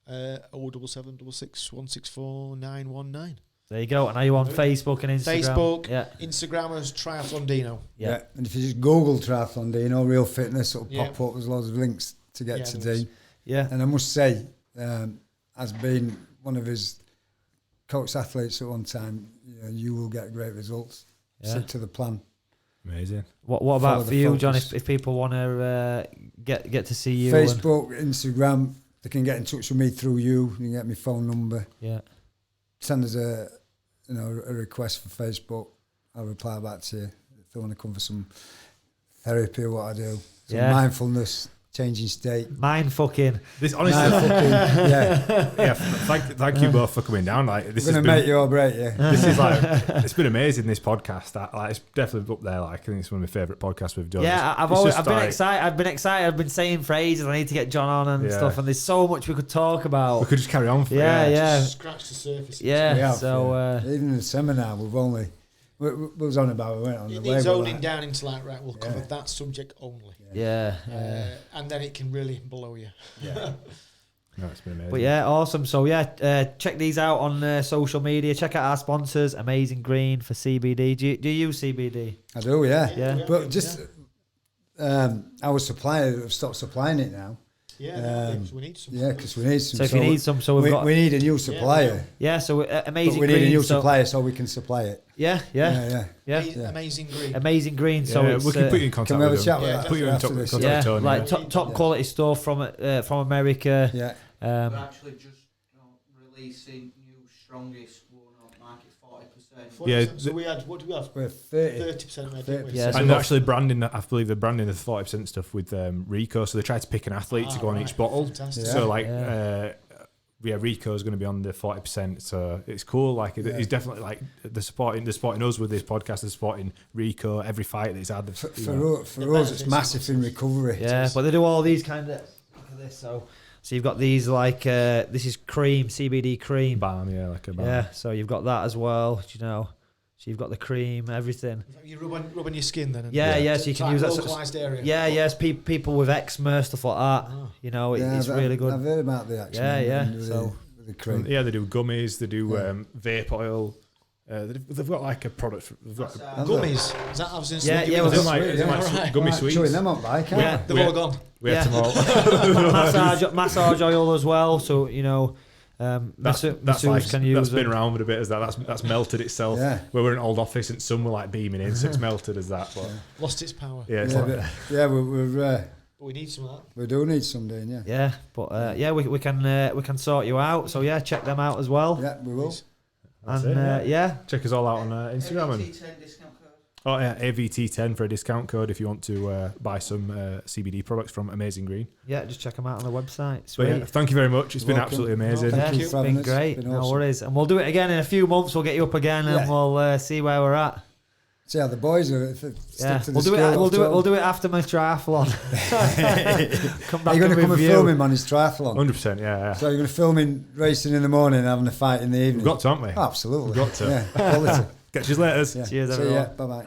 [SPEAKER 4] 07766 164 919.
[SPEAKER 2] There you go. And are you on Facebook and Instagram?
[SPEAKER 4] Instagram as Triathlon Dino.
[SPEAKER 3] Yeah. And if you just Google Triathlon Dino, Real Fitness, it'll pop up. There's loads of links to get to Dean.
[SPEAKER 2] Yeah.
[SPEAKER 3] And I must say, as being one of his coach athletes at one time, you will get great results. Stick to the plan.
[SPEAKER 1] Amazing.
[SPEAKER 2] What about for you, John? If people want to get to see you,
[SPEAKER 3] Facebook, Instagram, they can get in touch with me through you. You can get my phone number.
[SPEAKER 2] Yeah.
[SPEAKER 3] Send us a request for Facebook. I'll reply back to you if they want to come for some therapy or what I do. Some mindfulness. Changing state.
[SPEAKER 2] Mind fucking.
[SPEAKER 1] This honestly, Thank you both for coming down. Like this
[SPEAKER 3] is going to make you or break you.
[SPEAKER 1] This is it's been amazing. This podcast, it's definitely up there. I think it's one of my favourite podcasts we've done.
[SPEAKER 2] Yeah, I've been excited. I've been saying for ages I need to get John on and stuff. And there's so much we could talk about.
[SPEAKER 1] We could just carry on.
[SPEAKER 4] Just scratch the surface.
[SPEAKER 3] Yeah. Even in the seminar, we was on about. We went on.
[SPEAKER 4] It needs owning down into we'll cover that subject only.
[SPEAKER 2] Yeah.
[SPEAKER 4] And then it can really blow you.
[SPEAKER 1] Yeah. No, it's been amazing.
[SPEAKER 2] But awesome. So check these out on social media. Check out our sponsors, Amazing Green for CBD. Do you use CBD?
[SPEAKER 3] I do,
[SPEAKER 2] yeah.
[SPEAKER 3] But just our supplier have stopped supplying it now.
[SPEAKER 4] Because we need some.
[SPEAKER 3] Yeah, because we need some.
[SPEAKER 2] So if you need some,
[SPEAKER 3] we need a new supplier.
[SPEAKER 2] Yeah, so Amazing
[SPEAKER 3] Green.
[SPEAKER 2] We need
[SPEAKER 3] a new supplier so we can supply it.
[SPEAKER 2] Yeah.
[SPEAKER 4] Amazing Green.
[SPEAKER 2] Amazing Green. So
[SPEAKER 1] we can put you in contact with them.
[SPEAKER 3] Put you in contact
[SPEAKER 1] with Tony.
[SPEAKER 2] Like top quality stuff from America.
[SPEAKER 3] Yeah.
[SPEAKER 5] We're actually just releasing new strongest one on market 40%.
[SPEAKER 1] Yeah.
[SPEAKER 4] So we had, what do we have?
[SPEAKER 3] We're
[SPEAKER 4] 30%.
[SPEAKER 2] Yeah,
[SPEAKER 1] and they're actually branding, I believe they're branding the 40% stuff with Rico. So they tried to pick an athlete to go on each bottle.
[SPEAKER 4] Fantastic.
[SPEAKER 1] So Rico's going to be on the 40%. So it's cool. He's definitely they're supporting us with this podcast. They're supporting Rico every fight that he's had.
[SPEAKER 3] For us, it's massive in recovery.
[SPEAKER 2] Yeah, but they do all these kind of. Look at this. So you've got these this is cream, CBD cream.
[SPEAKER 1] Balm, like a balm.
[SPEAKER 2] Yeah, so you've got that as well. So you've got the cream, everything.
[SPEAKER 4] You rubbing your skin then?
[SPEAKER 2] Yeah. So you can use that
[SPEAKER 4] localized area.
[SPEAKER 2] Yeah, yes. People with eczema, stuff like that. It's really good.
[SPEAKER 3] I've heard about the eczema.
[SPEAKER 2] Yeah. So
[SPEAKER 3] the cream.
[SPEAKER 1] They do gummies. They do vape oil. They've got a product. They've got
[SPEAKER 4] gummies. Is that I was
[SPEAKER 1] gummy sweets.
[SPEAKER 3] Chewing them up,
[SPEAKER 4] they've all gone.
[SPEAKER 1] We had them all.
[SPEAKER 2] massage oil as well. So masseuse can use.
[SPEAKER 1] That's been around with a bit as that's melted itself.
[SPEAKER 3] Yeah.
[SPEAKER 1] We're in old office and some were beaming in, so it's melted as that. But
[SPEAKER 4] lost its power.
[SPEAKER 1] Yeah,
[SPEAKER 3] we're
[SPEAKER 4] but we need some of that.
[SPEAKER 3] We do need some, Dean. Yeah.
[SPEAKER 2] Yeah, but we can sort you out. So check them out as well.
[SPEAKER 3] Yeah, we will.
[SPEAKER 1] Check us all out on Instagram.
[SPEAKER 5] AVT10 discount code.
[SPEAKER 1] Oh yeah, AVT10 for a discount code if you want to buy some CBD products from Amazing Green.
[SPEAKER 2] Yeah, just check them out on the website. Sweet.
[SPEAKER 1] Thank you very much. It's been absolutely amazing.
[SPEAKER 3] Thank you
[SPEAKER 2] it's been great.
[SPEAKER 3] Been
[SPEAKER 2] no
[SPEAKER 3] awesome.
[SPEAKER 2] worries. And we'll do it again in a few months. We'll get you up again and we'll see where we're at.
[SPEAKER 3] See how the boys are.
[SPEAKER 2] We'll do it after my triathlon. Come back.
[SPEAKER 3] Are you going to come and film him on his triathlon?
[SPEAKER 1] 100%. Yeah.
[SPEAKER 3] So you're going to film him racing in the morning and having a fight in the evening?
[SPEAKER 1] We've got to, haven't we?
[SPEAKER 3] Absolutely.
[SPEAKER 1] We've got to.
[SPEAKER 3] Yeah. Quality.
[SPEAKER 1] Catch you later.
[SPEAKER 3] Yeah.
[SPEAKER 2] Cheers,
[SPEAKER 3] See
[SPEAKER 2] everyone.
[SPEAKER 3] ya. Bye bye.